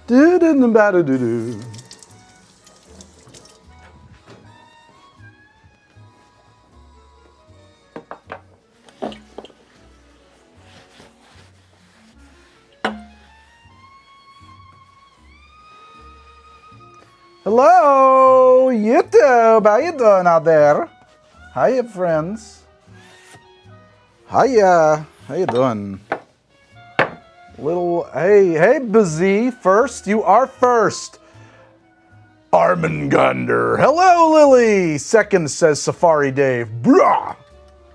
Do-do-do-ba-do-do-do. Hello, YouTube. How you doing out there? Hiya, friends. Hiya. How you doing? Hey, Bazee. First, you are first. Armengunder. Hello, Lily. Second, says Safari Dave. Brah.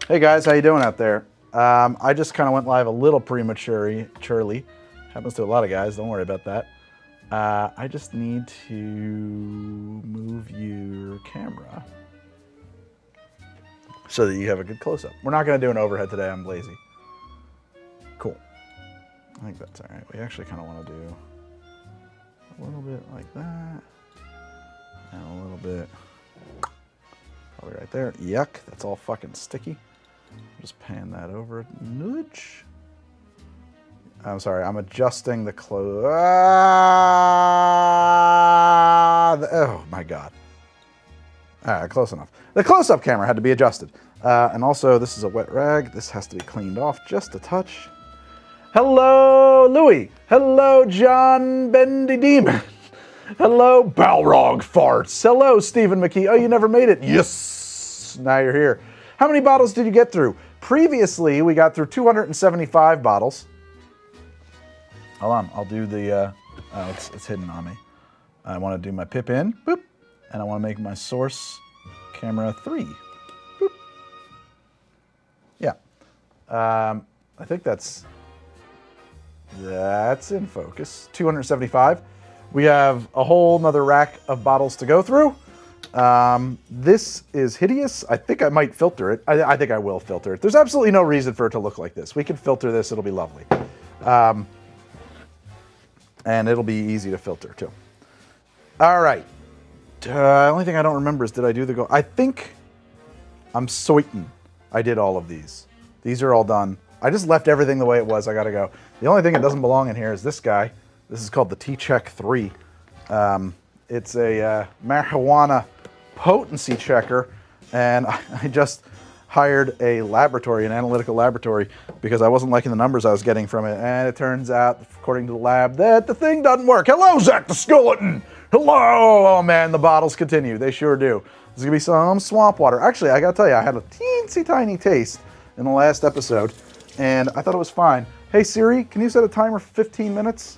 Hey, guys. How you doing out there? I just kind of went live a little prematurely. Happens to a lot of guys. Don't worry about that. I just need to move your camera so that you have a good close-up. We're not going to do an overhead today. I'm lazy. Cool. I think that's all right. We actually kind of want to do a little bit like that. And a little bit probably right there. Yuck. That's all fucking sticky. Just pan that over. Nudge. I'm sorry, I'm adjusting the close. Oh my God. All right, close enough. The close-up camera had to be adjusted. And also, this is a wet rag. This has to be cleaned off just a touch. Hello, Louie. Hello, John Bendy Demon. Hello, Balrog Farts. Hello, Stephen McKee. Oh, you never made it. Yes. Now you're here. How many bottles did you get through? Previously, we got through 275 bottles. Hold on, I'll do the, oh, it's hidden on me. I want to do my pip in, boop, and I want to make my source camera 3, boop. Yeah, I think that's in focus, 275. We have a whole nother rack of bottles to go through. This is hideous. I think I might filter it. I think I will filter it. There's absolutely no reason for it to look like this. We can filter this, it'll be lovely. And it'll be easy to filter too. All right. The only thing I don't remember is did I do the go? I think I'm certain I did all of these. These are all done. I just left everything the way it was. I got to go. The only thing that doesn't belong in here is this guy. This is called the T-Check 3. It's a marijuana potency checker. And I just hired a laboratory, an analytical laboratory, because I wasn't liking the numbers I was getting from it. And it turns out, according to the lab, that the thing doesn't work. Hello, Zach the Skeleton. Hello. Oh, man, the bottles continue. They sure do. There's going to be some swamp water. Actually, I got to tell you, I had a teensy tiny taste in the last episode, and I thought it was fine. Hey, Siri, can you set a timer for 15 minutes?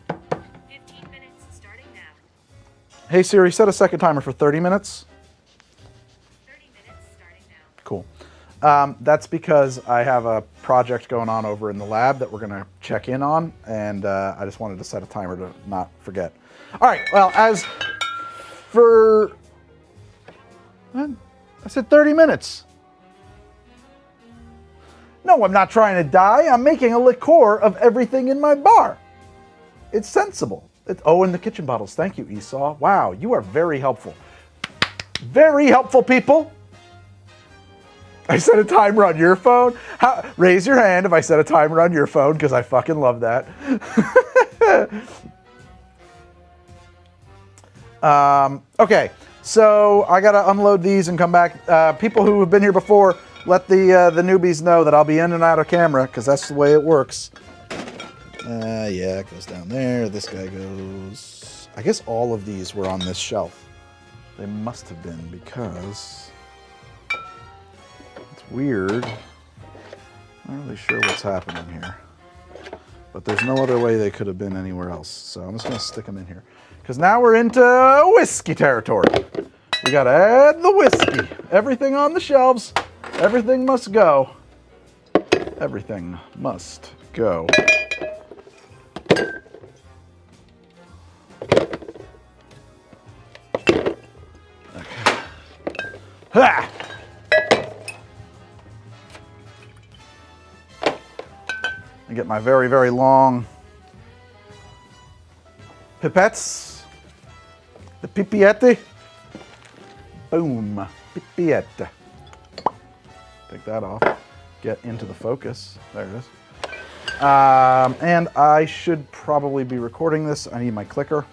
15 minutes starting now. Hey, Siri, set a second timer for 30 minutes. Cool. That's because I have a project going on over in the lab that we're going to check in on, and I just wanted to set a timer to not forget. All right, well, as for... What? I said 30 minutes. No, I'm not trying to die. I'm making a liqueur of everything in my bar. It's sensible. Oh, and the kitchen bottles. Thank you, Esau. Wow, you are very helpful. Very helpful, people. I set a timer on your phone. Raise your hand if I set a timer on your phone, because I fucking love that. Okay, so I gotta unload these and come back. People who have been here before, let the newbies know that I'll be in and out of camera, because that's the way it works. Yeah, it goes down there. This guy goes... I guess all of these were on this shelf. They must have been, because... Weird. Not really sure what's happening here. But there's no other way they could have been anywhere else. So I'm just going to stick them in here. Because now we're into whiskey territory. We got to add the whiskey. Everything on the shelves. Everything must go. Everything must go. Okay. Ha! I get my very, very long pipettes. The pipette. Boom. Pipette. Take that off. Get into the focus. There it is. And I should probably be recording this. I need my clicker.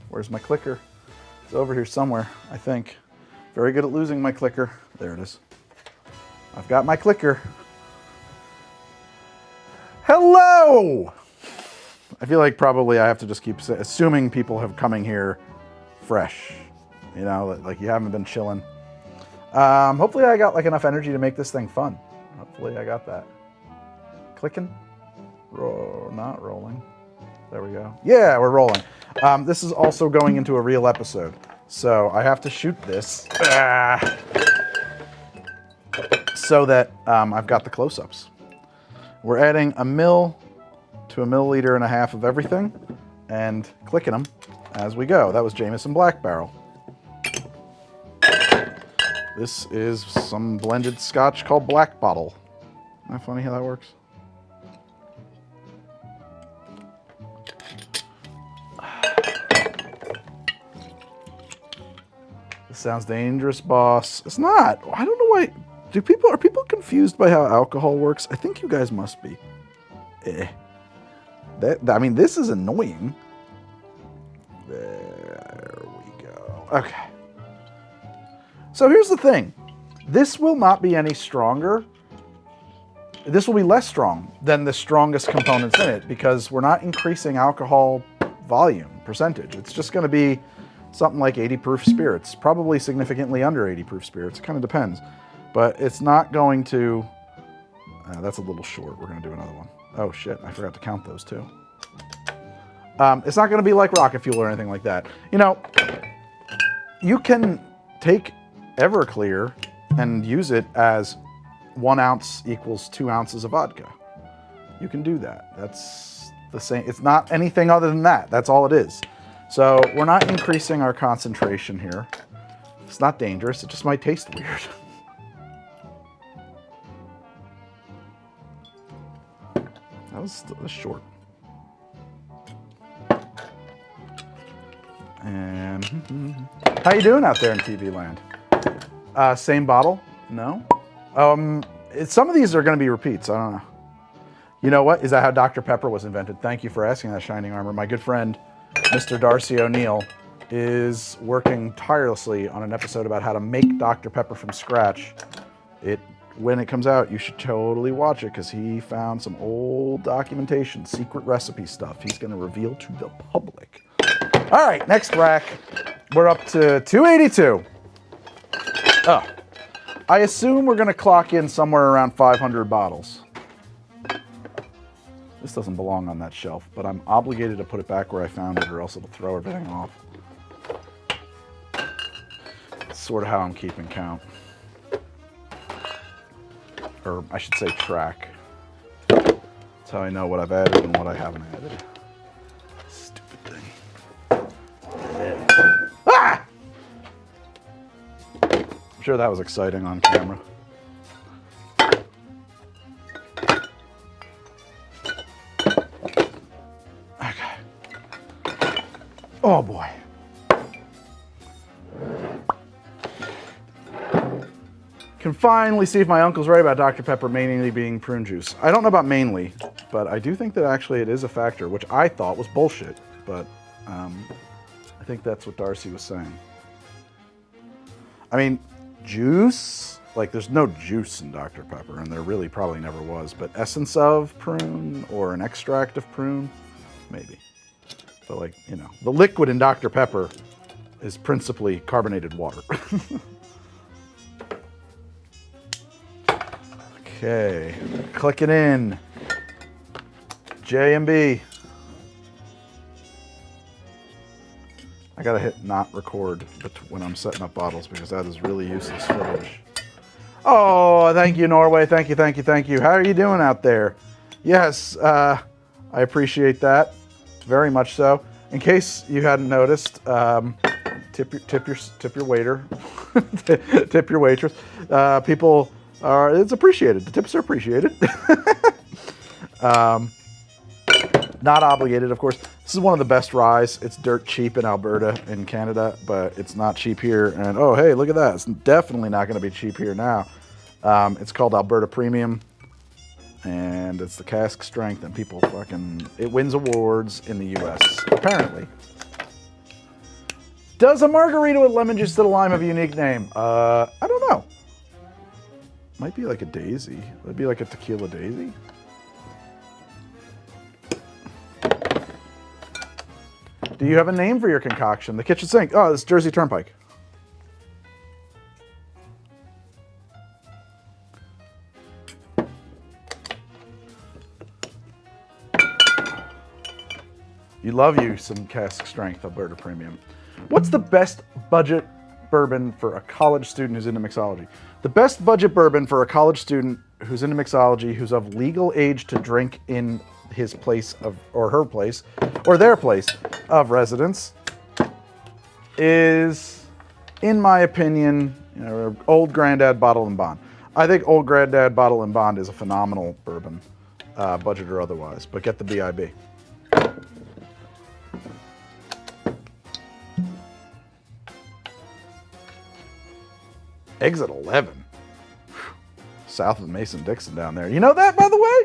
Where's my clicker? It's over here somewhere, I think. Very good at losing my clicker. There it is. I've got my clicker. Hello! I feel like probably I have to just keep assuming people have coming here fresh. You know, like you haven't been chilling. Hopefully I got like enough energy to make this thing fun. Hopefully I got that. Clicking? Not rolling. There we go. Yeah, we're rolling. This is also going into a real episode. So I have to shoot this so that I've got the close-ups. We're adding 1 ml to 1.5 milliliters of everything and clicking them as we go. That was Jameson Black Barrel. This is some blended scotch called Black Bottle. Isn't that funny how that works? This sounds dangerous, boss. It's not. I don't know why. Are people confused by how alcohol works? I think you guys must be. I mean, this is annoying. There we go. Okay. So here's the thing. This will not be any stronger. This will be less strong than the strongest components in it because we're not increasing alcohol volume percentage. It's just going to be something like 80 proof spirits, probably significantly under 80 proof spirits. It kind of depends. But it's not going to... that's a little short. We're going to do another one. Oh, shit. I forgot to count those, too. It's not going to be like rocket fuel or anything like that. You know, you can take Everclear and use it as 1 ounce equals 2 ounces of vodka. You can do that. That's the same. It's not anything other than that. That's all it is. So we're not increasing our concentration here. It's not dangerous. It just might taste weird. That was short. And how you doing out there in TV land? Same bottle? No. Some of these are going to be repeats. I don't know. You know what? Is that how Dr. Pepper was invented? Thank you for asking that, Shining Armor. My good friend, Mr. Darcy O'Neill, is working tirelessly on an episode about how to make Dr. Pepper from scratch. When it comes out, you should totally watch it because he found some old documentation, secret recipe stuff he's going to reveal to the public. All right, next rack. We're up to 282. Oh, I assume we're going to clock in somewhere around 500 bottles. This doesn't belong on that shelf, but I'm obligated to put it back where I found it or else it'll throw everything off. That's sort of how I'm keeping count. Or I should say track. That's how I know what I've added and what I haven't added. Stupid thing. Ah! I'm sure that was exciting on camera. Okay. Oh boy. Can finally see if my uncle's right about Dr. Pepper mainly being prune juice. I don't know about mainly, but I do think that actually it is a factor, which I thought was bullshit, but I think that's what Darcy was saying. I mean, juice, like there's no juice in Dr. Pepper, and there really probably never was, but essence of prune or an extract of prune, maybe. But like, you know, the liquid in Dr. Pepper is principally carbonated water. Okay, click it in. J and B. I gotta hit not record when I'm setting up bottles because that is really useless footage. Oh, thank you, Norway. Thank you, thank you, thank you. How are you doing out there? Yes, I appreciate that very much so. In case you hadn't noticed, tip your waiter, tip your waitress. People. It's appreciated. The tips are appreciated. Not obligated, of course. This is one of the best ryes. It's dirt cheap in Alberta, in Canada, but it's not cheap here. And oh, hey, look at that. It's definitely not going to be cheap here now. It's called Alberta Premium, and it's the cask strength, and people it wins awards in the U.S., apparently. Does a margarita with lemon juice to the lime have a unique name? I don't know. Might be like a daisy. Would it be like a tequila daisy? Do you have a name for your concoction? The kitchen sink. Oh, it's Jersey Turnpike. You love you some cask strength Alberta Premium. What's the best budget bourbon for a college student who's into mixology? The best budget bourbon for a college student who's into mixology, who's of legal age to drink in his place of, or her place, or their place of residence, is, in my opinion, Old Grandad Bottle and Bond. I think Old Grandad Bottle and Bond is a phenomenal bourbon, budget or otherwise, but get the BIB. Exit 11. South of Mason-Dixon down there. You know that, by the way?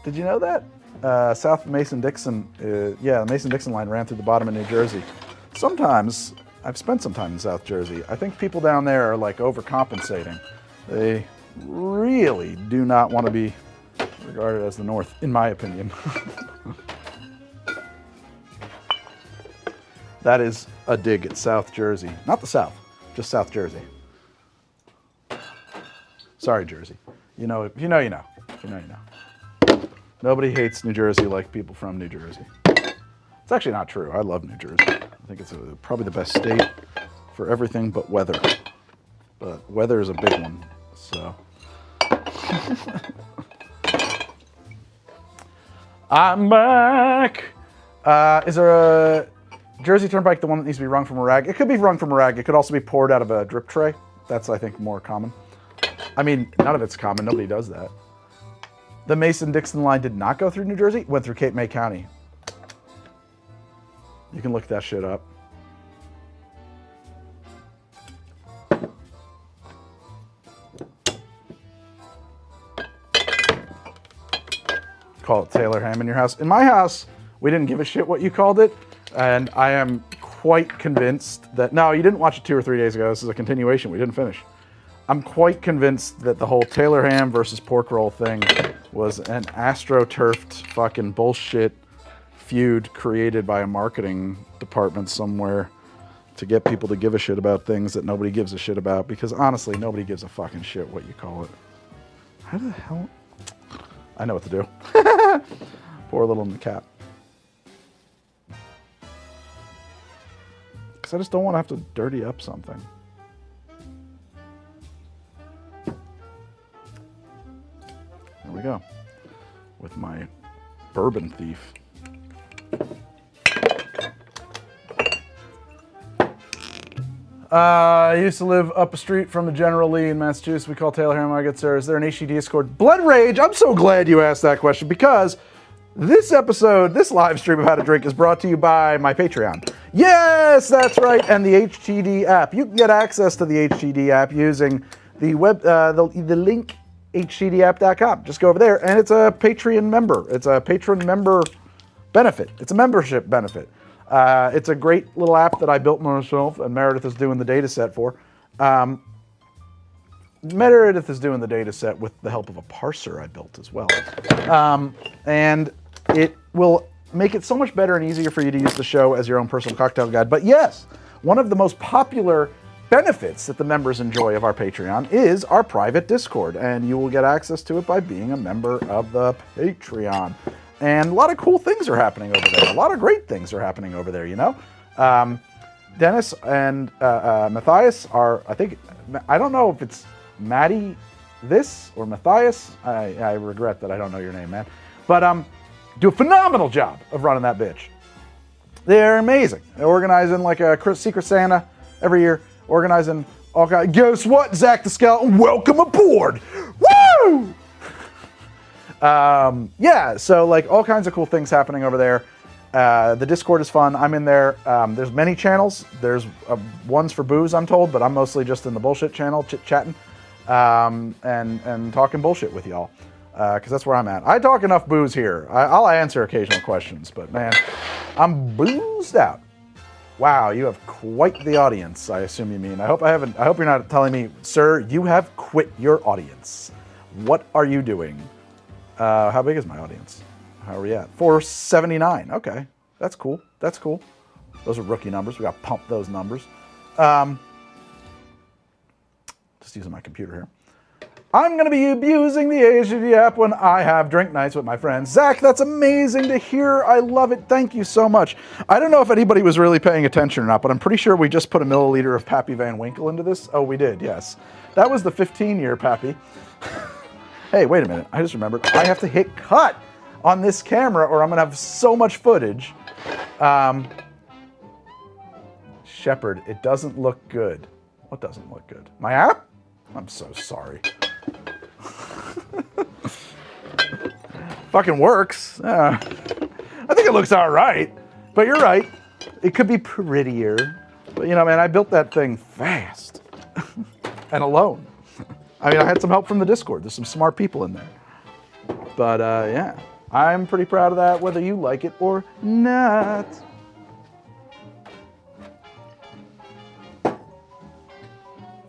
Did you know that? South of Mason-Dixon, yeah, the Mason-Dixon line ran through the bottom of New Jersey. Sometimes, I've spent some time in South Jersey. I think people down there are like overcompensating. They really do not want to be regarded as the North, in my opinion. That is a dig at South Jersey. Not the South, just South Jersey. Sorry, Jersey. You know, if you know, you know. If you know, you know. Nobody hates New Jersey like people from New Jersey. It's actually not true. I love New Jersey. I think it's probably the best state for everything but weather. But weather is a big one, so. I'm back. Is there a Jersey Turnpike the one that needs to be wrung from a rag? It could be wrung from a rag. It could also be poured out of a drip tray. That's, I think, more common. I mean, none of it's common. Nobody does that. The Mason-Dixon line did not go through New Jersey. It went through Cape May County. You can look that shit up. Call it Taylor ham in your house. In my house, we didn't give a shit what you called it. And I am quite convinced that, no, you didn't watch it 2 or 3 days ago. This is a continuation. We didn't finish. I'm quite convinced that the whole Taylor ham versus pork roll thing was an astroturfed fucking bullshit feud created by a marketing department somewhere to get people to give a shit about things that nobody gives a shit about, because honestly, nobody gives a fucking shit what you call it. How the hell? I know what to do. Pour a little in the cap. Because I just don't want to have to dirty up something. There we go. With my bourbon thief. I used to live up a street from the General Lee in Massachusetts. We call Taylor ham. I get, sir, is there an HDD Discord? Blood Rage. I'm so glad you asked that question, because this episode, this live stream of How to Drink is brought to you by my Patreon. Yes, that's right, and the HTD app. You can get access to the HTD app using the web, the link htdapp.com. Just go over there, and it's a Patreon member. It's a patron member benefit. It's a membership benefit. It's a great little app that I built myself, and Meredith is doing the data set for. Meredith is doing the data set with the help of a parser I built as well. And it will make it so much better and easier for you to use the show as your own personal cocktail guide. But yes, one of the most popular benefits that the members enjoy of our Patreon is our private Discord, and you will get access to it by being a member of the Patreon. And a lot of cool things are happening over there. A lot of great things are happening over there, you know? Dennis and Matthias are, I don't know if it's Maddie this or Matthias. I regret that I don't know your name, man. But do a phenomenal job of running that bitch. They're amazing. They're organizing like a Secret Santa every year. Organizing all kinds. Guess what, Zach the Skeleton? Welcome aboard! Woo! Yeah, so like all kinds of cool things happening over there. The Discord is fun. I'm in there. There's many channels. There's ones for booze, I'm told, but I'm mostly just in the bullshit channel, chit-chatting, and talking bullshit with y'all, because that's where I'm at. I talk enough booze here. I'll answer occasional questions, but man, I'm boozed out. Wow, you have quite the audience, I assume you mean. I hope you're not telling me, sir, you have quit your audience. What are you doing? How big is my audience? How are we at? 479. Okay, that's cool. That's cool. Those are rookie numbers. We got to pump those numbers. Just using my computer here. I'm going to be abusing the HTTP app when I have drink nights with my friends. Zach, that's amazing to hear. I love it. Thank you so much. I don't know if anybody was really paying attention or not, but I'm pretty sure we just put a milliliter of Pappy Van Winkle into this. Oh, we did, yes. That was the 15-year Pappy. Hey, wait a minute. I just remembered. I have to hit cut on this camera or I'm going to have so much footage. Shepard, it doesn't look good. What doesn't look good? My app? I'm so sorry. Fucking works. I think it looks all right, but you're right. It could be prettier. But you know, man, I built that thing fast and alone. I mean, I had some help from the Discord. There's some smart people in there. But yeah, I'm pretty proud of that, whether you like it or not.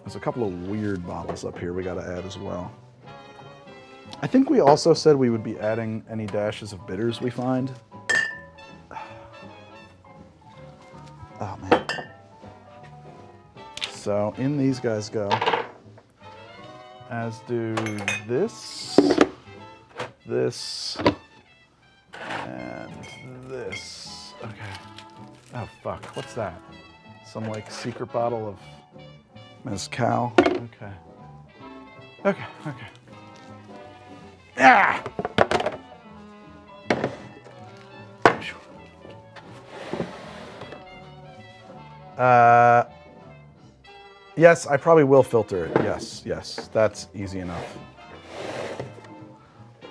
There's a couple of weird bottles up here we got to add as well. I think we also said we would be adding any dashes of bitters we find. Oh, man. So in these guys go, as do this, this, and this. Okay. Oh, fuck. What's that? Some, like, secret bottle of mezcal. Okay. Okay, okay. Ah! Yes, I probably will filter it. Yes, yes, that's easy enough.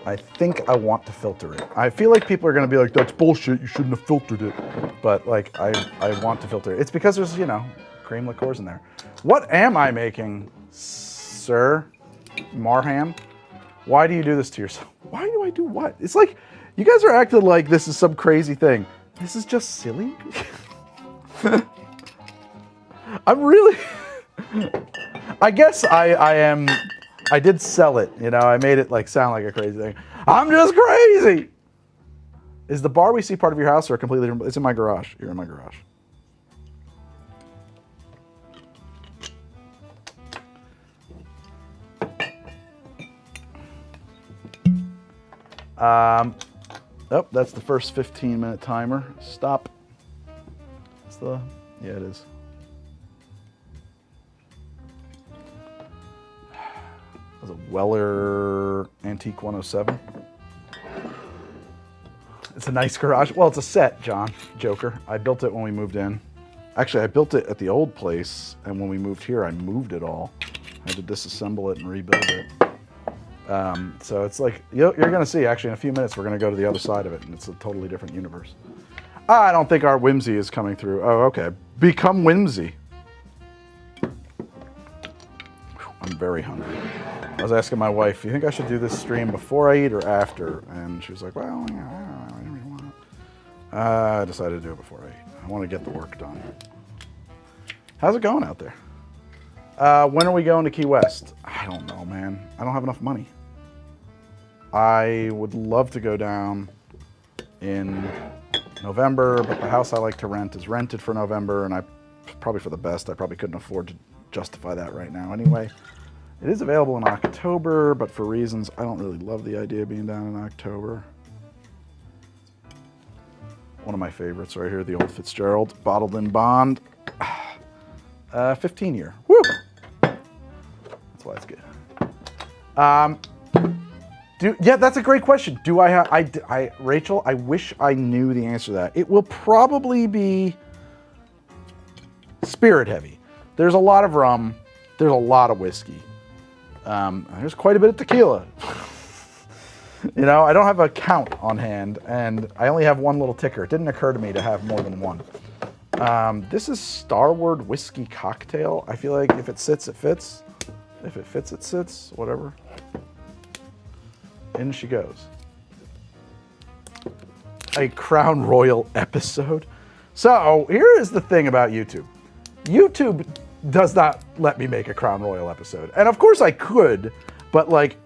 I think I want to filter it. I feel like people are going to be like, that's bullshit, you shouldn't have filtered it. But, like, I want to filter it. It's because there's, you know, cream liqueurs in there. What am I making, sir? Marham? Why do you do this to yourself? Why do I do what? It's like, you guys are acting like this is some crazy thing. This is just silly. I'm really... I guess I did sell it, you know, I made it like sound like a crazy thing. I'm just crazy! Is the bar we see part of your house or completely different? It's in my garage. You're in my garage. Oh, that's the first 15-minute timer. Stop. It's the, yeah, it is. That's a Weller Antique 107. It's a nice garage. Well, it's a set, John. Joker. I built it when we moved in. Actually, I built it at the old place, and when we moved here, I moved it all. I had to disassemble it and rebuild it. So it's like, you're going to see, actually, in a few minutes, we're going to go to the other side of it, and it's a totally different universe. I don't think our whimsy is coming through. Oh, okay. Become whimsy. I'm very hungry. I was asking my wife, you think I should do this stream before I eat or after? And she was like, well, yeah, I don't really want it. I decided to do it before I eat. I want to get the work done. How's it going out there? When are we going to Key West? I don't know, man. I don't have enough money. I would love to go down in November, but the house I like to rent is rented for November, and probably for the best. I probably couldn't afford to justify that right now anyway. It is available in October, but for reasons I don't really love the idea of being down in October. One of my favorites right here, the old Fitzgerald, bottled in bond. 15-year. Woo! That's why it's good. Yeah, that's a great question. Do I have, Rachel, I wish I knew the answer to that. It will probably be spirit heavy. There's a lot of rum. There's a lot of whiskey. There's quite a bit of tequila. You know, I don't have a count on hand, and I only have one little ticker. It didn't occur to me to have more than one. This is Starward Whiskey Cocktail. I feel like if it sits, it fits. If it fits, it sits. Whatever. In she goes. A Crown Royal episode. So here is the thing about YouTube. YouTube does not let me make a Crown Royal episode. And of course I could, but like,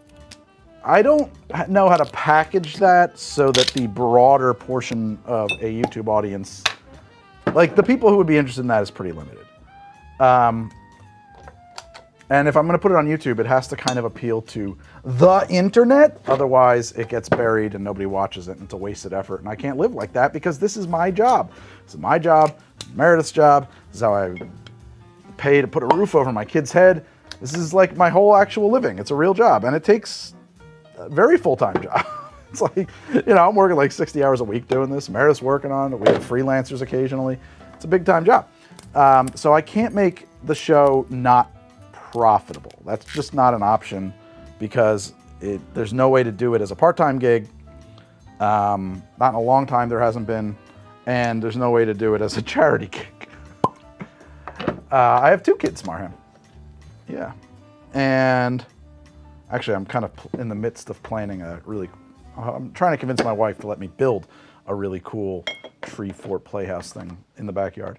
I don't know how to package that so that the broader portion of a YouTube audience, like the people who would be interested in that, is pretty limited. And if I'm going to put it on YouTube, it has to kind of appeal to the internet. Otherwise, it gets buried and nobody watches it, and it's a wasted effort. And I can't live like that because this is my job. This is my job, Meredith's job. This is how I pay to put a roof over my kid's head. This is like my whole actual living. It's a real job, and it takes a very full-time job. It's like, you know, I'm working like 60 hours a week doing this. Meredith's working on it. We have freelancers occasionally. It's a big-time job. So I can't make the show not profitable. That's just not an option because there's no way to do it as a part-time gig. Not in a long time there hasn't been, and there's no way to do it as a charity gig. I have 2 kids, Marham. Yeah. And actually I'm kind of in the midst of planning I'm trying to convince my wife to let me build a really cool tree fort playhouse thing in the backyard.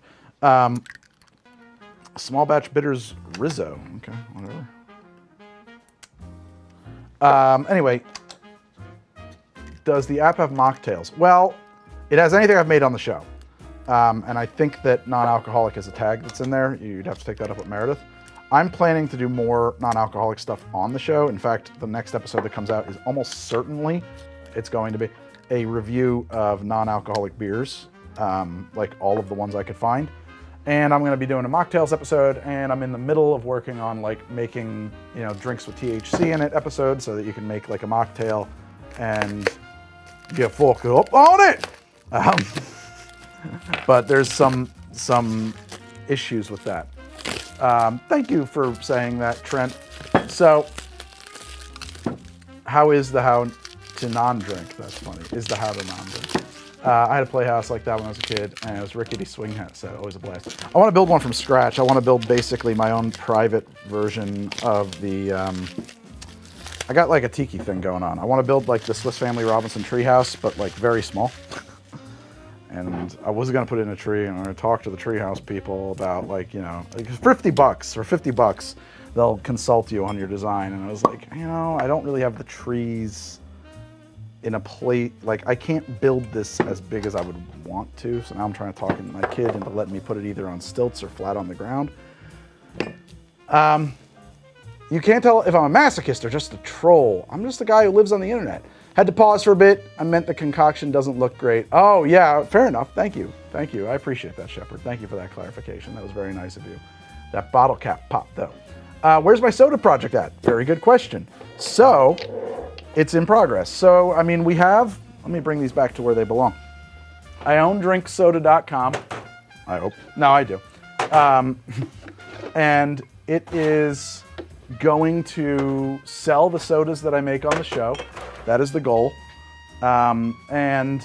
Small batch bitters Rizzo. Okay, whatever. Anyway, does the app have mocktails? Well, it has anything I've made on the show. And I think that non-alcoholic is a tag that's in there. You'd have to take that up with Meredith. I'm planning to do more non-alcoholic stuff on the show. In fact, the next episode that comes out is almost certainly, it's going to be a review of non-alcoholic beers, like all of the ones I could find. And I'm going to be doing a mocktails episode, and I'm in the middle of working on like making, you know, drinks with THC in it episode so that you can make like a mocktail and get fucked up on it. But there's some issues with that. Thank you for saying that, Trent. So, how is the how to non-drink? That's funny. Is the how to non-drink? I had a playhouse like that when I was a kid, and it was rickety swing set. Always a blast. I want to build one from scratch. I want to build basically my own private version of the. I got like a tiki thing going on. I want to build like the Swiss Family Robinson treehouse, but like very small. And I was gonna put it in a tree, and I'm gonna talk to the treehouse people about like, you know, like $50 or $50, they'll consult you on your design. And I was like, you know, I don't really have the trees in a plate. Like I can't build this as big as I would want to. So now I'm trying to talk my kid into letting me put it either on stilts or flat on the ground. You can't tell if I'm a masochist or just a troll. I'm just a guy who lives on the internet. Had to pause for a bit. I meant the concoction doesn't look great. Oh yeah, fair enough. Thank you. Thank you. I appreciate that, Shepard. Thank you for that clarification. That was very nice of you. That bottle cap popped though. Where's my soda project at? Very good question. So, it's in progress. So, I mean, let me bring these back to where they belong. I own drinksoda.com. I hope. No, I do. And it is going to sell the sodas that I make on the show. That is the goal. And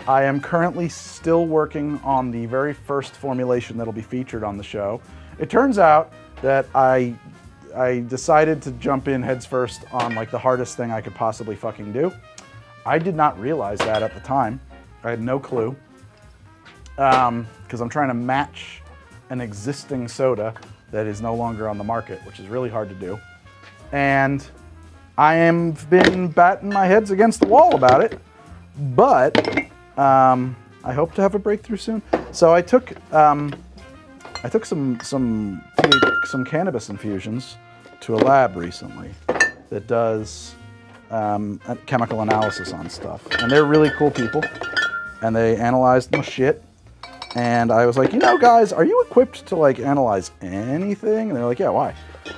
I am currently still working on the very first formulation that'll be featured on the show. It turns out that I decided to jump in heads first on like the hardest thing I could possibly fucking do. I did not realize that at the time. I had no clue. Because I'm trying to match an existing soda that is no longer on the market, which is really hard to do. And I have been batting my heads against the wall about it, but I hope to have a breakthrough soon. So I took some cannabis infusions to a lab recently that does chemical analysis on stuff, and they're really cool people, and they analyzed my shit. And I was like, you know, guys, are you equipped to like analyze anything? And they're like, yeah, why?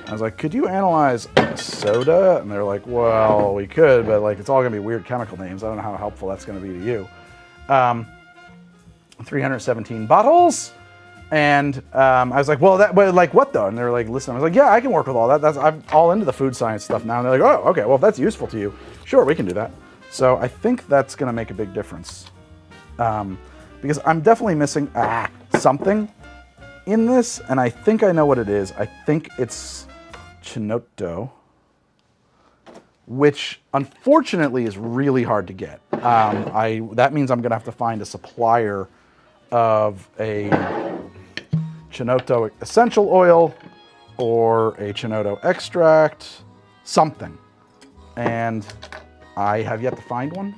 I was like, could you analyze a soda? And they're like, well, we could, but like, it's all gonna be weird chemical names. I don't know how helpful that's gonna be to you. 317 bottles. And I was like, well, but like what though? And they were like, listen, I was like, yeah, I can work with all that. I'm all into the food science stuff now. And they're like, oh, okay, well, if that's useful to you, sure, we can do that. So I think that's going to make a big difference. Because I'm definitely missing something in this, and I think I know what it is. I think it's Chinotto, which unfortunately is really hard to get. That means I'm going to have to find a supplier of a Chinotto essential oil or a Chinotto extract, something. And I have yet to find one.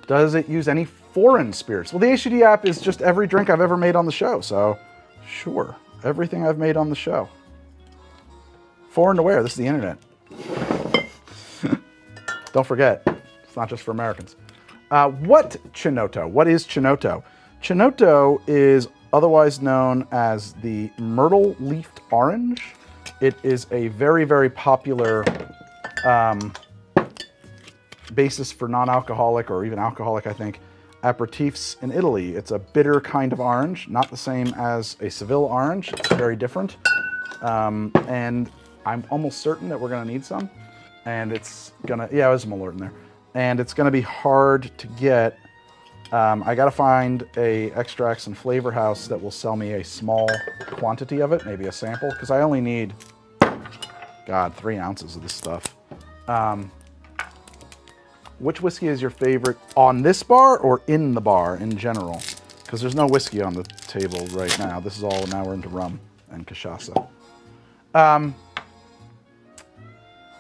Does it use any foreign spirits? Well, the HDD app is just every drink I've ever made on the show, so sure, everything I've made on the show. Foreign to where? This is the internet. Don't forget, it's not just for Americans. What Chinotto? What is Chinotto? Chinotto is otherwise known as the myrtle leafed orange. It is a very, very popular basis for non-alcoholic or even alcoholic, I think, aperitifs in Italy. It's a bitter kind of orange, not the same as a Seville orange. It's very different. And I'm almost certain that we're gonna need some. And it's gonna, yeah, there's some alert in there. And it's gonna be hard to get. I gotta find a extracts and flavor house that will sell me a small quantity of it, maybe a sample, because I only need, God, 3 ounces of this stuff. Which whiskey is your favorite on this bar or in the bar in general? Because there's no whiskey on the table right now. This is all, now we're into rum and cachaça.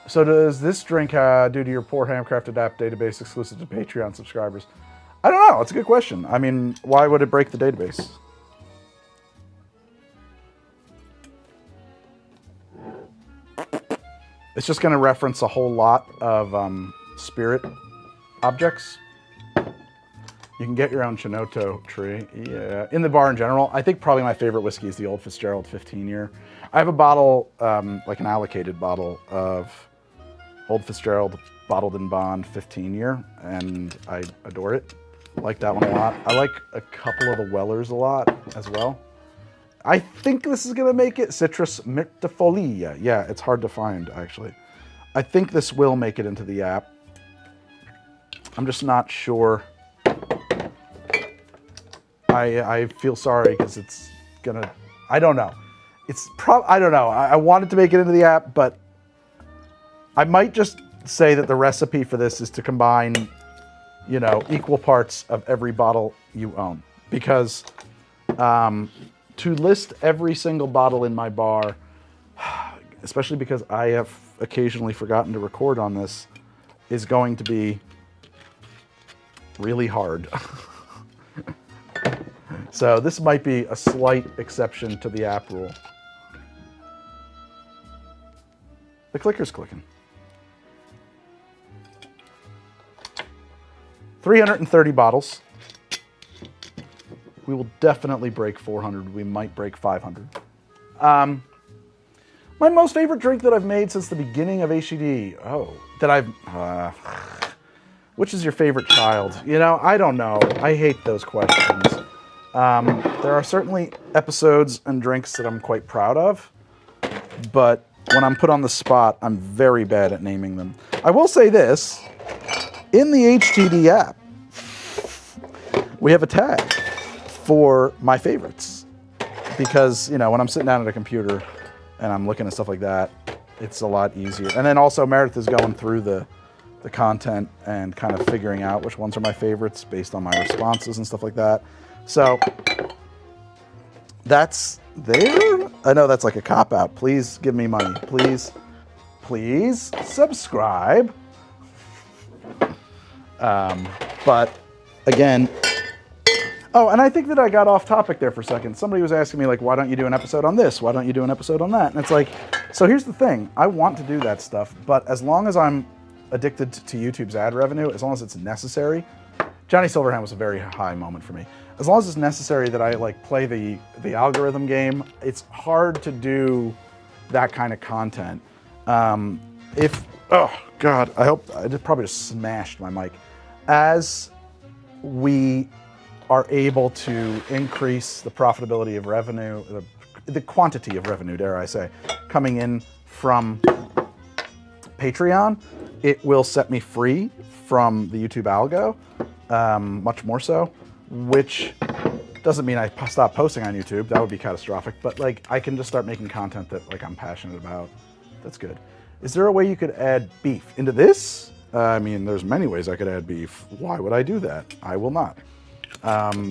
So does this drink due to your poor handcrafted app database exclusive to Patreon subscribers? I don't know. It's a good question. I mean, why would it break the database? It's just going to reference a whole lot of spirit objects. You can get your own Chinotto tree. Yeah, in the bar in general, I think probably my favorite whiskey is the Old Fitzgerald 15-year. I have a bottle, like an allocated bottle of Old Fitzgerald bottled in bond 15-year, and I adore it. I like that one a lot. I like a couple of the Wellers a lot as well. I think this is gonna make it Citrus Mirtifolia. Yeah, it's hard to find actually. I think this will make it into the app. I'm just not sure. I feel sorry because it's gonna, I don't know. I don't know. I wanted to make it into the app, but I might just say that the recipe for this is to combine, you know, equal parts of every bottle you own. Because to list every single bottle in my bar, especially because I have occasionally forgotten to record on this, is going to be really hard. So this might be a slight exception to the app rule. The clicker's clicking. 330 bottles. We will definitely break 400. We might break 500. My most favorite drink that I've made since the beginning of HED. Oh, that I've... which is your favorite child? You know, I don't know. I hate those questions. There are certainly episodes and drinks that I'm quite proud of, but when I'm put on the spot, I'm very bad at naming them. I will say this. In the HTD app, we have a tag for my favorites. Because, you know, when I'm sitting down at a computer and I'm looking at stuff like that, it's a lot easier. And then also Meredith is going through the content and kind of figuring out which ones are my favorites based on my responses and stuff like that. So that's there. I know that's like a cop-out. Please give me money. Please, please subscribe. But again, oh, and I think that I got off topic there for a second. Somebody was asking me like, why don't you do an episode on this? Why don't you do an episode on that? And it's like, so here's the thing. I want to do that stuff, but as long as I'm addicted to YouTube's ad revenue, as long as it's necessary, Johnny Silverhand was a very high moment for me. As long as it's necessary that I like play the algorithm game, it's hard to do that kind of content. Oh God, I hope, I probably just smashed my mic. As we are able to increase the profitability of revenue, the quantity of revenue, dare I say, coming in from Patreon, it will set me free from the YouTube algo, much more so, which doesn't mean I stop posting on YouTube. That would be catastrophic. But like, I can just start making content that like I'm passionate about. That's good. Is there a way you could add beef into this? I mean, there's many ways I could add beef. Why would I do that? I will not.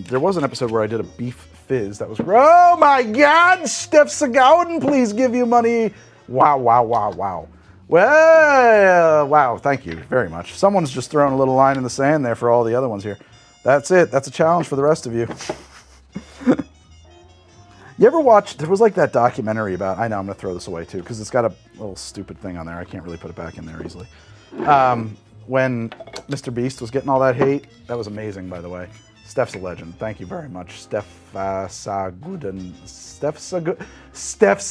There was an episode where I did a beef fizz. That was, oh my God, Steph Sagowden, please give you money. Wow, wow, wow, wow. Well, wow, thank you very much. Someone's just throwing a little line in the sand there for all the other ones here. That's it. That's a challenge for the rest of you. You ever watch, there was like that documentary about, I know I'm going to throw this away too, because it's got a little stupid thing on there. I can't really put it back in there easily. When Mr. Beast was getting all that hate, that was amazing, by the way. Steph's a legend. Thank you very much. Steph's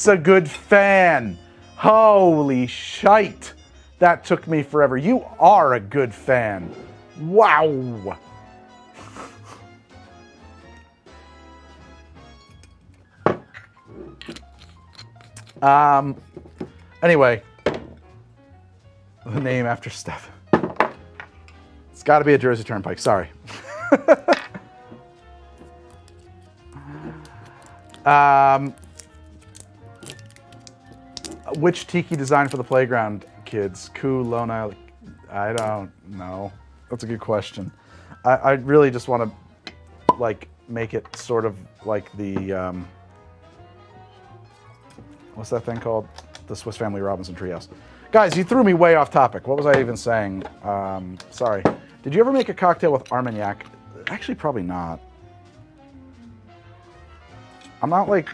a good fan. Holy shite. That took me forever. You are a good fan. Wow. Anyway, the name after Steph. It's got to be a Jersey Turnpike. Sorry. Which tiki design for the playground, kids? Lona? I don't know. That's a good question. I really just want to like make it sort of like the what's that thing called? The Swiss Family Robinson Treehouse. Guys, you threw me way off topic. What was I even saying? Sorry. Did you ever make a cocktail with Armagnac? Actually, probably not. I'm not like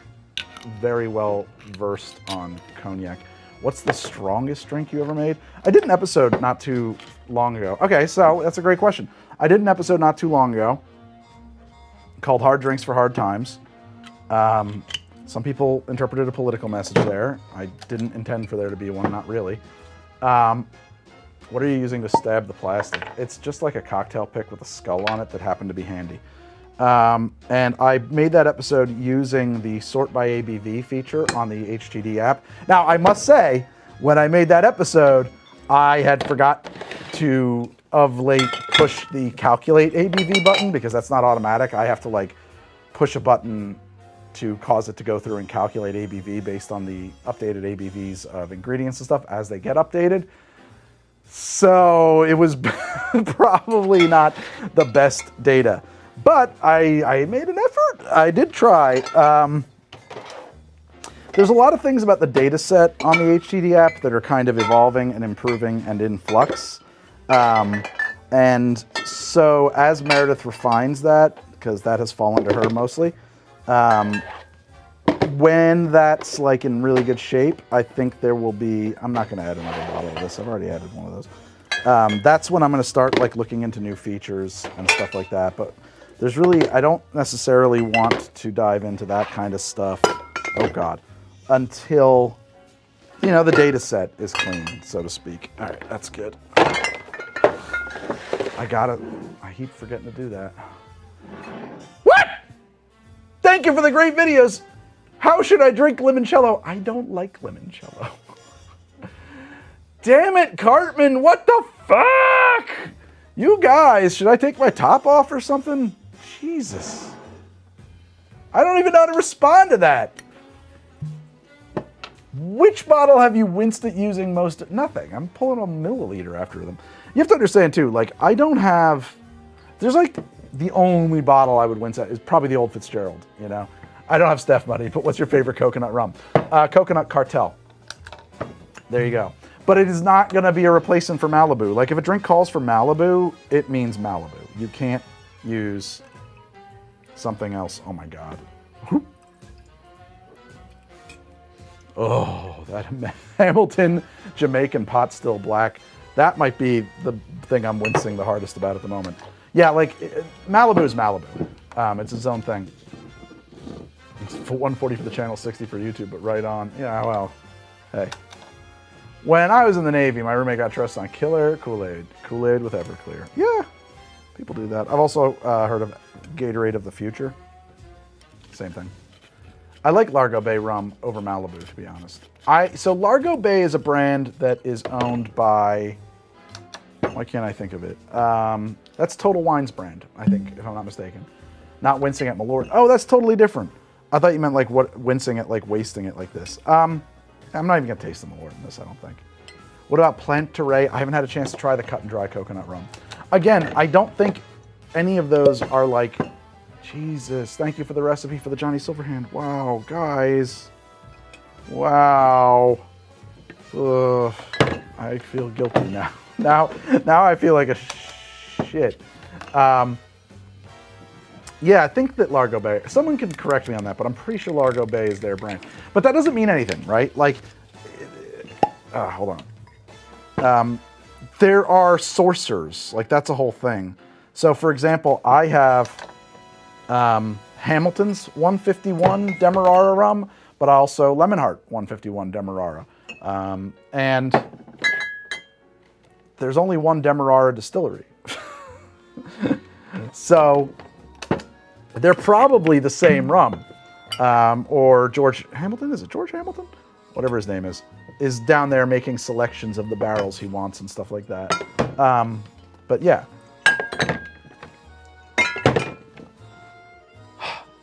very well versed on cognac. What's the strongest drink you ever made? I did an episode not too long ago. Okay, so that's a great question. I did an episode not too long ago called Hard Drinks for Hard Times. Some people interpreted a political message there. I didn't intend for there to be one, not really. What are you using to stab the plastic? It's just like a cocktail pick with a skull on it that happened to be handy. And I made that episode using the sort by ABV feature on the HTD app. Now, I must say, when I made that episode, I had forgot to, of late, push the calculate ABV button because that's not automatic. I have to like push a button to cause it to go through and calculate ABV based on the updated ABVs of ingredients and stuff as they get updated. So it was probably not the best data. But I made an effort. I did try. There's a lot of things about the data set on the HTD app that are kind of evolving and improving and in flux. And so as Meredith refines that, because that has fallen to her mostly, when that's like in really good shape, I think there will be, I'm not going to add another bottle of this. I've already added one of those. That's when I'm going to start like looking into new features and stuff like that. But there's really, I don't necessarily want to dive into that kind of stuff, oh God, until, you know, the data set is clean, so to speak. All right, that's good. I keep forgetting to do that. What? Thank you for the great videos. How should I drink limoncello? I don't like limoncello. Damn it, Cartman, what the fuck? You guys, should I take my top off or something? Jesus. I don't even know how to respond to that. Which bottle have you winced at using most? Nothing. I'm pulling a milliliter after them. You have to understand too, like I don't have, there's like the only bottle I would wince at is probably the Old Fitzgerald, you know? I don't have Steph money, but what's your favorite coconut rum? Coconut Cartel. There you go. But it is not gonna be a replacement for Malibu. Like if a drink calls for Malibu, it means Malibu. You can't use something else. Oh my God. Oh, that Hamilton Jamaican pot still black. That might be the thing I'm wincing the hardest about at the moment. Yeah, like Malibu is Malibu. It's its own thing. It's 140 for the channel, 60 for YouTube, but right on. Yeah, well, hey. When I was in the Navy, my roommate got trusted on Killer Kool-Aid. Kool-Aid with Everclear. Yeah, people do that. I've also heard of Gatorade of the Future. Same thing. I like Largo Bay rum over Malibu, to be honest. So Largo Bay is a brand that is owned by Why can't I think of it? That's Total Wine's brand, I think, if I'm not mistaken. Not Wincing at Malort. Oh, that's totally different. I thought you meant like what wincing it, like wasting it like this. I'm not even gonna taste the Malort in this, I don't think. What about Plantaray? I haven't had a chance to try the cut and dry coconut rum. Again, I don't think any of those are like, Jesus, thank you for the recipe for the Johnny Silverhand. Wow, guys. Wow. Ugh, I feel guilty now. Now I feel like a shit. Yeah, I think that Largo Bay, someone can correct me on that, but I'm pretty sure Largo Bay is their brand. But that doesn't mean anything, right? Like, hold on. There are sourcers, like that's a whole thing. So for example, I have Hamilton's 151 Demerara rum, but also Lemonheart 151 Demerara. And there's only one Demerara distillery. So they're probably the same rum. Or George Hamilton, is it George Hamilton? Whatever his name is down there making selections of the barrels he wants and stuff like that. But yeah.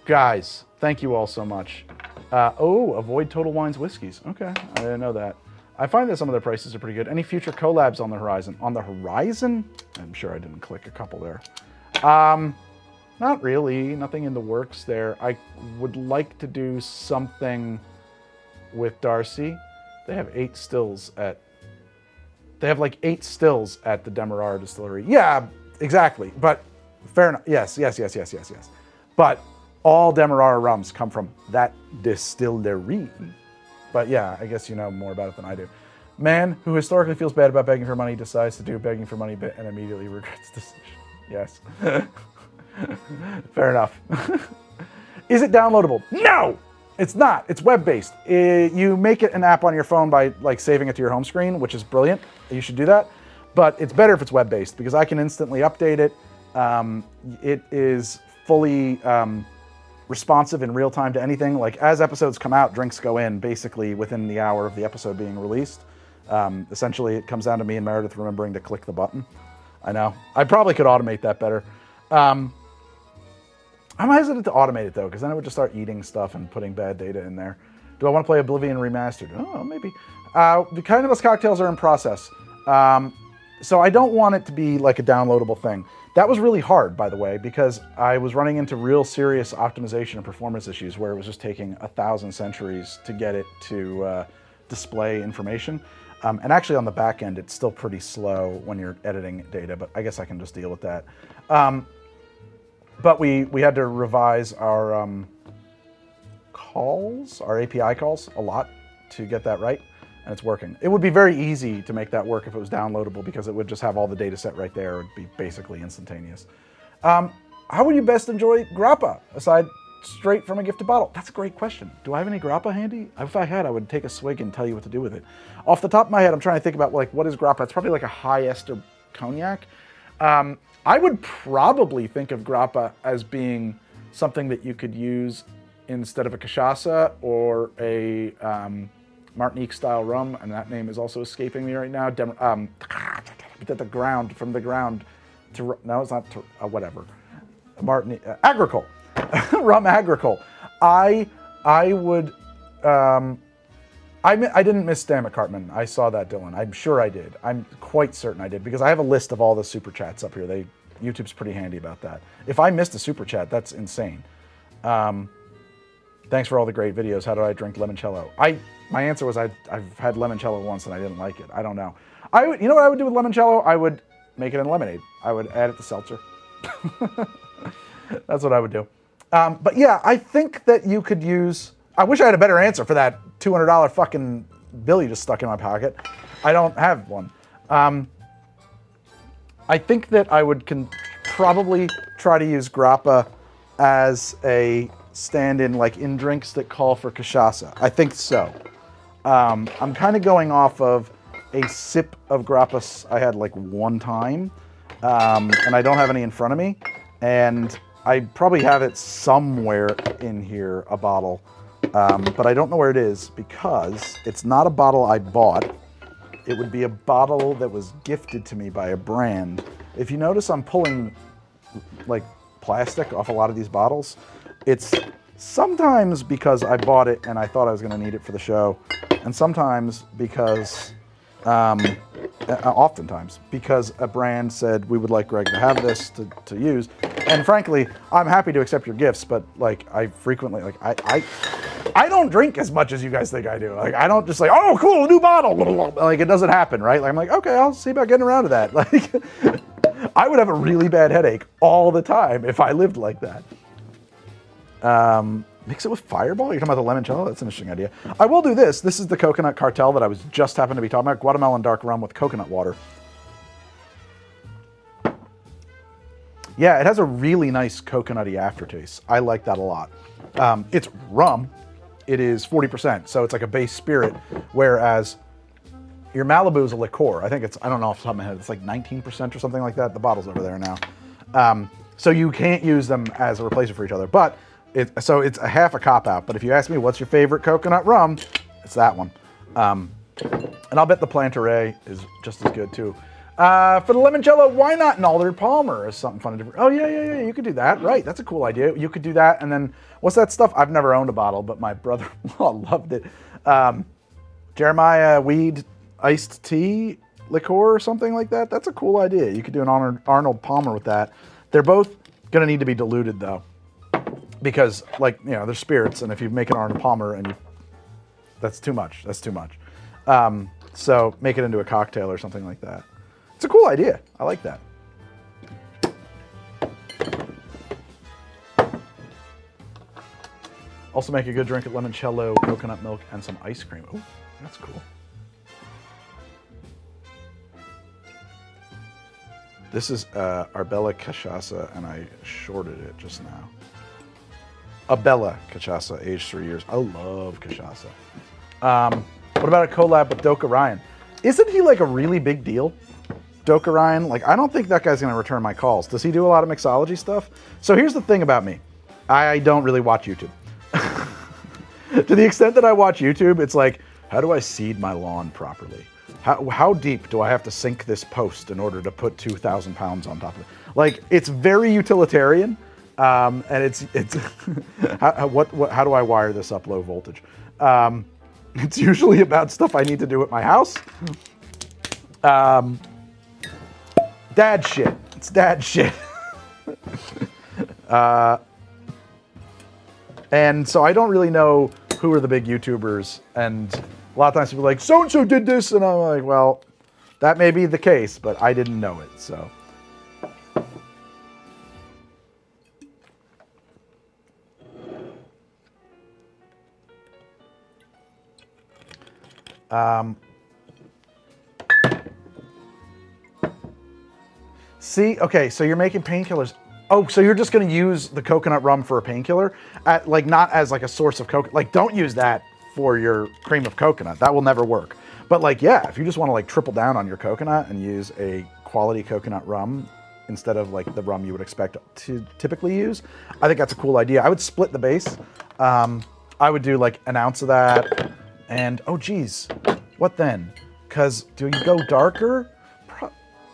Guys, thank you all so much. Avoid Total Wine's whiskeys. Okay, I didn't know that. I find that some of their prices are pretty good. Any future collabs on the horizon? On the horizon? I'm sure I didn't click a couple there. Not really. Nothing in the works there. I would like to do something with Darcy. They have 8 stills at... They have like 8 stills at the Demerara distillery. Yeah, exactly. But fair enough. Yes. But all Demerara rums come from that distillery. But yeah, I guess you know more about it than I do. Man who historically feels bad about begging for money decides to do begging for money bit and immediately regrets the decision. Yes. Fair enough. Is it downloadable? No! It's not. It's web-based. You make it an app on your phone by like saving it to your home screen, which is brilliant. You should do that. But it's better if it's web-based because I can instantly update it. It is fully responsive in real time to anything. Like as episodes come out, drinks go in basically within the hour of the episode being released. Essentially, it comes down to me and Meredith remembering to click the button. I know. I probably could automate that better. I'm hesitant to automate it though, because then I would just start eating stuff and putting bad data in there. Do I want to play Oblivion Remastered? Oh, maybe. The Kind of Us cocktails are in process. So I don't want it to be like a downloadable thing. That was really hard, by the way, because I was running into real serious optimization and performance issues where it was just taking 1,000 centuries to get it to display information. And actually on the back end, it's still pretty slow when you're editing data, but I guess I can just deal with that. But we had to revise our calls, our API calls a lot to get that right, and it's working. It would be very easy to make that work if it was downloadable because it would just have all the data set right there. It would be basically instantaneous. How would you best enjoy grappa, aside straight from a gifted bottle? That's a great question. Do I have any grappa handy? If I had, I would take a swig and tell you what to do with it. Off the top of my head, I'm trying to think about like what is grappa. It's probably like a high ester cognac. I would probably think of grappa as being something that you could use instead of a cachaça or a Martinique-style rum, and that name is also escaping me right now. From the ground to no, it's not whatever. Martinique agricole, rum agricole. I would. I didn't miss Stan McCartman. I saw that, Dylan. I'm sure I did. I'm quite certain I did because I have a list of all the super chats up here. YouTube's pretty handy about that. If I missed a super chat, that's insane. Thanks for all the great videos. How do I drink limoncello? My answer was I've had limoncello once and I didn't like it. I don't know. You know what I would do with limoncello? I would make it in lemonade. I would add it to seltzer. That's what I would do. But yeah, I think that you could use. I wish I had a better answer for that $200 fucking bill you just stuck in my pocket. I don't have one. I think that I would probably try to use grappa as a stand-in, like in drinks that call for cachaça. I think so. I'm kind of going off of a sip of grappa I had like one time, and I don't have any in front of me, and I probably have it somewhere in here, a bottle. But I don't know where it is because it's not a bottle I bought. it would be a bottle that was gifted to me by a brand. If you notice, I'm pulling like plastic off a lot of these bottles. It's sometimes because I bought it and I thought I was going to need it for the show, and sometimes because, oftentimes because a brand said we would like Greg to have this to use. And frankly, I'm happy to accept your gifts, but like I frequently, like I don't drink as much as you guys think I do. Like I don't just like, oh cool, new bottle. Like it doesn't happen, right? Like I'm like, okay, I'll see about getting around to that. Like I would have a really bad headache all the time if I lived like that. Mix it with Fireball? You're talking about the limoncello? That's an interesting idea. I will do this. This is the coconut cartel that I was just happened to be talking about. Guatemalan dark rum with coconut water. Yeah, it has a really nice coconutty aftertaste. I like that a lot. It's rum. It is 40%, so it's like a base spirit, whereas your Malibu is a liqueur. I think it's, I don't know off the top of my head, it's like 19% or something like that. The bottle's over there now. So you can't use them as a replacement for each other, but so it's a half a cop-out. But if you ask me what's your favorite coconut rum, it's that one. And I'll bet the Plantaray is just as good too. For the limoncello, why not an Alder Palmer is something fun and different. Oh yeah, you could do that, right? That's a cool idea. You could do that, and then what's that stuff? I've never owned a bottle, but my brother-in-law loved it. Jeremiah Weed iced tea liqueur or something like that. That's a cool idea. You could do an Arnold Palmer with that. They're both gonna need to be diluted though, because like you know they're spirits, and if you make an Arnold Palmer and that's too much. That's too much. So make it into a cocktail or something like that. It's a cool idea. I like that. Also make a good drink at limoncello, coconut milk, and some ice cream. Oh, that's cool. This is Arbella Cachaça, and I shorted it just now. Abella Cachaça, aged 3 years. I love cachaça. What about a collab with Doka Ryan? Isn't he like a really big deal? Doka Ryan, like I don't think that guy's gonna return my calls. Does he do a lot of mixology stuff? So here's the thing about me. I don't really watch YouTube. To the extent that I watch YouTube, it's like, how do I seed my lawn properly? How deep do I have to sink this post in order to put 2,000 pounds on top of it? Like, it's very utilitarian, and it's how do I wire this up low voltage? It's usually about stuff I need to do at my house. Dad shit. It's dad shit. And so I don't really know who are the big YouTubers, and a lot of times people are like, so-and-so did this, and I'm like, well, that may be the case, but I didn't know it, so. See, okay, so you're making painkillers. Oh, so you're just gonna use the coconut rum for a painkiller? Like not as like a source of coconut, like don't use that for your cream of coconut. That will never work. But like, yeah, if you just wanna like triple down on your coconut and use a quality coconut rum instead of like the rum you would expect to typically use, I think that's a cool idea. I would split the base. I would do like an ounce of that and, oh geez, what then? Cause do you go darker?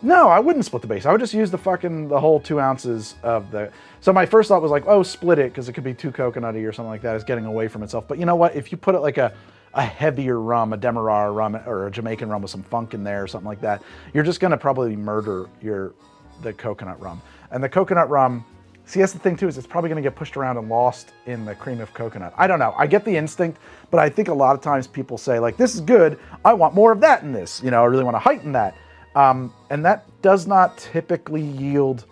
No, I wouldn't split the base. I would just use the whole 2 ounces of the... So my first thought was like, oh, split it, because it could be too coconutty or something like that. It's getting away from itself. But you know what? If you put it like a heavier rum, a Demerara rum, or a Jamaican rum with some funk in there or something like that, you're just going to probably murder the coconut rum. And the coconut rum, see, that's the thing too, is it's probably going to get pushed around and lost in the cream of coconut. I don't know. I get the instinct, but I think a lot of times people say like, this is good. I want more of that in this. You know, I really want to heighten that. And that does not typically yield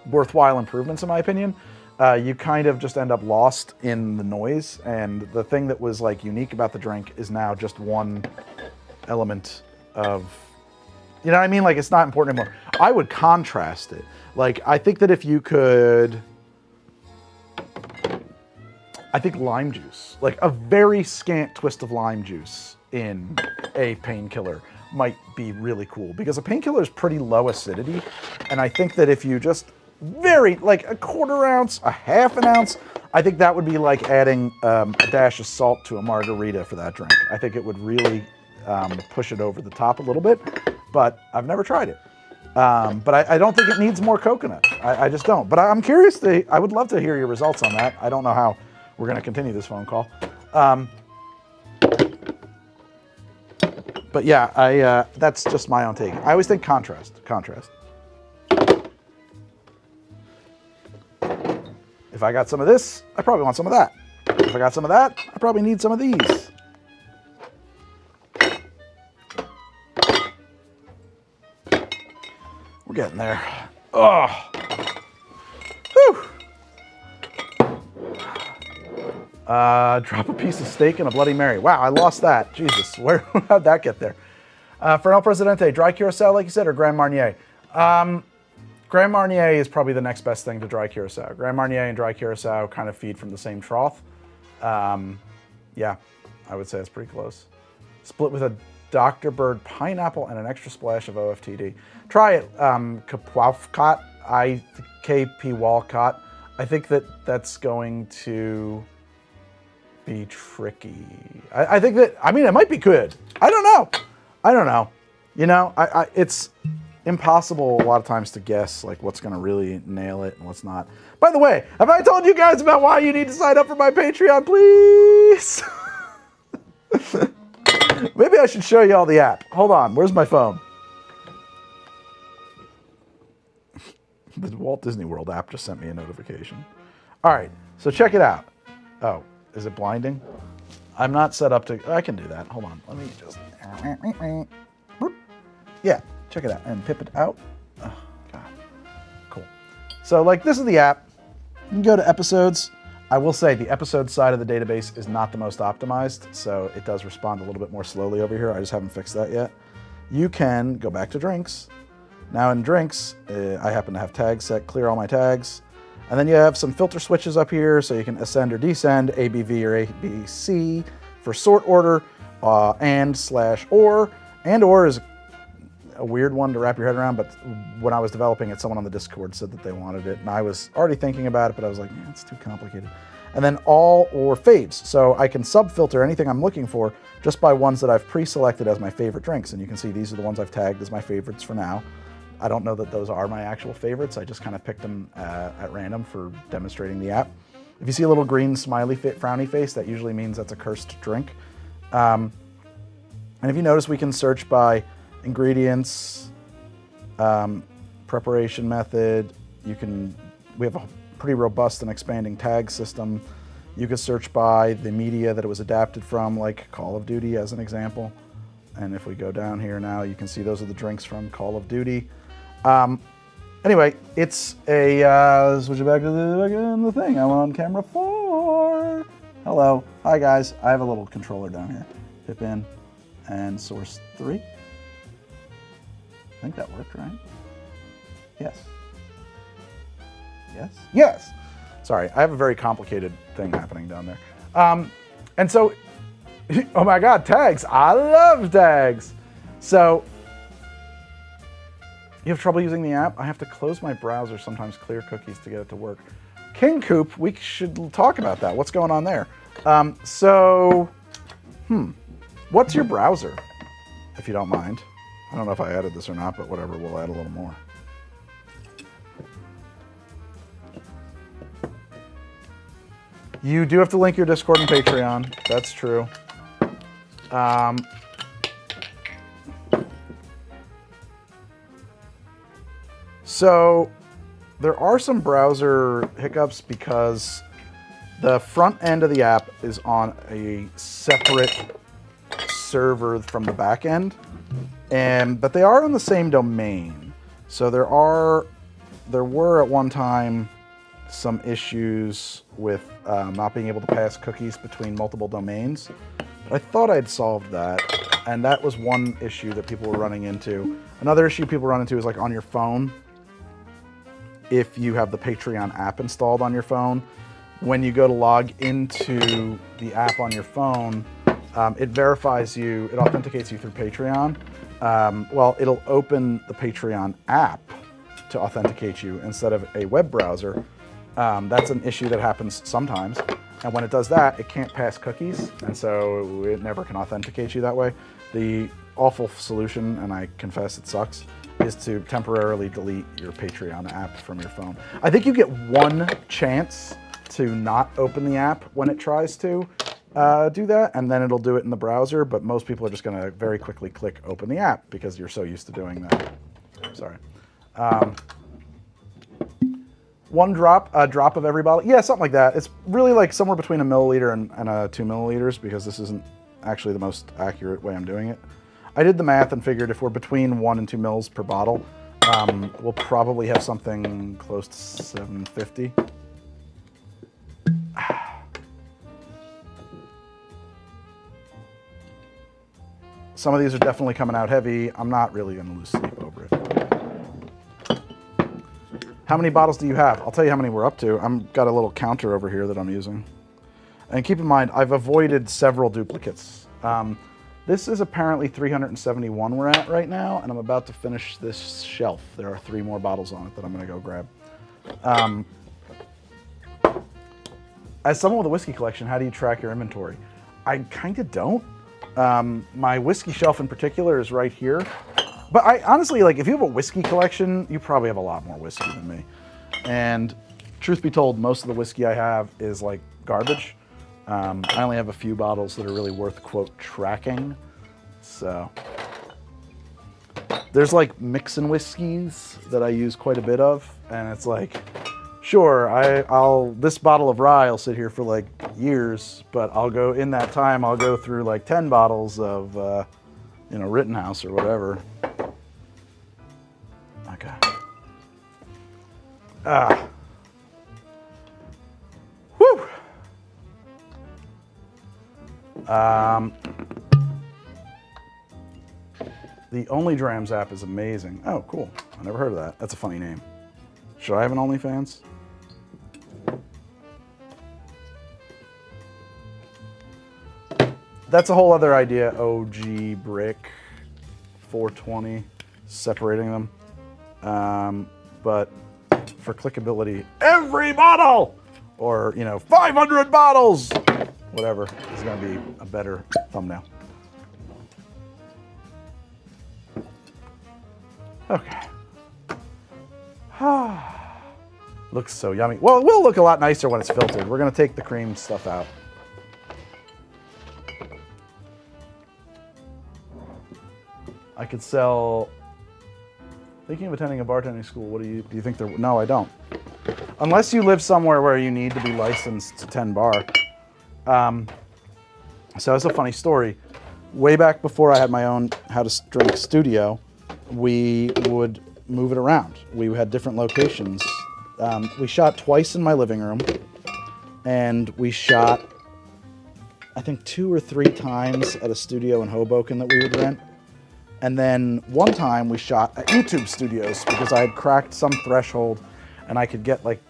worthwhile improvements, in my opinion. You kind of just end up lost in the noise, and the thing that was like unique about the drink is now just one element of, you know what I mean? Like it's not important anymore. I would contrast it. Like I think that if you could, I think lime juice, like a very scant twist of lime juice in a painkiller might be really cool, because a painkiller is pretty low acidity, and I think that if you just like a quarter ounce, a half an ounce, I think that would be like adding a dash of salt to a margarita for that drink. I think it would really push it over the top a little bit, but I've never tried it. But I don't think it needs more coconut. I just don't. But I'm curious. I would love to hear your results on that. I don't know how we're going to continue this phone call. But yeah, that's just my own take. I always think contrast. If I got some of this, I probably want some of that. If I got some of that, I probably need some of these. We're getting there. Oh. Whew. Drop a piece of steak and a Bloody Mary. Wow, I lost that. Jesus, how'd that get there? Fernel Presidente, dry curacao, like you said, or Grand Marnier? Grand Marnier is probably the next best thing to dry curacao. Grand Marnier and dry curacao kind of feed from the same trough. Yeah, I would say it's pretty close. Split with a Dr. Bird pineapple and an extra splash of OFTD. Try it, Kapwalcott, IKP Walcott. I think that's going to be tricky. I think that, I mean, it might be good. I don't know. You know, it's impossible a lot of times to guess like what's going to really nail it and what's not. By the way, have I told you guys about why you need to sign up for my Patreon, please? Maybe I should show you all the app. Hold on, where's my phone? The Walt Disney World app just sent me a notification. All right, so check it out. Oh, is it blinding? I'm not set up to, I can do that. Hold on, let me just, yeah, check it out and pip it out. Oh, God, cool. So like this is the app. You can go to episodes. I will say the episode side of the database is not the most optimized, so it does respond a little bit more slowly over here. I just haven't fixed that yet. You can go back to drinks. Now in drinks, I happen to have tags set, clear all my tags. And then you have some filter switches up here, so you can ascend or descend, ABV or ABC for sort order, and/or. And/or is a weird one to wrap your head around, but when I was developing it, someone on the Discord said that they wanted it, and I was already thinking about it, but I was like, it's too complicated. And then all or fades, so I can sub-filter anything I'm looking for just by ones that I've pre-selected as my favorite drinks, and you can see these are the ones I've tagged as my favorites for now. I don't know that those are my actual favorites, I just kind of picked them at random for demonstrating the app. If you see a little green smiley frowny face, that usually means that's a cursed drink. And if you notice, we can search by ingredients, preparation method. We have a pretty robust and expanding tag system. You could search by the media that it was adapted from, like Call of Duty as an example. And if we go down here now, you can see those are the drinks from Call of Duty. Anyway, it's a, switch it back to the thing I'm on camera for. Hello, hi guys. I have a little controller down here. Pip in and source 3. I think that worked, right? Yes. Yes? Yes! Sorry, I have a very complicated thing happening down there. And so, oh my God, tags. I love tags. So, you have trouble using the app? I have to close my browser, sometimes clear cookies to get it to work. King Coop, we should talk about that. What's going on there? What's your browser, if you don't mind? I don't know if I added this or not, but whatever, we'll add a little more. You do have to link your Discord and Patreon. That's true. So there are some browser hiccups because the front end of the app is on a separate server from the back end, but they are on the same domain. So there were at one time some issues with not being able to pass cookies between multiple domains. But I thought I'd solved that, and that was one issue that people were running into. Another issue people run into is like on your phone. If you have the Patreon app installed on your phone, when you go to log into the app on your phone, it verifies you, it authenticates you through Patreon. Well, it'll open the Patreon app to authenticate you instead of a web browser. That's an issue that happens sometimes. And when it does that, it can't pass cookies, and so it never can authenticate you that way. The awful solution, and I confess it sucks, is to temporarily delete your Patreon app from your phone. I think you get one chance to not open the app when it tries to do that, and then it'll do it in the browser, but most people are just gonna very quickly click open the app because you're so used to doing that. Sorry. One drop, a drop of every bottle. Yeah, something like that. It's really like somewhere between a milliliter and 2 milliliters, because this isn't actually the most accurate way I'm doing it. I did the math and figured if we're between 1 and 2 mils per bottle, we'll probably have something close to 750. Some of these are definitely coming out heavy. I'm not really going to lose sleep over it. How many bottles do you have? I'll tell you how many we're up to. I've got a little counter over here that I'm using. And keep in mind, I've avoided several duplicates. This is apparently 371 we're at right now, and I'm about to finish this shelf. There are 3 more bottles on it that I'm going to go grab. As someone with a whiskey collection, how do you track your inventory? I kind of don't. My whiskey shelf in particular is right here. But I honestly, like, if you have a whiskey collection, you probably have a lot more whiskey than me. And truth be told, most of the whiskey I have is like garbage. I only have a few bottles that are really worth, quote, tracking. So there's like mixing whiskeys that I use quite a bit of. And it's like, sure, this bottle of rye will sit here for like years, but in that time, I'll go through like 10 bottles of, Rittenhouse or whatever. Okay. Whew. The Only Drams app is amazing. Oh, cool. I never heard of that. That's a funny name. Should I have an OnlyFans? That's a whole other idea. OG brick, 420, separating them. But for clickability, every bottle, or 500 bottles, whatever, is going to be a better thumbnail. Okay. Looks so yummy. Well, it will look a lot nicer when it's filtered. We're going to take the cream stuff out. I could sell. Thinking of attending a bartending school. What do you think they're? No, I don't. Unless you live somewhere where you need to be licensed to 10 bar. So that's a funny story. Way back before I had my own How to Drink studio, we would move it around. We had different locations. We shot twice in my living room, and we shot, I think, 2 or 3 times at a studio in Hoboken that we would rent. And then one time we shot at YouTube studios because I had cracked some threshold and I could get like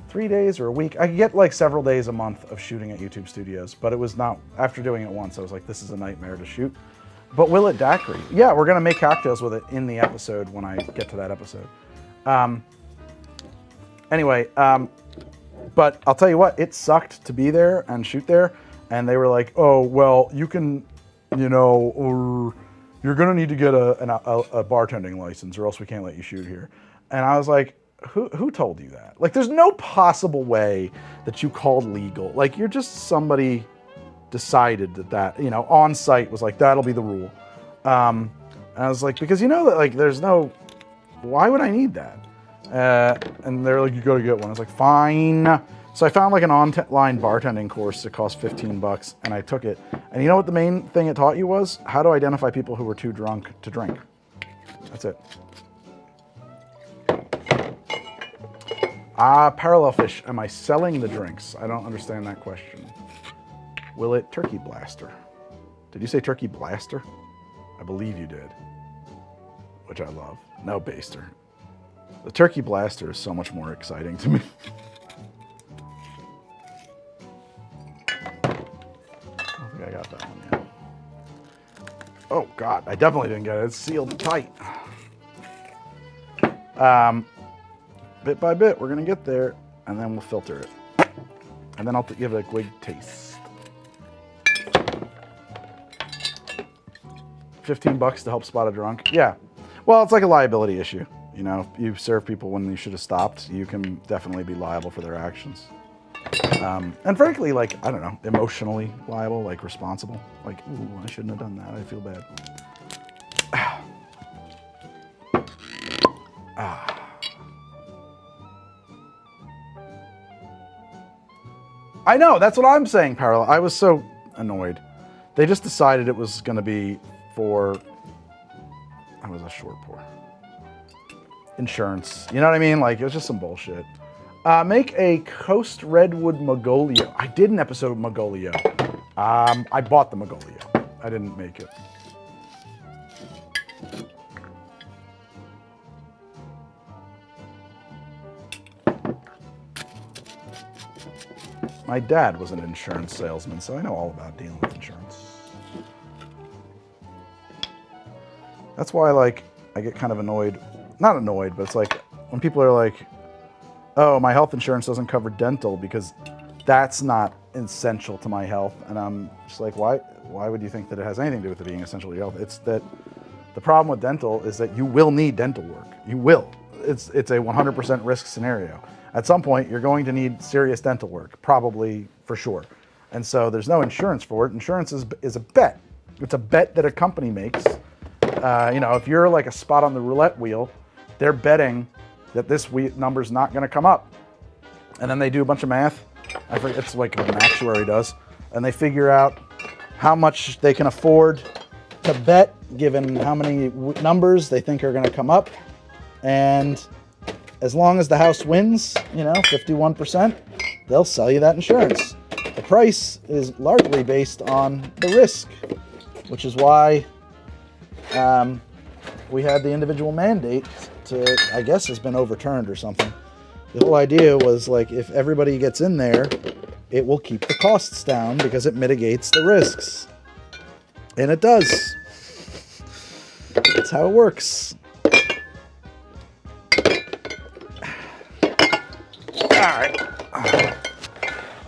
3 days or a week. I could get like several days a month of shooting at YouTube studios, but it was not, after doing it once, I was like, this is a nightmare to shoot. But will it daiquiri? Yeah, we're gonna make cocktails with it in the episode when I get to that episode. Anyway, but I'll tell you what, it sucked to be there and shoot there. And they were like, oh, well, you can, or you're gonna need to get a bartending license or else we can't let you shoot here. And I was like, who told you that? Like, there's no possible way that you called legal. Like, you're just somebody decided that, on site was like, that'll be the rule. And I was like, because that like, there's no, why would I need that? And they're like, you gotta get one. I was like, fine. So I found like an online bartending course that cost $15 and I took it. And you know what the main thing it taught you was? How to identify people who were too drunk to drink. That's it. Parallel fish, am I selling the drinks? I don't understand that question. Will it turkey blaster? Did you say turkey blaster? I believe you did, which I love. No, baster. The turkey blaster is so much more exciting to me. I don't think I got that one yet. Oh God, I definitely didn't get it. It's sealed tight. Bit by bit, we're gonna get there, and then we'll filter it. And then I'll give it a quick taste. $15 to help spot a drunk. Yeah. Well, it's like a liability issue. You know, if you serve people when you should have stopped, you can definitely be liable for their actions. And frankly, like, I don't know, emotionally liable, like responsible. Like, ooh, I shouldn't have done that. I feel bad. I know, that's what I'm saying, Parallel. I was so annoyed. They just decided it was going to be for, I was a short pour. Insurance. You know what I mean? Like, it was just some bullshit. Make a Coast Redwood Magolio. I did an episode of Magolio. I bought the Magolio. I didn't make it. My dad was an insurance salesman, so I know all about dealing with insurance. That's why, like, I get kind of annoyed. Not annoyed, but it's like when people are like, oh, my health insurance doesn't cover dental because that's not essential to my health. And I'm just like, why would you think that it has anything to do with it being essential to your health? It's that the problem with dental is that you will need dental work. You will. It's a 100% risk scenario. At some point, you're going to need serious dental work, probably for sure. And so there's no insurance for it. Insurance is a bet. It's a bet that a company makes. You know, if you're like a spot on the roulette wheel, they're betting that this number's not going to come up. And then they do a bunch of math. I forget, it's like what an actuary does. And they figure out how much they can afford to bet given how many numbers they think are going to come up. And as long as the house wins, you know, 51%, they'll sell you that insurance. The price is largely based on the risk, which is why we had the individual mandate to, I guess, has been overturned or something. The whole idea was like, if everybody gets in there, it will keep the costs down because it mitigates the risks. And it does. That's how it works. Alright.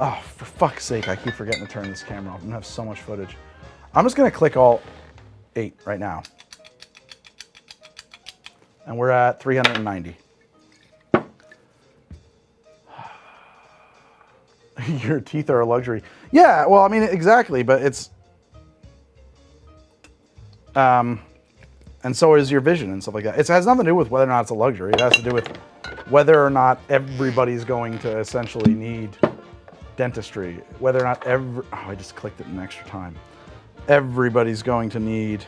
Oh, for fuck's sake, I keep forgetting to turn this camera off. I'm gonna have so much footage. I'm just gonna click all 8 right now. And we're at 390. Your teeth are a luxury. Yeah, well, I mean, exactly, but it's... and so is your vision and stuff like that. It has nothing to do with whether or not it's a luxury. It has to do with whether or not everybody's going to essentially need dentistry. Whether or not oh, I just clicked it an extra time. Everybody's going to need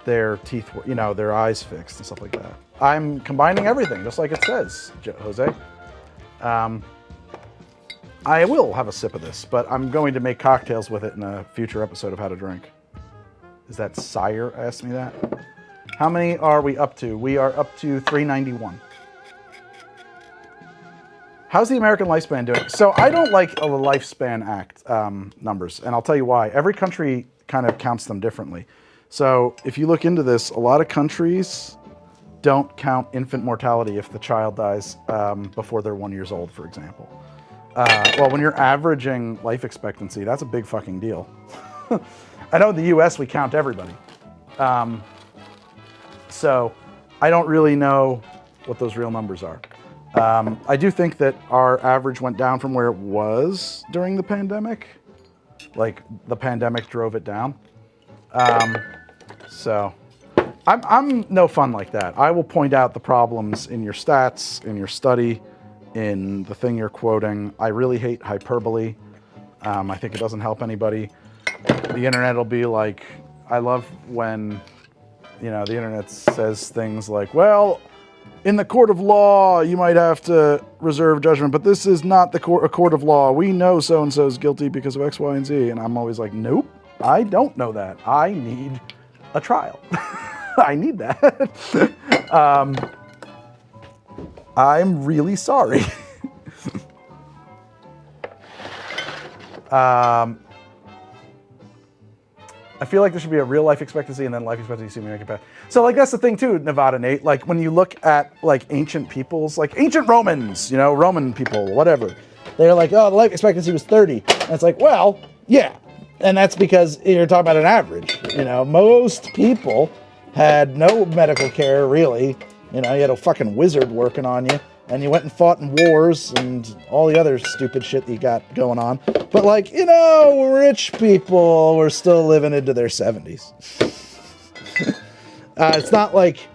their teeth, you know, their eyes fixed and stuff like that. I'm combining everything, just like it says, Jose. I will have a sip of this, but I'm going to make cocktails with it in a future episode of How to Drink. Is that Sire asked me that? How many are we up to? We are up to 391. How's the American lifespan doing? So I don't like the lifespan numbers, and I'll tell you why. Every country kind of counts them differently. So if you look into this, a lot of countries don't count infant mortality if the child dies before they're 1 year old, for example. Well, when you're averaging life expectancy, that's a big fucking deal. I know in the US we count everybody. So I don't really know what those real numbers are. I do think that our average went down from where it was during the pandemic. Like the pandemic drove it down. So I'm no fun like that. I will point out the problems in your stats, in your study, in the thing you're quoting. I really hate hyperbole. I think it doesn't help anybody. The internet will be like, I love when, you know, the internet says things like, well, in the court of law, you might have to reserve judgment, but this is not a court of law. We know so-and-so is guilty because of X, Y, and Z. And I'm always like, nope, I don't know that. I need a trial. I need that. I'm really sorry. I feel like there should be a real life expectancy and then life expectancy make it better. So like that's the thing too, Nevada Nate. Like when you look at like ancient peoples, like ancient Romans, you know, Roman people, whatever. They're like, oh, the life expectancy was 30. And it's like, well, yeah. And that's because you're talking about an average. You know, most people had no medical care, really. You know, you had a fucking wizard working on you, and you went and fought in wars and all the other stupid shit that you got going on. But, like, you know, rich people were still living into their 70s. It's not like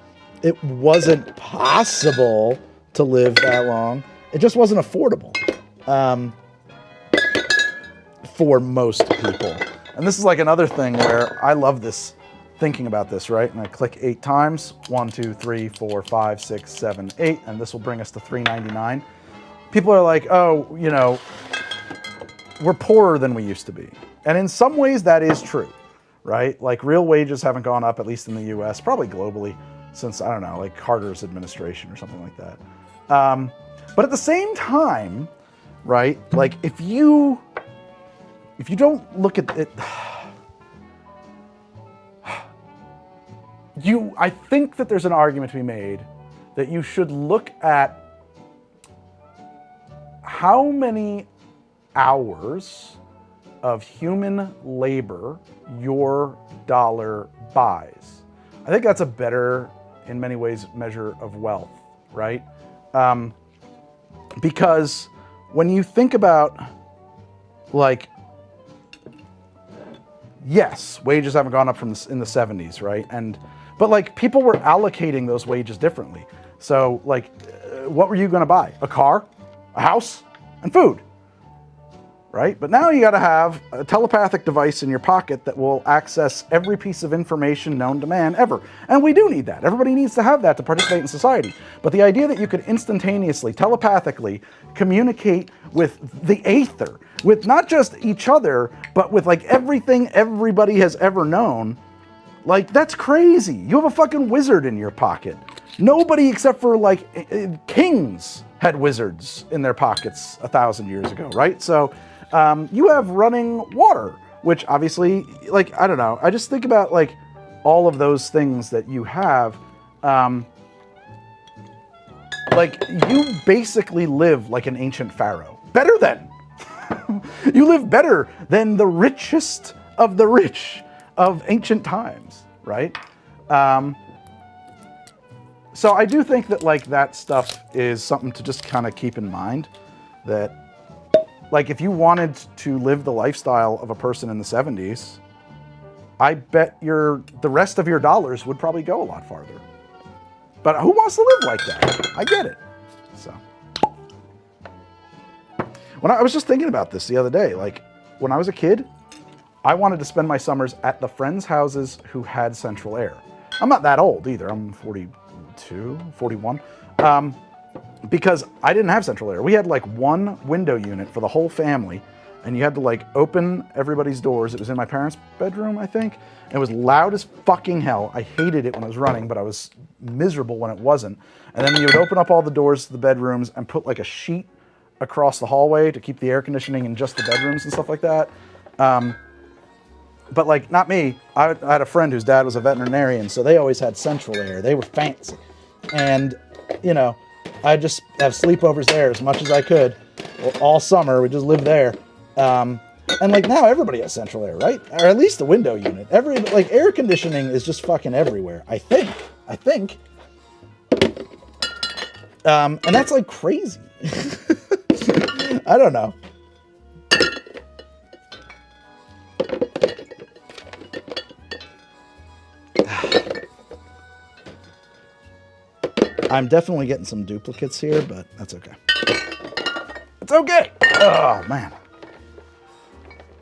it wasn't possible to live that long. It just wasn't affordable for most people. And this is like another thing where I love this, thinking about this, right? And I click 8 times, 1, 2, 3, 4, 5, 6, 7, 8, and this will bring us to $3.99. People are like, oh, you know, we're poorer than we used to be. And in some ways that is true, right? Like real wages haven't gone up, at least in the US, probably globally, since, I don't know, like Carter's administration or something like that. But at the same time, right, like if you don't look at it, I think that there's an argument to be made that you should look at how many hours of human labor your dollar buys. I think that's a better, in many ways, measure of wealth, right? Because when you think about, like, yes, wages haven't gone up in the 70s, right? But like people were allocating those wages differently. So like, what were you going to buy? A car, a house, and food, right? But now you got to have a telepathic device in your pocket that will access every piece of information known to man ever. And we do need that. Everybody needs to have that to participate in society. But the idea that you could instantaneously, telepathically communicate with the aether, with not just each other, but with like everything everybody has ever known, like that's crazy. You have a fucking wizard in your pocket. Nobody except for like kings had wizards in their pockets 1,000 years ago, right? So you have running water, which obviously, like, I don't know. I just think about like all of those things that you have. Like you basically live like an ancient pharaoh. Better than. You live better than the richest of the rich of ancient times, right? So I do think that like that stuff is something to just kind of keep in mind, that like if you wanted to live the lifestyle of a person in the 70s, I bet the rest of your dollars would probably go a lot farther. But who wants to live like that? I get it. So when I was just thinking about this the other day, like when I was a kid, I wanted to spend my summers at the friends' houses who had central air. I'm not that old either. I'm 42, 41. Because I didn't have central air. We had like one window unit for the whole family, and you had to like open everybody's doors. It was in my parents' bedroom, I think. And it was loud as fucking hell. I hated it when it was running, but I was miserable when it wasn't. And then you would open up all the doors to the bedrooms and put like a sheet across the hallway to keep the air conditioning in just the bedrooms and stuff like that. But like, not me. I had a friend whose dad was a veterinarian, so they always had central air. They were fancy. And, you know, I'd just have sleepovers there as much as I could. All summer, we just lived there. And like now everybody has central air, right? Or at least a window unit. Like air conditioning is just fucking everywhere. I think. And that's like crazy. I don't know. I'm definitely getting some duplicates here, but that's okay. It's okay. Oh, man.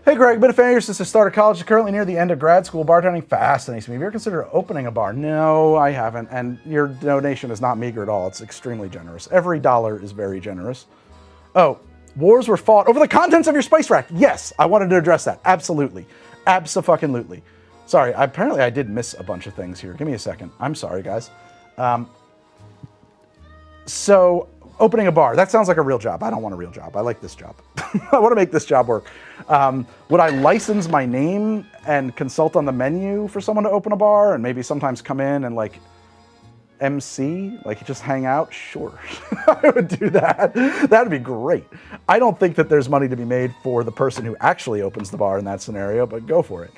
Hey, Greg, been a fan of yours since I started college. Currently near the end of grad school. Bartending fascinates me. Have you ever considered opening a bar? No, I haven't. And your donation is not meager at all. It's extremely generous. Every dollar is very generous. Oh, wars were fought over the contents of your spice rack. Yes, I wanted to address that. Absolutely. Abso-fucking-lutely. Sorry, apparently I did miss a bunch of things here. Give me a second. I'm sorry, guys. So, opening a bar, that sounds like a real job. I don't want a real job. I like this job. I want to make this job work. Would I license my name and consult on the menu for someone to open a bar and maybe sometimes come in and like MC, like just hang out, sure. I would do that. That'd be great. I don't think that there's money to be made for the person who actually opens the bar in that scenario, but go for it.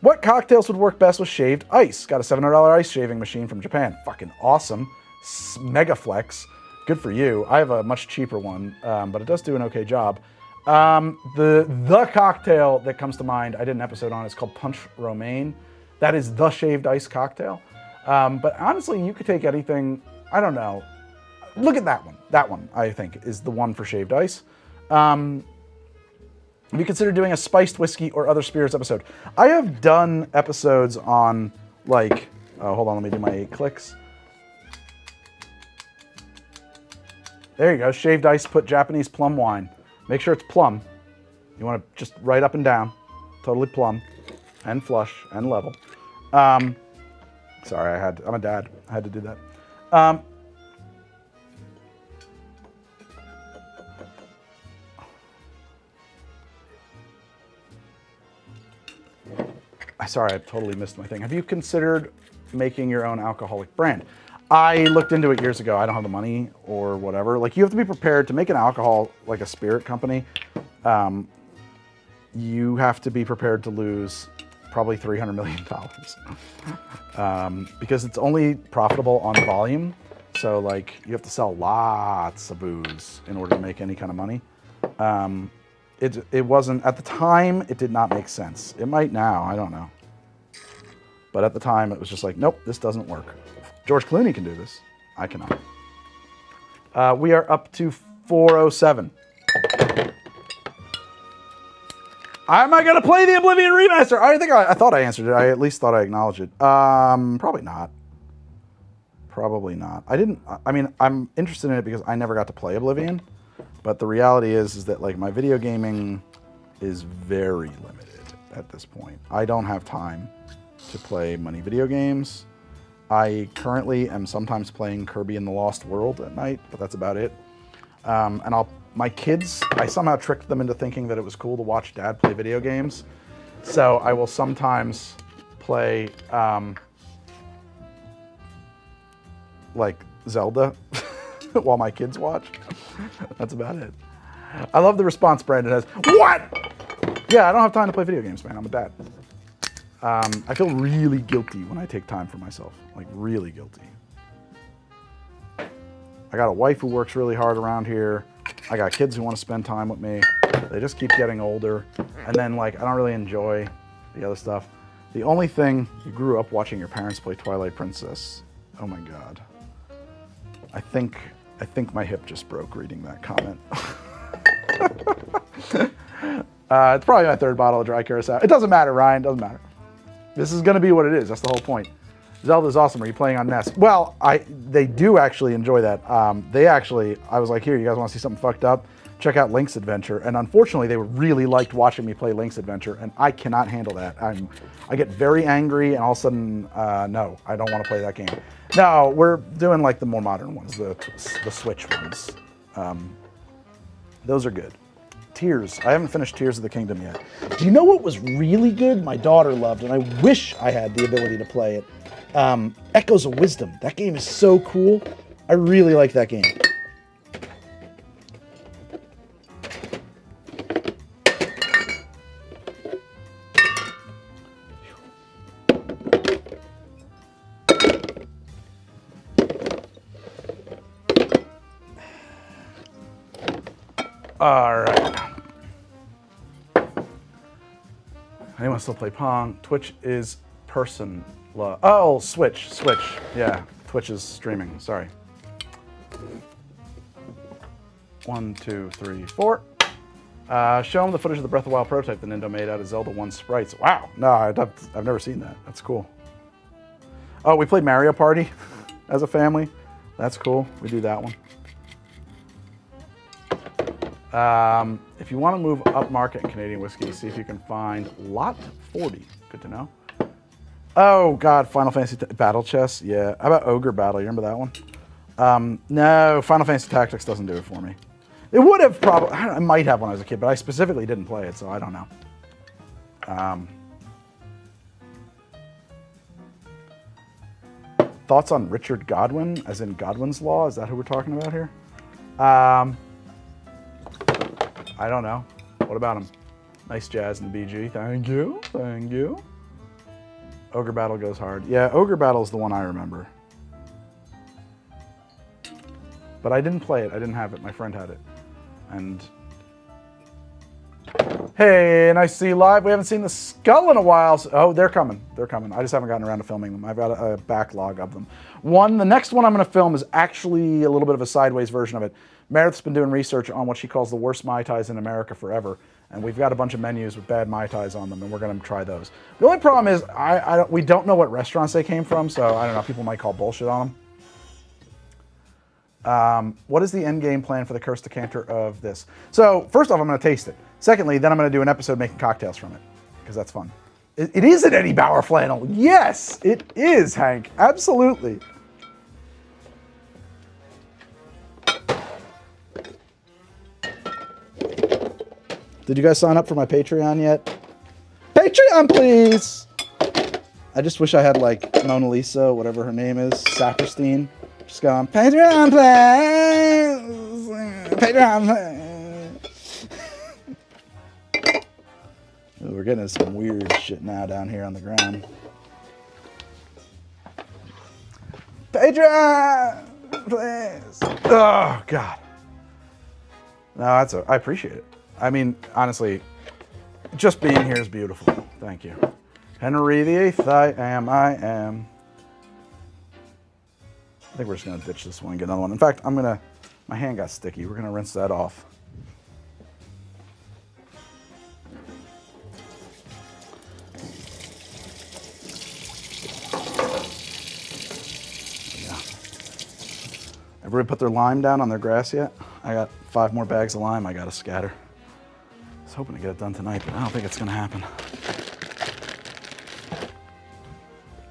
What cocktails would work best with shaved ice? Got a $700 ice shaving machine from Japan. Fucking awesome. Mega flex. Good for you. I have a much cheaper one, but it does do an okay job. The cocktail that comes to mind, I did an episode on, it's called Punch Romaine. That is the shaved ice cocktail. But honestly, you could take anything, I don't know. Look at that one. That one, I think, is the one for shaved ice. Have you considered doing a spiced whiskey or other spirits episode? I have done episodes on, like, hold on, let me do my 8 clicks. There you go, shaved ice, put Japanese plum wine. Make sure it's plum. You want to just right up and down, totally plum, and flush, and level. Sorry, I'm a dad, I had to do that. Sorry, I totally missed my thing. Have you considered making your own alcoholic brand? I looked into it years ago. I don't have the money or whatever. Like, you have to be prepared to make an alcohol, like a spirit company. You have to be prepared to lose probably $300 million. Because it's only profitable on volume. So, like, you have to sell lots of booze in order to make any kind of money. It wasn't, at the time, it did not make sense. It might now, I don't know. But at the time, it was just like, nope, this doesn't work. George Clooney can do this. I cannot. We are up to 407. Am I going to play the Oblivion Remaster? I thought I answered it. I at least thought I acknowledged it. Probably not. Probably not. I mean, I'm interested in it because I never got to play Oblivion. But the reality is that, like, my video gaming is very limited at this point. I don't have time to play many video games. I currently am sometimes playing Kirby and the Lost World at night, but that's about it. My kids, I somehow tricked them into thinking that it was cool to watch Dad play video games. So I will sometimes play, like, Zelda while my kids watch. That's about it. I love the response Brandon has. What? Yeah, I don't have time to play video games, man. I'm a dad. I feel really guilty when I take time for myself. Like, really guilty. I got a wife who works really hard around here. I got kids who want to spend time with me. They just keep getting older. And then, like, I don't really enjoy the other stuff. The only thing, you grew up watching your parents play Twilight Princess. Oh my God. I think my hip just broke reading that comment. It's probably my 3rd bottle of dry curacao. It doesn't matter, Ryan, doesn't matter. This is gonna be what it is, that's the whole point. Zelda's awesome, are you playing on NES? Well, they do actually enjoy that. I was like, here, you guys wanna see something fucked up? Check out Link's Adventure. And unfortunately, they really liked watching me play Link's Adventure, and I cannot handle that. I get very angry, and all of a sudden, no, I don't wanna play that game. No, we're doing like the more modern ones, the Switch ones. Those are good. Tears. I haven't finished Tears of the Kingdom yet. Do you know what was really good? My daughter loved, and I wish I had the ability to play it. Echoes of Wisdom. That game is so cool. I really like that game. All right. Anyone still play Pong? Twitch is person. Oh, Switch. Yeah, Twitch is streaming. Sorry. 1, 2, 3, 4. Show them the footage of the Breath of the Wild prototype that Nintendo made out of Zelda 1 sprites. Wow. No, I've never seen that. That's cool. Oh, we played Mario Party as a family. That's cool. We do that one. If you want to move up market in Canadian whiskey, see if you can find Lot 40. Good to know. Oh, God, Final Fantasy Battle Chess. Yeah. How about Ogre Battle? You remember that one? No, Final Fantasy Tactics doesn't do it for me. It would have probably, I might have when I was a kid, but I specifically didn't play it, so I don't know. Thoughts on Richard Godwin, as in Godwin's Law? Is that who we're talking about here? I don't know. What about him? Nice jazz in the BG. Thank you. Thank you. Ogre Battle goes hard. Yeah, Ogre Battle is the one I remember. But I didn't play it. I didn't have it. My friend had it. And hey, nice to see you live. We haven't seen the skull in a while. So, oh, they're coming. They're coming. I just haven't gotten around to filming them. I've got a backlog of them. The next one I'm going to film is actually a little bit of a sideways version of it. Meredith's been doing research on what she calls the worst Mai Tais in America forever. And we've got a bunch of menus with bad Mai Tais on them, and we're going to try those. The only problem is we don't know what restaurants they came from, so I don't know. People might call bullshit on them. What is the end game plan for the Cursed Decanter of this? So first off, I'm going to taste it. Secondly, then I'm going to do an episode making cocktails from it, because that's fun. It is an Eddie Bauer flannel. Yes, it is, Hank. Absolutely. Did you guys sign up for my Patreon yet? Patreon, please! I just wish I had, like, Mona Lisa, whatever her name is, Saperstein. Just going, Patreon, please! Patreon, please! Ooh, we're getting into some weird shit now down here on the ground. Patreon, please! Oh, God. No, I appreciate it. I mean, honestly, just being here is beautiful. Thank you. Henry VIII, I am. I think we're just going to ditch this one and get another one. In fact, my hand got sticky. We're going to rinse that off. Yeah. Everybody put their lime down on their grass yet? I got 5 more bags of lime I got to scatter. I was hoping to get it done tonight, but I don't think it's going to happen.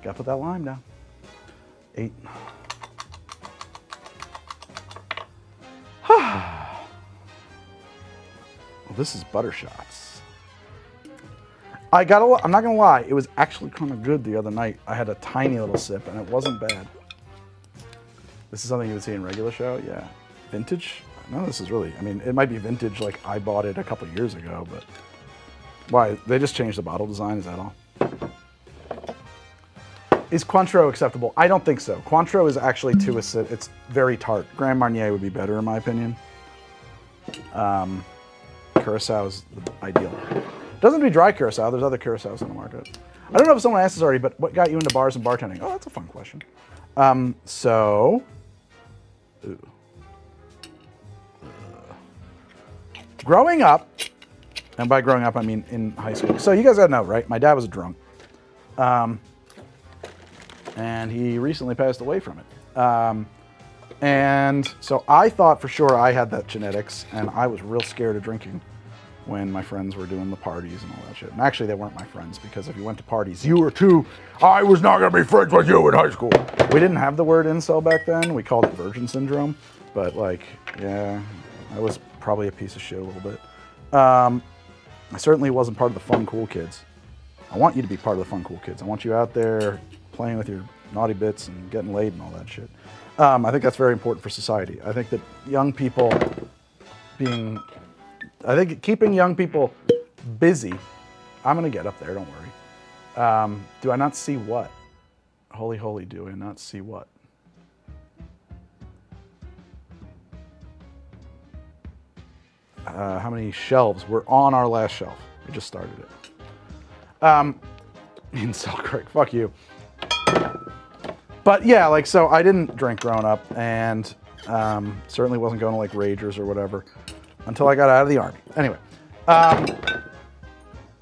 Got to put that lime down. 8. Well, this is butter shots. I'm not going to lie, it was actually kind of good the other night. I had a tiny little sip, and it wasn't bad. This is something you would see in a regular show? Yeah. Vintage? No, this is really, I mean, it might be vintage like I bought it a couple years ago, but why? They just changed the bottle design, is that all? Is Cointreau acceptable? I don't think so. Cointreau is actually too acidic. It's very tart. Grand Marnier would be better in my opinion. Curacao is the ideal. Doesn't have to be dry Curacao. There's other Curacaos on the market. I don't know if someone asked this already, but what got you into bars and bartending? Oh, that's a fun question. Growing up, and by growing up I mean in high school. So you guys gotta know, right? My dad was a drunk. And he recently passed away from it. And so I thought for sure I had that genetics, and I was real scared of drinking when my friends were doing the parties and all that shit. And actually they weren't my friends, because if you went to parties, you were too, I was not gonna be friends with you in high school. We didn't have the word incel back then. We called it virgin syndrome. But like, yeah, I was probably a piece of shit a little bit. I certainly wasn't part of the fun, cool kids. I want you to be part of the fun, cool kids. I want you out there playing with your naughty bits and getting laid and all that shit. I think that's very important for society. I think that young people keeping young people busy, I'm gonna get up there, don't worry. Do I not see what? Holy, holy, do I not see what? How many shelves? We're on our last shelf. We just started it. Incel Craig, fuck you. But yeah, like, so I didn't drink growing up, and certainly wasn't going to like Ragers or whatever until I got out of the Army. Anyway,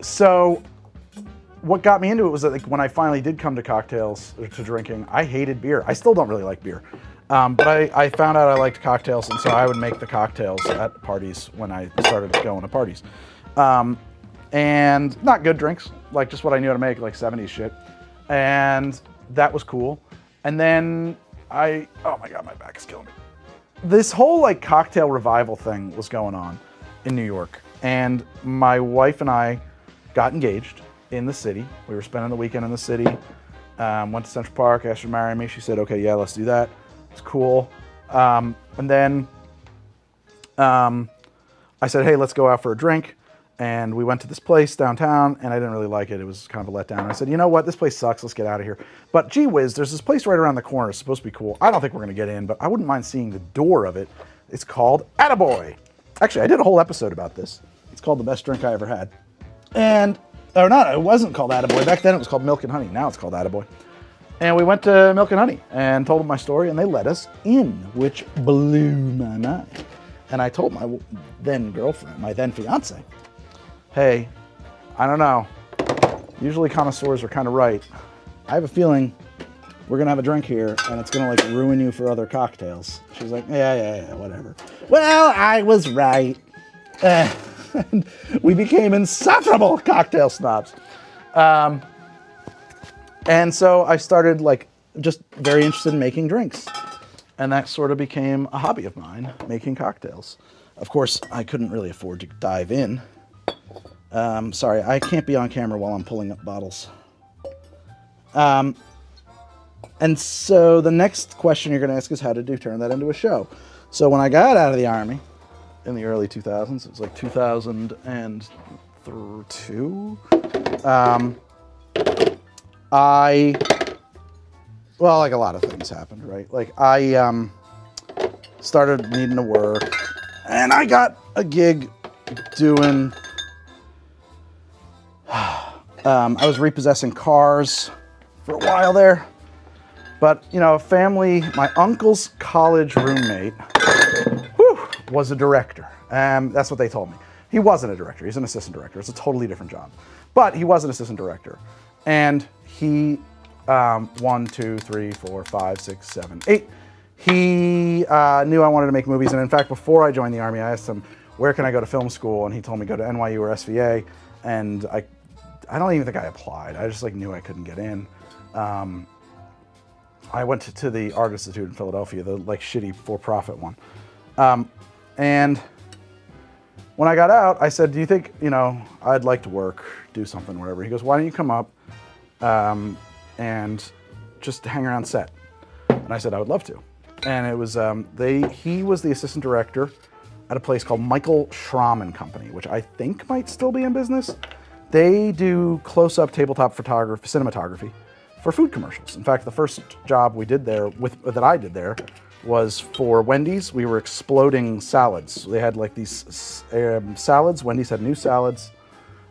so what got me into it was that like when I finally did come to cocktails, or to drinking, I hated beer. I still don't really like beer. But I found out I liked cocktails, and so I would make the cocktails at parties when I started going to parties. And not good drinks, like just what I knew how to make, like 70s shit. And that was cool. And then oh my God, my back is killing me. This whole like cocktail revival thing was going on in New York. And my wife and I got engaged in the city. We were spending the weekend in the city. Went to Central Park, asked her to marry me. She said, okay, yeah, let's do that. It's cool. And then I said, hey, let's go out for a drink. And we went to this place downtown, and I didn't really like it. It was kind of a letdown. I said, you know what? This place sucks. Let's get out of here. But gee whiz, there's this place right around the corner. It's supposed to be cool. I don't think we're going to get in, but I wouldn't mind seeing the door of it. It's called Attaboy. Actually, I did a whole episode about this. It's called The Best Drink I Ever Had. And, or not, it wasn't called Attaboy. Back then it was called Milk and Honey. Now it's called Attaboy. And we went to Milk and Honey and told them my story, and they let us in, which blew my mind. And I told my then girlfriend, my then fiance, hey, I don't know. Usually connoisseurs are kind of right. I have a feeling we're gonna have a drink here and it's gonna like ruin you for other cocktails. She's like, yeah, whatever. Well, I was right. And we became insufferable cocktail snobs. And so I started like just very interested in making drinks. And that sort of became a hobby of mine, making cocktails. Of course, I couldn't really afford to dive in. Sorry, I can't be on camera while I'm pulling up bottles. And so the next question you're going to ask is how to turn that into a show. So when I got out of the Army in the early 2000s, it was like 2002, well, like a lot of things happened, right? Like I started needing to work, and I got a gig doing, I was repossessing cars for a while there. But, you know, my uncle's college roommate, was a director. That's what they told me. He wasn't a director, he's an assistant director. It's a totally different job. But he was an assistant director. And he, 1, 2, 3, 4, 5, 6, 7, 8. He knew I wanted to make movies. And in fact, before I joined the Army, I asked him, where can I go to film school? And he told me go to NYU or SVA. And I don't even think I applied. I just like knew I couldn't get in. I went to the Art Institute in Philadelphia, the like shitty for-profit one. And when I got out, I said, do you think, you know, I'd like to work, do something, whatever. He goes, why don't you come up and just hang around set? And I said, I would love to. And it was, he was the assistant director at a place called Michael Schramm and Company, which I think might still be in business. They do close-up tabletop photography, cinematography for food commercials. In fact, the first job we did there, that I did there, was for Wendy's. We were exploding salads. They had like these salads. Wendy's had new salads,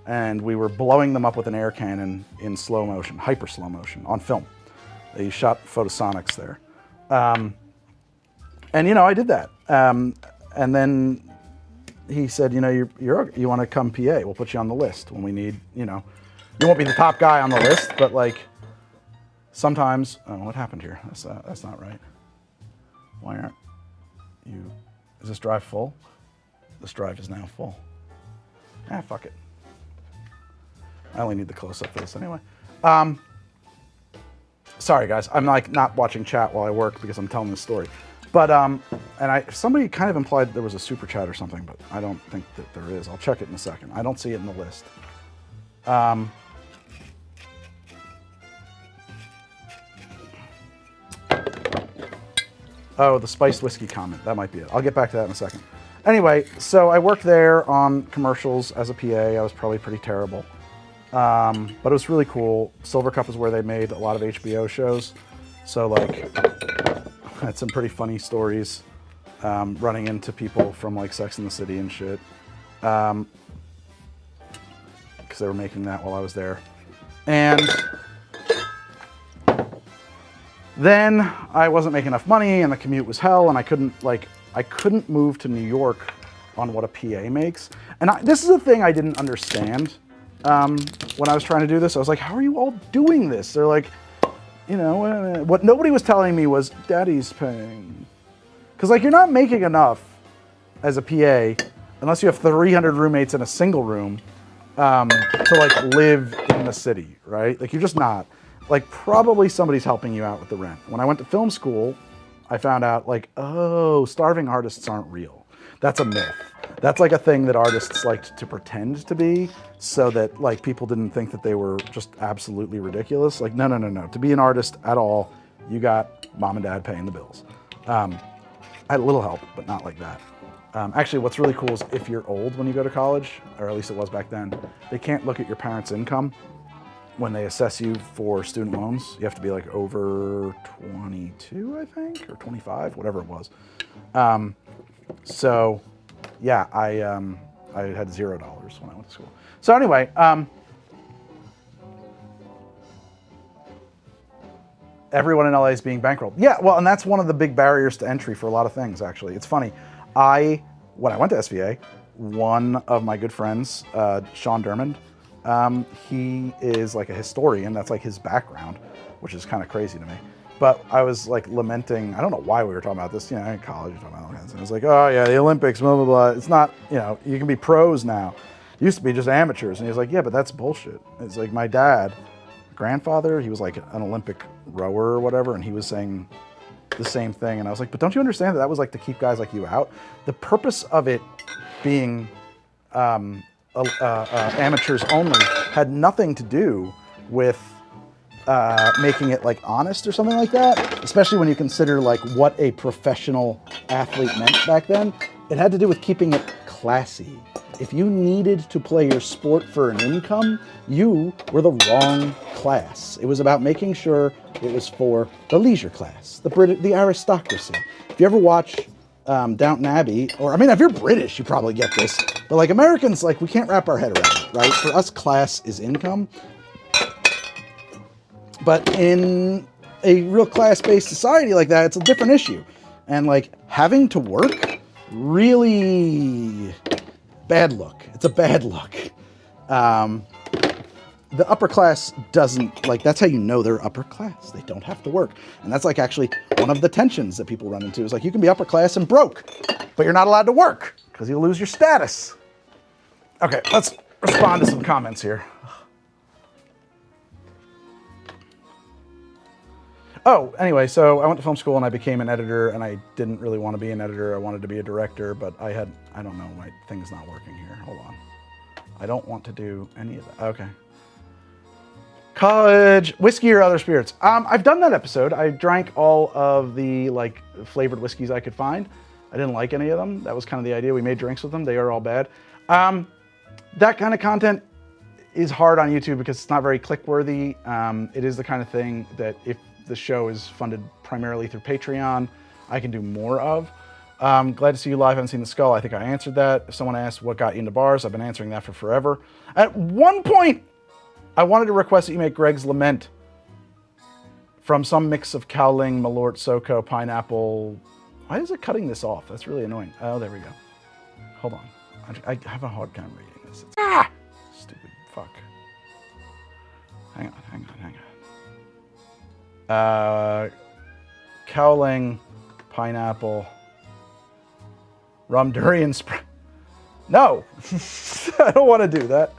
and we were blowing them up with an air cannon in slow motion, hyper slow motion, on film. They shot photosonics there. And you know, I did that. And then he said, you know, you want to come PA? We'll put you on the list when we need, you know, you won't be the top guy on the list, but like sometimes, oh, what happened here? That's not right. Why aren't you, is this drive full? This drive is now full. Fuck it. I only need the close-up for this anyway. Sorry guys, I'm like not watching chat while I work because I'm telling this story. But, somebody kind of implied there was a super chat or something, but I don't think that there is. I'll check it in a second. I don't see it in the list. Oh, the spiced whiskey comment. That might be it. I'll get back to that in a second. Anyway, so I worked there on commercials as a PA. I was probably pretty terrible. But it was really cool. Silver Cup is where they made a lot of HBO shows. So, like, I had some pretty funny stories running into people from, like, Sex and the City and shit. Because they were making that while I was there. And then I wasn't making enough money and the commute was hell and I couldn't move to New York on what a PA makes. And this is a thing I didn't understand when I was trying to do this. I was like, how are you all doing this? They're like, you know, what nobody was telling me was daddy's paying. Because like you're not making enough as a PA unless you have 300 roommates in a single room to like live in the city, right? Like you're just not. Like probably somebody's helping you out with the rent. When I went to film school, I found out like, oh, starving artists aren't real. That's a myth. That's like a thing that artists liked to pretend to be so that like people didn't think that they were just absolutely ridiculous. Like, no, no, no, no. To be an artist at all, you got mom and dad paying the bills. I had a little help, but not like that. Actually, what's really cool is if you're old when you go to college, or at least it was back then, they can't look at your parents' income when they assess you for student loans. You have to be like over 22, I think, or 25, whatever it was. So, yeah, I had $0 when I went to school. So anyway, everyone in LA is being bankrolled. Yeah, well, and that's one of the big barriers to entry for a lot of things, actually. It's funny. When I went to SVA, one of my good friends, Sean Dermond, he is like a historian. That's like his background, which is kind of crazy to me. But I was like lamenting, I don't know why we were talking about this, you know, in college, you're talking about all kinds of things. I was like, oh yeah, the Olympics, blah, blah, blah. It's not, you know, you can be pros now. It used to be just amateurs. And he was like, yeah, but that's bullshit. It's like my dad, grandfather, he was like an Olympic rower or whatever, and he was saying the same thing. And I was like, but don't you understand that that was like to keep guys like you out? The purpose of it being amateurs only had nothing to do with making it like honest or something like that, especially when you consider like what a professional athlete meant back then. It had to do with keeping it classy. If you needed to play your sport for an income, you were the wrong class. It was about making sure it was for the leisure class, the aristocracy. If you ever watch Downton Abbey, or I mean, if you're British, you probably get this, but like Americans, like we can't wrap our head around it, right? For us, class is income. But in a real class-based society like that, it's a different issue. And like having to work, really bad look. It's a bad look. The upper class doesn't, like, that's how you know they're upper class. They don't have to work. And that's like actually one of the tensions that people run into is like, you can be upper class and broke, but you're not allowed to work because you'll lose your status. Okay, let's respond to some comments here. Oh, anyway, so I went to film school and I became an editor, and I didn't really want to be an editor. I wanted to be a director, but I don't know, my thing's not working here. Hold on. I don't want to do any of that. Okay. College, whiskey or other spirits. I've done that episode. I drank all of the like flavored whiskeys I could find. I didn't like any of them. That was kind of the idea. We made drinks with them. They are all bad. That kind of content is hard on YouTube because it's not very click-worthy. It is the kind of thing that if the show is funded primarily through Patreon, I can do more of. Glad to see you live. I haven't seen The Skull. I think I answered that. If someone asked what got you into bars, I've been answering that for forever. At one point, I wanted to request that you make Greg's Lament from some mix of Cowling, Malort, Soko, pineapple. Why is it cutting this off? That's really annoying. Oh, there we go. Hold on. I have a hard time reading this. Stupid fuck. Hang on. Cowling, pineapple, rum durian spray. No, I don't want to do that.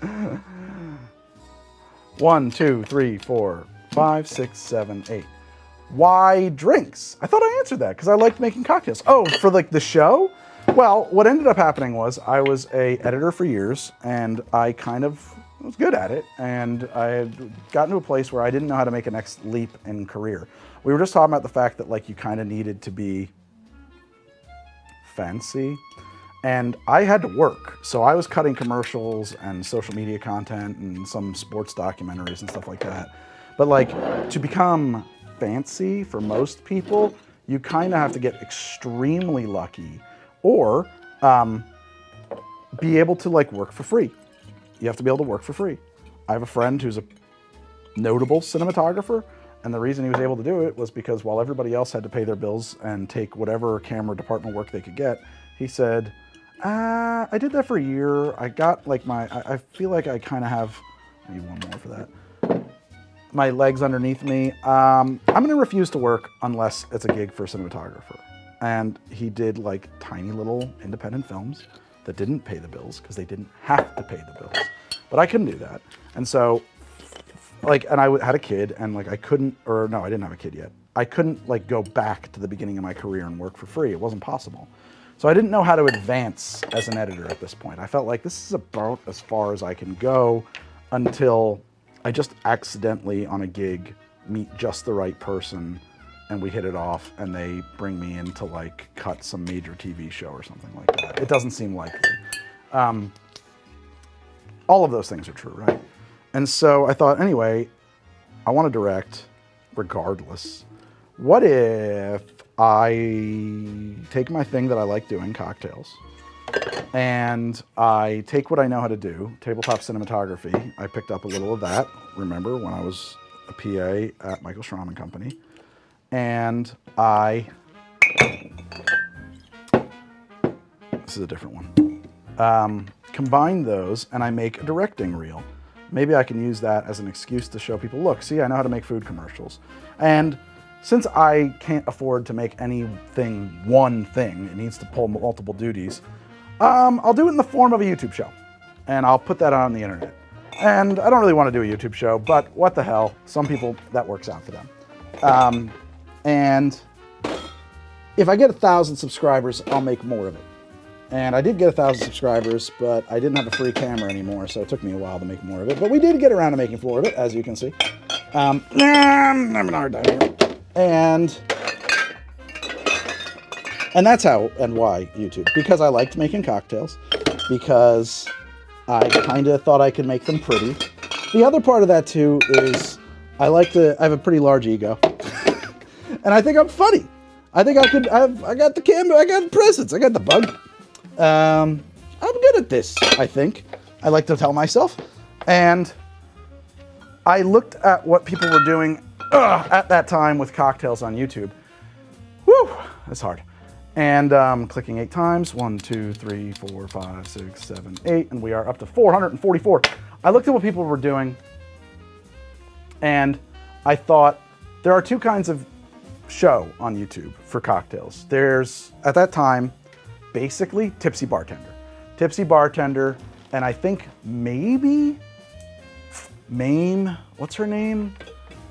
1, 2, 3, 4, 5, 6, 7, 8. Why drinks? I thought I answered that because I liked making cocktails. Oh, for like the show? Well, what ended up happening was I was a editor for years, and I kind of was good at it, and I had gotten to a place where I didn't know how to make a next leap in career. We were just talking about the fact that like you kind of needed to be fancy, and I had to work. So I was cutting commercials and social media content and some sports documentaries and stuff like that. But like to become fancy for most people, you kind of have to get extremely lucky or be able to like work for free. You have to be able to work for free. I have a friend who's a notable cinematographer, and the reason he was able to do it was because while everybody else had to pay their bills and take whatever camera department work they could get, he said, I did that for a year. I got like I feel like I kind of have, I need one more for that, my legs underneath me. I'm gonna refuse to work unless it's a gig for a cinematographer. And he did like tiny little independent films that didn't pay the bills because they didn't have to pay the bills. But I couldn't do that. And so, like, and I had a kid, and like I couldn't, or no, I didn't have a kid yet. I couldn't like go back to the beginning of my career and work for free. It wasn't possible. So I didn't know how to advance as an editor at this point. I felt like this is about as far as I can go until I just accidentally on a gig meet just the right person and we hit it off and they bring me in to like cut some major TV show or something like that. It doesn't seem likely. All of those things are true, right? And so I thought, anyway, I want to direct regardless. What if I take my thing that I like doing, cocktails, and I take what I know how to do, tabletop cinematography. I picked up a little of that, remember, when I was a PA at Michael Schramm and Company. And this is a different one. Combine those and I make a directing reel. Maybe I can use that as an excuse to show people, look, see, I know how to make food commercials. And since I can't afford to make anything one thing, it needs to pull multiple duties, I'll do it in the form of a YouTube show. And I'll put that on the internet. And I don't really want to do a YouTube show, but what the hell, some people, that works out for them. And if I get 1,000 subscribers, I'll make more of it. And I did get 1,000 subscribers, but I didn't have a free camera anymore, so it took me a while to make more of it. But we did get around to making more of it, as you can see. I'm having a hard time here. And that's how and why YouTube. Because I liked making cocktails. Because I kind of thought I could make them pretty. The other part of that, too, is I have a pretty large ego. And I think I'm funny. I think I got the camera, I got the presence, I got the bug. I'm good at this, I think. I like to tell myself. And I looked at what people were doing at that time with cocktails on YouTube. Whew, that's hard. And clicking 8 times, 1, 2, 3, 4, 5, 6, 7, 8, and we are up to 444. I looked at what people were doing, and I thought there are 2 kinds of show on YouTube for cocktails. There's, at that time, basically Tipsy Bartender. Tipsy Bartender, and I think maybe Mame, what's her name?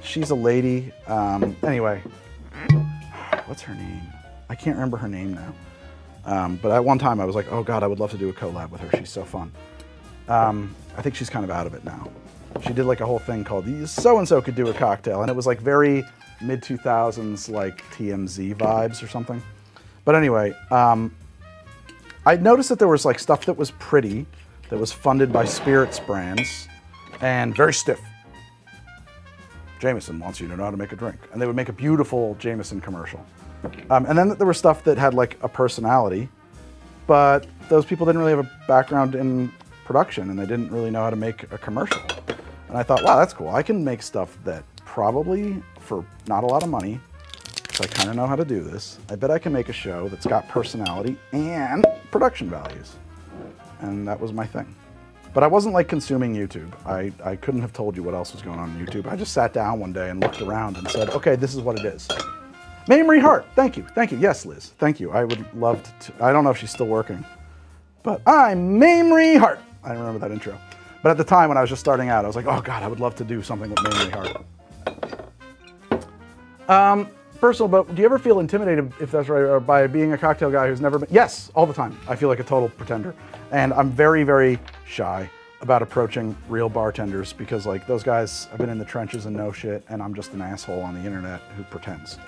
She's a lady. Anyway, what's her name? I can't remember her name now. But at one time I was like, oh God, I would love to do a collab with her. She's so fun. I think she's kind of out of it now. She did like a whole thing called So-and-so could do a cocktail. And it was like very mid-2000s like TMZ vibes or something. But anyway, I noticed that there was like stuff that was pretty, that was funded by spirits brands, and very stiff. Jameson wants you to know how to make a drink. And they would make a beautiful Jameson commercial. And then there was stuff that had like a personality, but those people didn't really have a background in production and they didn't really know how to make a commercial. And I thought, wow, that's cool. I can make stuff that probably for not a lot of money, so I kind of know how to do this. I bet I can make a show that's got personality and production values. And that was my thing. But I wasn't like consuming YouTube. I couldn't have told you what else was going on YouTube. I just sat down one day and looked around and said, okay, this is what it is. Mamrie Hart, thank you. Thank you. Yes, Liz, thank you. I would love to, I don't know if she's still working, but I'm Mamrie Hart. I remember that intro. But at the time when I was just starting out, I was like, oh God, I would love to do something with Mamrie Hart. First of all, but do you ever feel intimidated, if that's right, by being a cocktail guy who's never been? Yes, all the time. I feel like a total pretender. And I'm very, very shy about approaching real bartenders because like those guys have been in the trenches and know shit, and I'm just an asshole on the internet who pretends.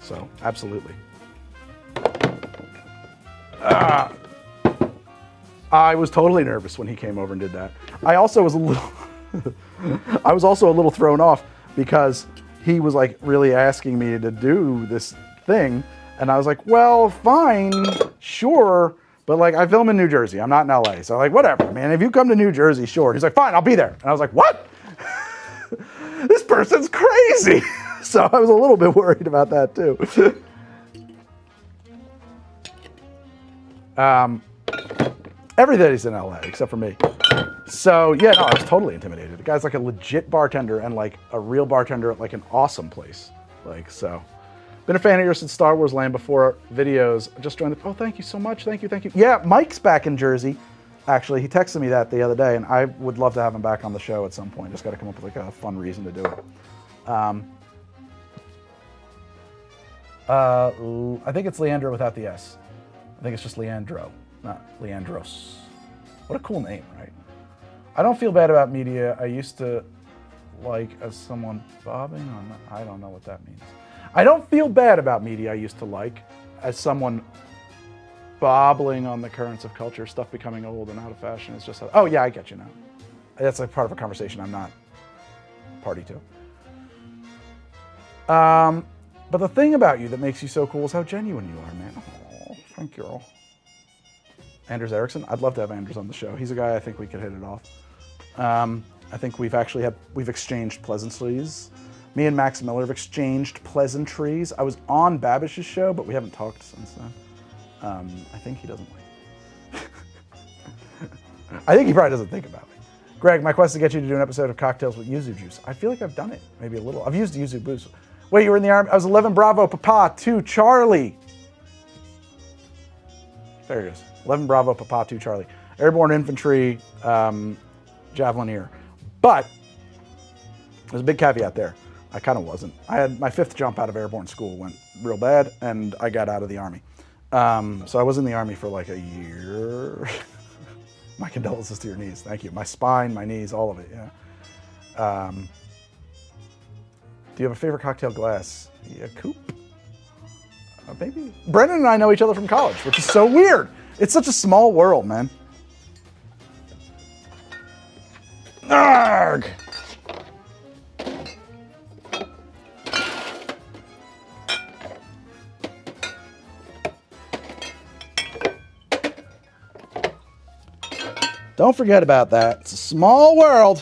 So, absolutely. I was totally nervous when he came over and did that. I also was a little, I was also a little thrown off because he was like really asking me to do this thing. And I was like, well, fine, sure. But like, I film in New Jersey. I'm not in LA. So like, whatever, man. If you come to New Jersey, sure. And he's like, fine, I'll be there. And I was like, what? This person's crazy. So I was a little bit worried about that too. Everybody's in LA except for me. So yeah, no, I was totally intimidated. The guy's like a legit bartender and like a real bartender at like an awesome place. Like, so. Been a fan of yours since Star Wars Land before videos. Just joined the, oh, thank you so much. Thank you, thank you. Yeah, Mike's back in Jersey. Actually, he texted me that the other day and I would love to have him back on the show at some point. Just got to come up with like a fun reason to do it. I think it's Leandra without the S. I think it's just Leandro, not Leandros. What a cool name, right? I don't feel bad about media. I used to like as someone bobbing on the, I don't know what that means. I don't feel bad about media I used to like as someone bobbling on the currents of culture, stuff becoming old and out of fashion. It's just, oh yeah, I get you now. That's like part of a conversation I'm not party to. But the thing about you that makes you so cool is how genuine you are, man. Oh, thank you. Anders Ericsson, I'd love to have Anders on the show. He's a guy I think we could hit it off. I think we've exchanged pleasantries. Me and Max Miller have exchanged pleasantries. I was on Babish's show, but we haven't talked since then. I think he doesn't like me. I think he probably doesn't think about me. Greg, my quest is to get you to do an episode of Cocktails with Yuzu Juice. I feel like I've done it, maybe a little. I've used Yuzu Juice. Wait, you were in the Army? I was 11 Bravo, Papa, 2 Charlie. There it is. 11 Bravo, Papa, 2 Charlie. Airborne Infantry, Javelineer. But there's a big caveat there. I kind of wasn't. I had my 5th jump out of airborne school went real bad, and I got out of the Army. So I was in the Army for like a year. My condolences to your knees. Thank you. My spine, my knees, all of it. Yeah. Do you have a favorite cocktail glass? Yeah, coupe. Maybe. Brendan and I know each other from college, which is so weird. It's such a small world, man. Arrgh! Don't forget about that. It's a small world.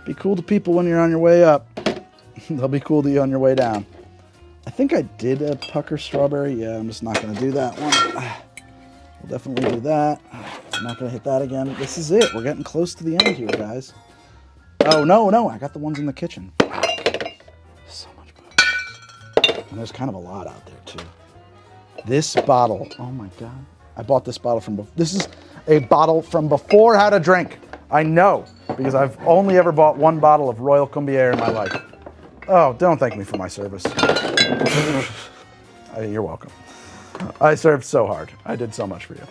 Be cool to people when you're on your way up. They'll be cool to you on your way down. I think I did a pucker strawberry. Yeah, I'm just not going to do that one. We'll definitely do that. I'm not going to hit that again. This is it. We're getting close to the end here, guys. Oh, no. I got the ones in the kitchen. So much booze. And there's kind of a lot out there, too. This bottle. Oh, my God. I bought this bottle from... This is a bottle from before How to Drink. I know, because I've only ever bought one bottle of Royal Combier in my life. Oh, don't thank me for my service. You're welcome. I served so hard. I did so much for you.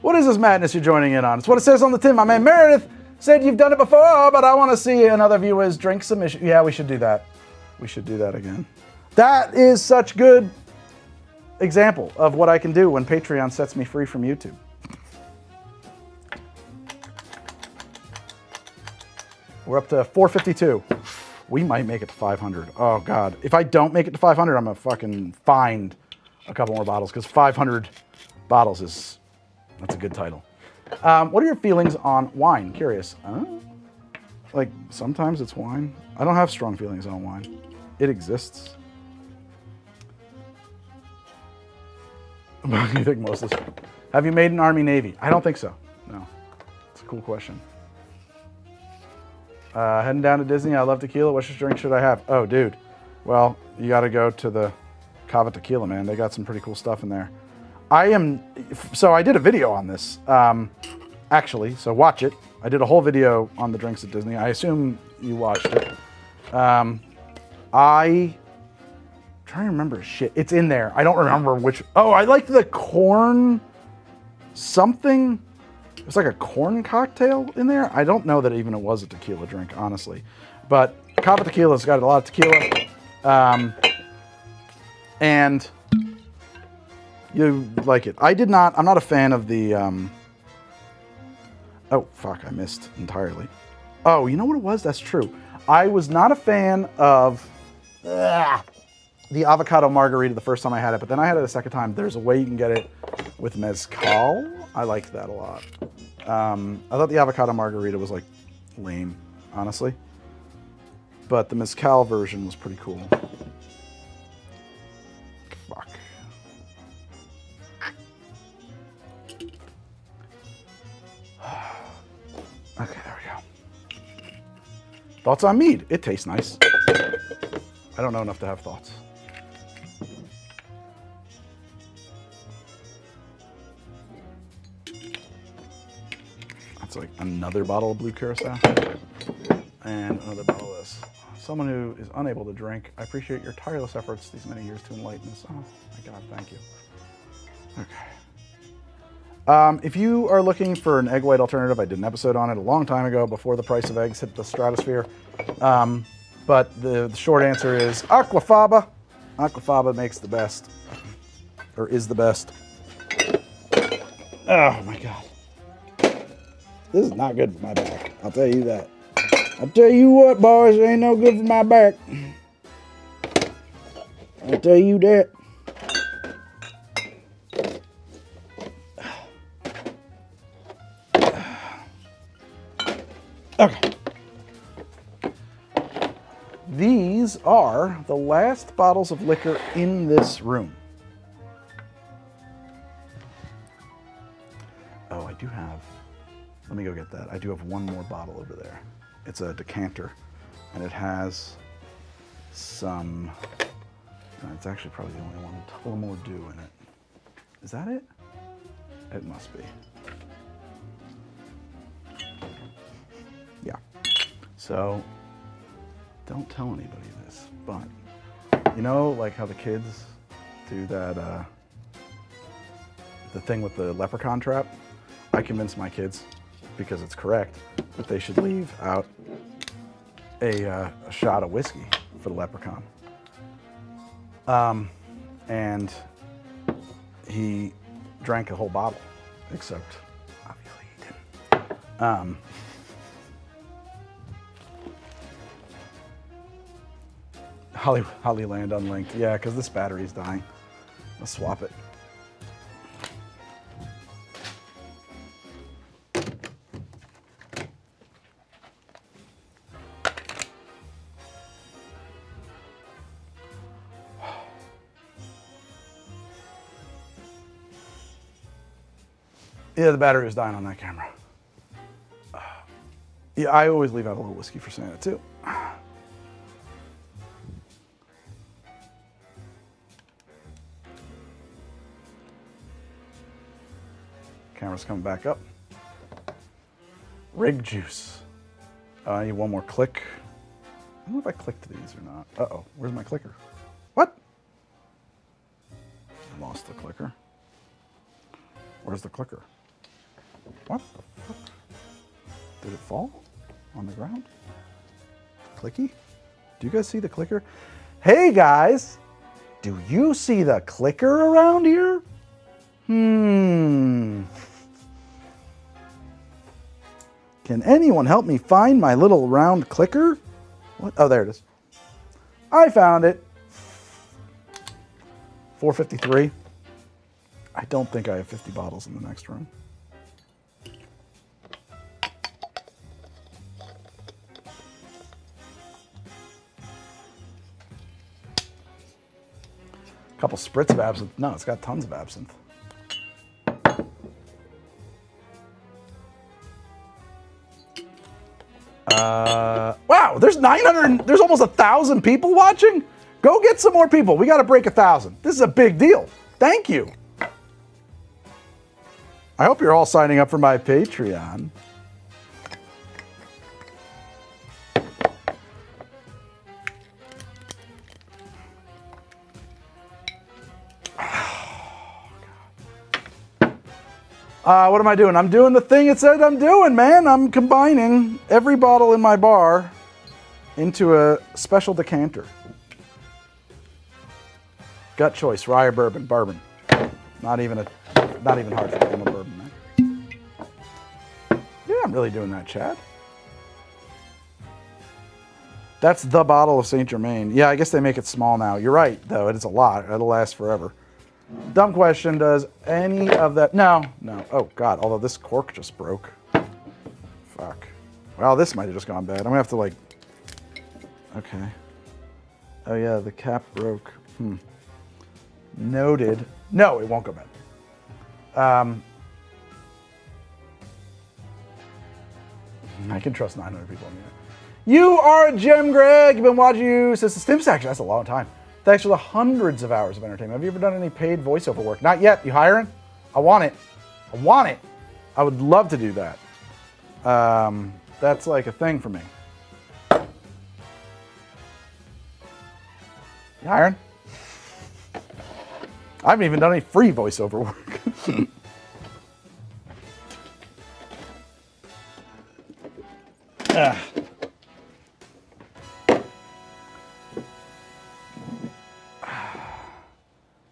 What is this madness you're joining in on? It's what it says on the tin. My man Meredith said you've done it before, but I want to see another viewer's drink submission. Yeah, we should do that. We should do that again. That is such good example of what I can do when Patreon sets me free from YouTube. We're up to 452. We might make it to 500. Oh, God. If I don't make it to 500, I'm going to fucking find a couple more bottles, because 500 bottles is... That's a good title. What are your feelings on wine? Curious. Like, sometimes it's wine. I don't have strong feelings on wine. It exists. What do you think, Moses? Have you made an Army Navy? I don't think so. No. It's a cool question. Heading down to Disney. I love tequila. What drink should I have? Oh, dude. Well, you got to go to the Cava Tequila, man. They got some pretty cool stuff in there. So I did a video on this, actually, so watch it. I did a whole video on the drinks at Disney. I assume you watched it. Trying to remember shit. It's in there. I don't remember which. Oh, I liked the corn something. It was like a corn cocktail in there. I don't know that even it was a tequila drink, honestly. But Cava Tequila's got a lot of tequila. And you like it. I'm not a fan of the, oh, fuck, I missed entirely. Oh, you know what it was? That's true. I was not a fan of the avocado margarita the first time I had it, but then I had it a second time. There's a way you can get it with mezcal. I liked that a lot. I thought the avocado margarita was like lame, honestly. But the mezcal version was pretty cool. Fuck. Okay, there we go. Thoughts on mead? It tastes nice. I don't know enough to have thoughts. It's like another bottle of blue curacao and another bottle of this. Someone who is unable to drink, I appreciate your tireless efforts these many years to enlighten us. Oh my God, thank you. Okay. If you are looking for an egg white alternative, I did an episode on it a long time ago before the price of eggs hit the stratosphere. But the short answer is aquafaba. Aquafaba makes the best, or is the best. Oh my God. This is not good for my back. I'll tell you that. I'll tell you what, boys, it ain't no good for my back. I'll tell you that. Okay. These are the last bottles of liquor in this room. Oh, I do have, let me go get that. I do have one more bottle over there. It's a decanter, and it has some, it's actually probably the only one, Tullamore Dew in it. Is that it? It must be. Yeah. So, don't tell anybody this, but you know, like how the kids do that, the thing with the leprechaun trap? I convinced my kids, because it's correct, that they should leave out a shot of whiskey for the leprechaun. And he drank a whole bottle, except obviously he didn't. Hollyland unlinked. Yeah, because this battery's dying. I'll swap it. Yeah, the battery was dying on that camera. Yeah, I always leave out a little whiskey for Santa too. Camera's coming back up. Rig juice. I need one more click. I don't know if I clicked these or not. Uh-oh, where's my clicker? What? I lost the clicker. Where's the clicker? What the fuck? Did it fall on the ground? Clicky? Do you guys see the clicker? Hey guys! Do you see the clicker around here? Can anyone help me find my little round clicker? What? Oh, there it is. I found it. 453. I don't think I have 50 bottles in the next room. A couple spritz of absinthe. No, it's got tons of absinthe. Wow, there's 900, there's almost 1,000 people watching? Go get some more people. We got to break 1,000. This is a big deal. Thank you. I hope you're all signing up for my Patreon. What am I doing? I'm doing the thing it said I'm doing, man. I'm combining every bottle in my bar into a special decanter. Gut choice, rye or bourbon? Bourbon. Not even hard for me. I'm a bourbon man. Yeah, I'm really doing that, Chad. That's the bottle of Saint Germain. Yeah, I guess they make it small now. You're right, though. It is a lot. It'll last forever. Dumb question, does any of that... No. Oh, God, although this cork just broke. Fuck. Well, this might have just gone bad. I'm going to have to, like... Okay. Oh, yeah, the cap broke. Noted. No, it won't go bad. I can trust 900 people on the internet. You are a gem, Greg. You've been watching you since the Stim Section. That's a long time. Thanks for the hundreds of hours of entertainment. Have you ever done any paid voiceover work? Not yet. You hiring? I want it. I want it. I would love to do that. That's like a thing for me. You hiring? I haven't even done any free voiceover work.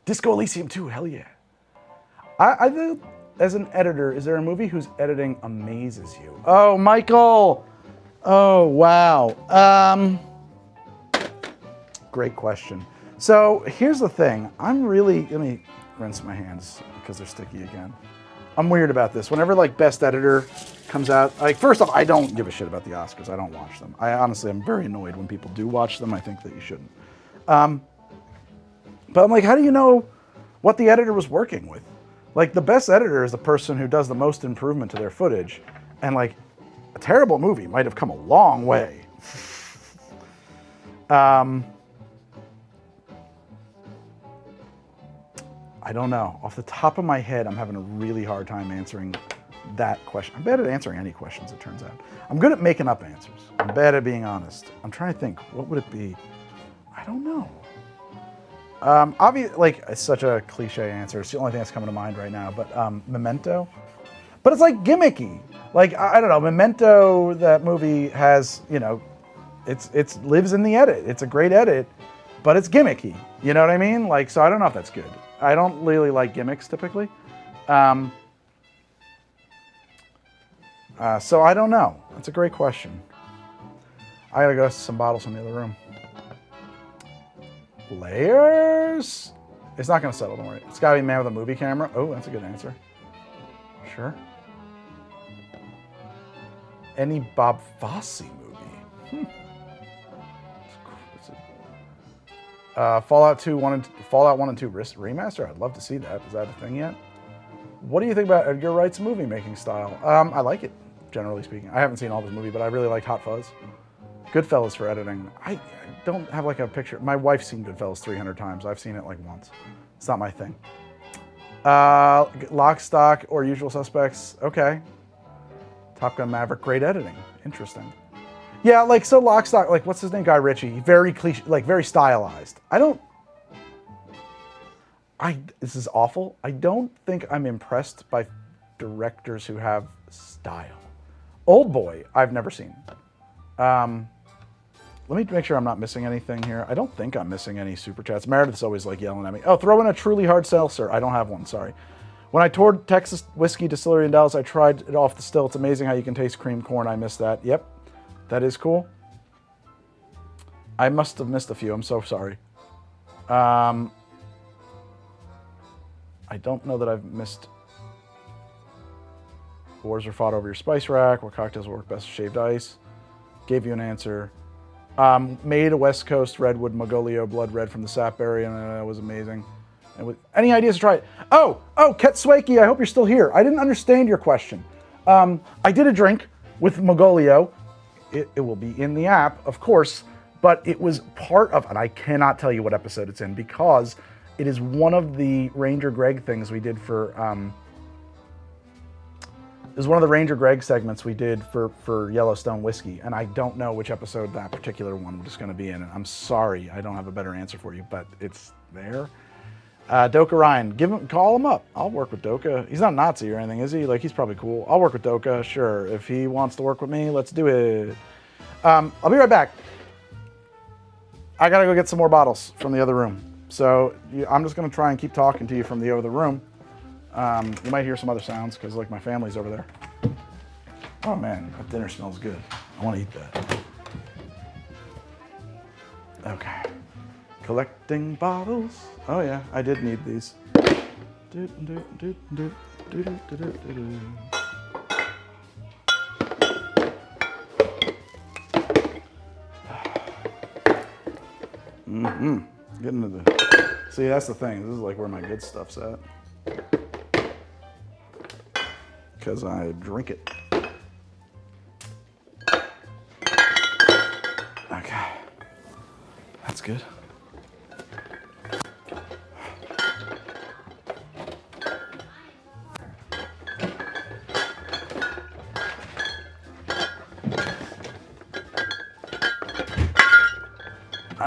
Disco Elysium 2, hell yeah. I think, as an editor, is there a movie whose editing amazes you? Oh, Michael! Oh, wow. Great question. So here's the thing. Let me rinse my hands because they're sticky again. I'm weird about this. Whenever like Best Editor comes out, like first off, I don't give a shit about the Oscars. I don't watch them. I honestly am very annoyed when people do watch them. I think that you shouldn't. But I'm like, how do you know what the editor was working with? Like the best editor is the person who does the most improvement to their footage. And like a terrible movie might have come a long way. I don't know. Off the top of my head, I'm having a really hard time answering that question. I'm bad at answering any questions, it turns out. I'm good at making up answers. I'm bad at being honest. I'm trying to think, what would it be? I don't know. Obviously, like, it's such a cliche answer. It's the only thing that's coming to mind right now, but Memento. But it's like gimmicky. Like, I don't know, Memento, that movie has, you know, it's lives in the edit. It's a great edit, but it's gimmicky. You know what I mean? Like, so I don't know if that's good. I don't really like gimmicks typically. So I don't know. That's a great question. I gotta go to some bottles in the other room. Layers? It's not gonna settle, don't worry. It's gotta be Man with a Movie Camera. Oh, that's a good answer. Sure. Any Bob Fosse movie? Fallout 1 and 2 remaster? I'd love to see that. Is that a thing yet? What do you think about Edgar Wright's movie making style? I like it, generally speaking. I haven't seen all of his movie, but I really like Hot Fuzz. Goodfellas for editing. I don't have like a picture. My wife's seen Goodfellas 300 times. I've seen it like once. It's not my thing. Lock, Stock, or Usual Suspects. Okay. Top Gun Maverick. Great editing. Interesting. Yeah, like, so Lock, Stock, like, what's his name? Guy Ritchie. Very cliche, like, very stylized. This is awful. I don't think I'm impressed by directors who have style. Old Boy, I've never seen. Let me make sure I'm not missing anything here. I don't think I'm missing any super chats. Meredith's always like yelling at me. Oh, throw in a truly hard seltzer. I don't have one, sorry. When I toured Texas Whiskey Distillery in Dallas, I tried it off the still. It's amazing how you can taste cream corn. I missed that. Yep, that is cool. I must have missed a few. I'm so sorry. I don't know that I've missed. Wars are fought over your spice rack. What cocktails will work best with shaved ice? Gave you an answer. Made a West Coast Redwood Magolio Blood Red from the sapberry, and that was amazing. And any ideas to try it? Oh, Ket Swakey, I hope you're still here. I didn't understand your question. I did a drink with Magolio. It will be in the app, of course, but it was part of, and I cannot tell you what episode it's in because it is one of the Ranger Greg things we did for, it was one of the Ranger Greg segments we did for Yellowstone Whiskey, and I don't know which episode that particular one was going to be in. And I'm sorry, I don't have a better answer for you, but it's there. Doka Ryan, call him up. I'll work with Doka. He's not Nazi or anything, is he? Like, he's probably cool. I'll work with Doka, sure. If he wants to work with me, let's do it. I'll be right back. I gotta go get some more bottles from the other room. So I'm just gonna try and keep talking to you from the other room. You might hear some other sounds because like my family's over there. Oh man, that dinner smells good. I want to eat that. Okay. Collecting bottles. Oh yeah, I did need these. Getting to the. See, that's the thing. This is like where my good stuff's at. Because I drink it. Okay. That's good.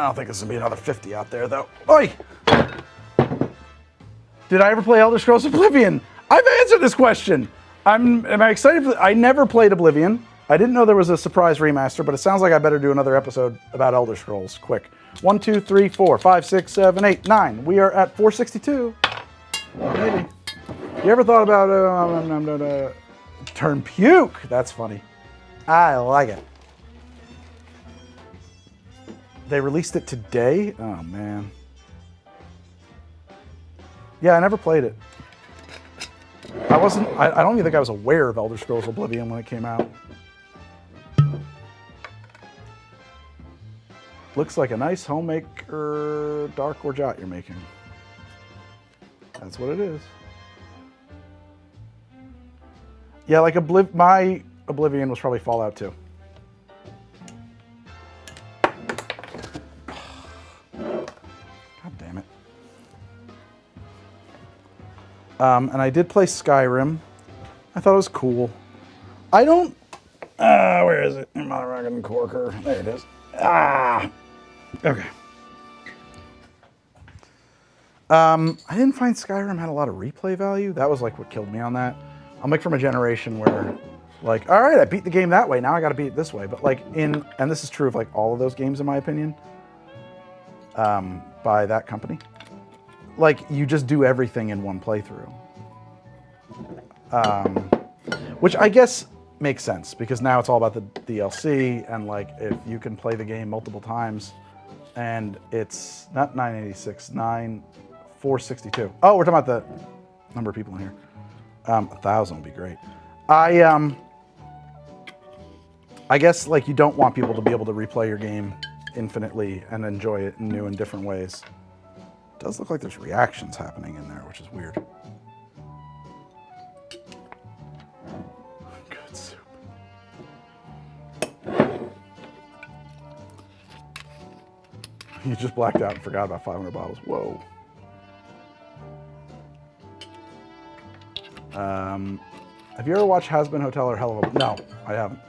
I don't think there's gonna be another 50 out there though. Oi! Did I ever play Elder Scrolls Oblivion? I've answered this question. Am I excited for I never played Oblivion. I didn't know there was a surprise remaster, but it sounds like I better do another episode about Elder Scrolls quick. 1, 2, 3, 4, 5, 6, 7, 8, 9. We are at 462. Maybe. You ever thought about turn puke? That's funny. I like it. They released it today? Oh, man. Yeah, I never played it. I don't even think I was aware of Elder Scrolls Oblivion when it came out. Looks like a nice homemaker dark or jot you're making. That's what it is. Yeah, like my Oblivion was probably Fallout 2. God damn it. And I did play Skyrim. I thought it was cool. I don't... where is it? My rockin' corker. There it is. Okay. I didn't find Skyrim had a lot of replay value. That was like what killed me on that. I'm like from a generation where, like, all right, I beat the game that way. Now I got to beat it this way. But like and this is true of like all of those games in my opinion, by that company. Like you just do everything in one playthrough. Which I guess makes sense because now it's all about the DLC and like if you can play the game multiple times and it's not 986, 462. Oh, we're talking about the number of people in here. 1,000 would be great. I guess like you don't want people to be able to replay your game infinitely and enjoy it in new and different ways. It does look like there's reactions happening in there, which is weird. Good soup. You just blacked out and forgot about 500 bottles. Whoa. Have you ever watched Has Been Hotel or Hell of a... No, I haven't.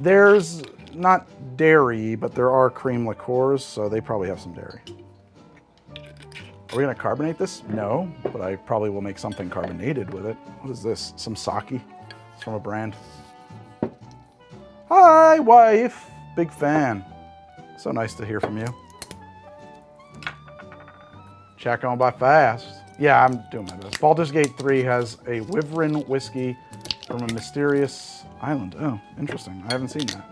There's not dairy, but there are cream liqueurs, so they probably have some dairy. Are we going to carbonate this? No, but I probably will make something carbonated with it. What is this? Some sake? It's from a brand. Hi, wife. Big fan. So nice to hear from you. Chat going by fast. Yeah, I'm doing my best. Baldur's Gate 3 has a Wyvern whiskey from a mysterious island. Oh, interesting. I haven't seen that.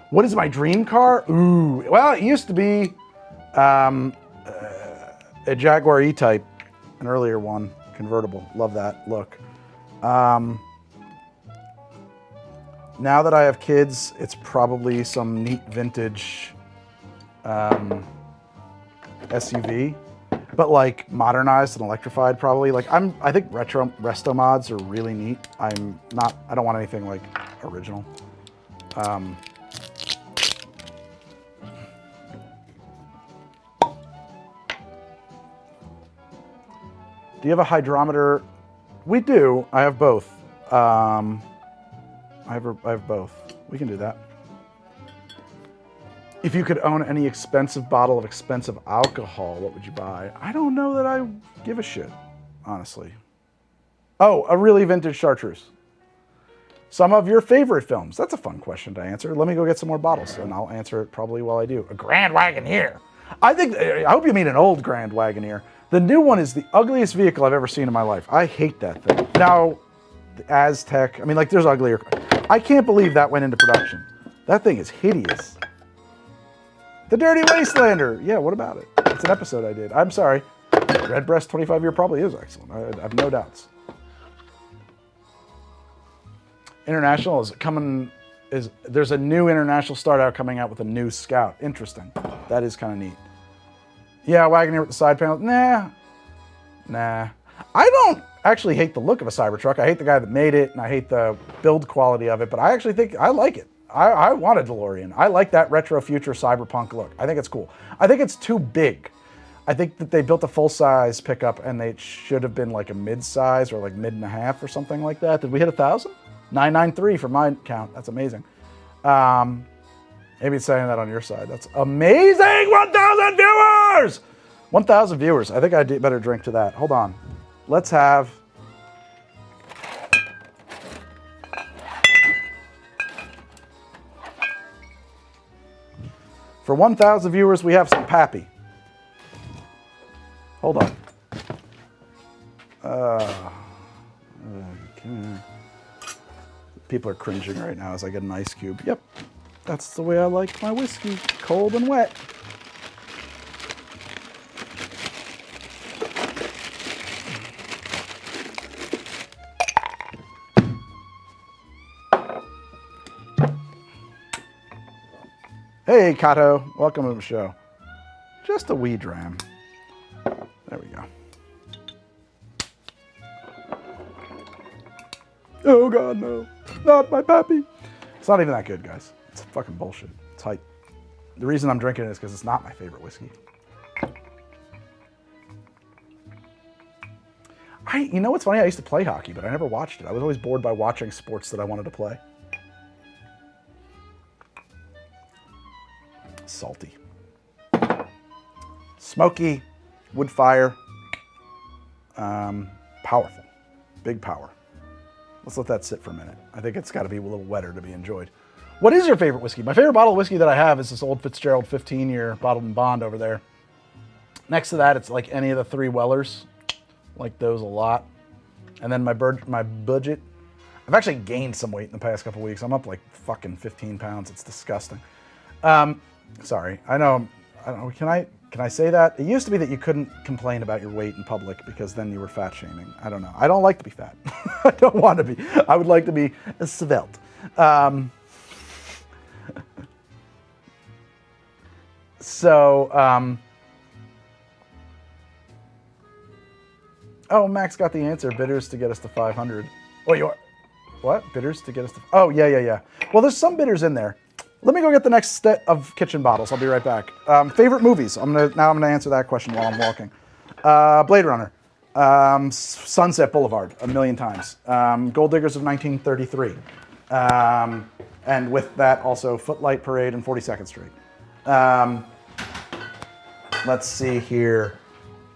What is my dream car? Ooh, well, it used to be a Jaguar E-Type, an earlier one, convertible. Love that look. Now that I have kids, it's probably some neat vintage SUV. But like modernized and electrified probably. Like I think resto mods are really neat. I don't want anything like original. Do you have a hydrometer? We do. I have both. I have both. We can do that. If you could own any expensive bottle of expensive alcohol, what would you buy? I don't know that I give a shit, honestly. Oh, a really vintage chartreuse. Some of your favorite films. That's a fun question to answer. Let me go get some more bottles, and I'll answer it probably while I do. A Grand Wagoneer. I hope you mean an old Grand Wagoneer. The new one is the ugliest vehicle I've ever seen in my life. I hate that thing. Now, the Aztec, I mean, like, there's uglier. I can't believe that went into production. That thing is hideous. The Dirty Wastelander. Yeah, what about it? It's an episode I did. I'm sorry. Redbreast 25 year probably is excellent. I have no doubts. International is coming. There's a new International start out coming out with a new Scout. Interesting. That is kind of neat. Yeah, Wagoneer with the side panels. Nah. I don't actually hate the look of a Cybertruck. I hate the guy that made it, and I hate the build quality of it, but I actually think I like it. I want a DeLorean. I like that retro future cyberpunk look. I think it's cool. I think it's too big. I think that they built a full-size pickup and they should have been like a mid-size or like mid and a half or something like that. Did we hit 1,000? 993 for my count. That's amazing. And Maybe it's saying that on your side. That's amazing! 1,000 viewers! 1,000 viewers. I think I better drink to that. Hold on. Let's have... For 1,000 viewers, we have some Pappy. Hold on. People are cringing right now as I get an ice cube. Yep, that's the way I like my whiskey, cold and wet. Hey, Kato, welcome to the show. Just a wee dram. There we go. Oh God, no. Not my Pappy. It's not even that good, guys. It's fucking bullshit. It's hype. The reason I'm drinking it is because it's not my favorite whiskey. You know what's funny? I used to play hockey, but I never watched it. I was always bored by watching sports that I wanted to play. Salty. Smoky. Wood fire. Powerful. Big power. Let's let that sit for a minute. I think it's got to be a little wetter to be enjoyed. What is your favorite whiskey? My favorite bottle of whiskey that I have is this old Fitzgerald 15-year bottled in bond over there. Next to that, it's like any of the three Wellers. Like those a lot. And then my budget. I've actually gained some weight in the past couple weeks. I'm up like fucking 15 pounds. It's disgusting. Sorry. I don't know. Can I say that? It used to be that you couldn't complain about your weight in public because then you were fat shaming. I don't know. I don't like to be fat. I don't want to be. I would like to be svelte. Oh, Max got the answer. Bitters to get us to 500. Oh, you are? What? Bitters to get us to... Oh, yeah. Well, there's some bitters in there. Let me go get the next set of kitchen bottles. I'll be right back. Favorite movies. I'm gonna answer that question while I'm walking. Blade Runner, Sunset Boulevard, 1,000,000 times. Gold Diggers of 1933, and with that also Footlight Parade and 42nd Street. Let's see here.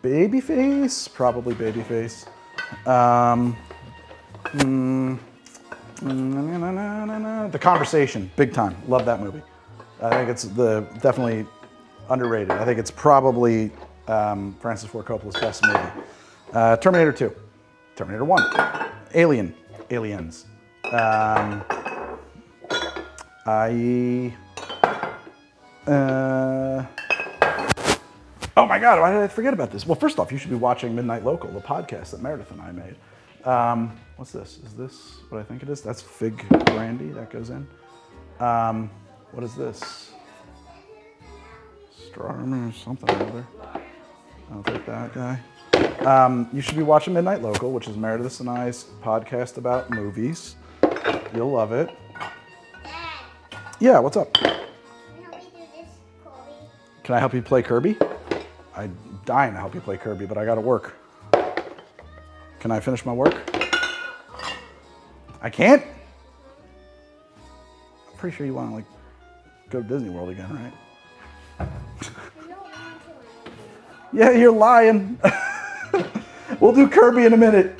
Babyface, probably Babyface. The Conversation, big time. Love that movie. I think it's definitely underrated. I think it's probably Francis Ford Coppola's best movie. Terminator 2, Terminator 1, Aliens. Oh my God, why did I forget about this? Well, first off, you should be watching Midnight Local, the podcast that Meredith and I made. What's this? Is this what I think it is? That's fig brandy that goes in. What is this? Strawberry or something or other. I'll take that guy. You should be watching Midnight Local, which is Meredith and I's podcast about movies. You'll love it. Yeah, what's up? Can you help me do this, Colby? Can I help you play Kirby? I'm dying to help you play Kirby, but I gotta work. Can I finish my work? I can't? I'm pretty sure you want to, like, go to Disney World again, right? You don't want to. Yeah, you're lying. We'll do Kirby in a minute.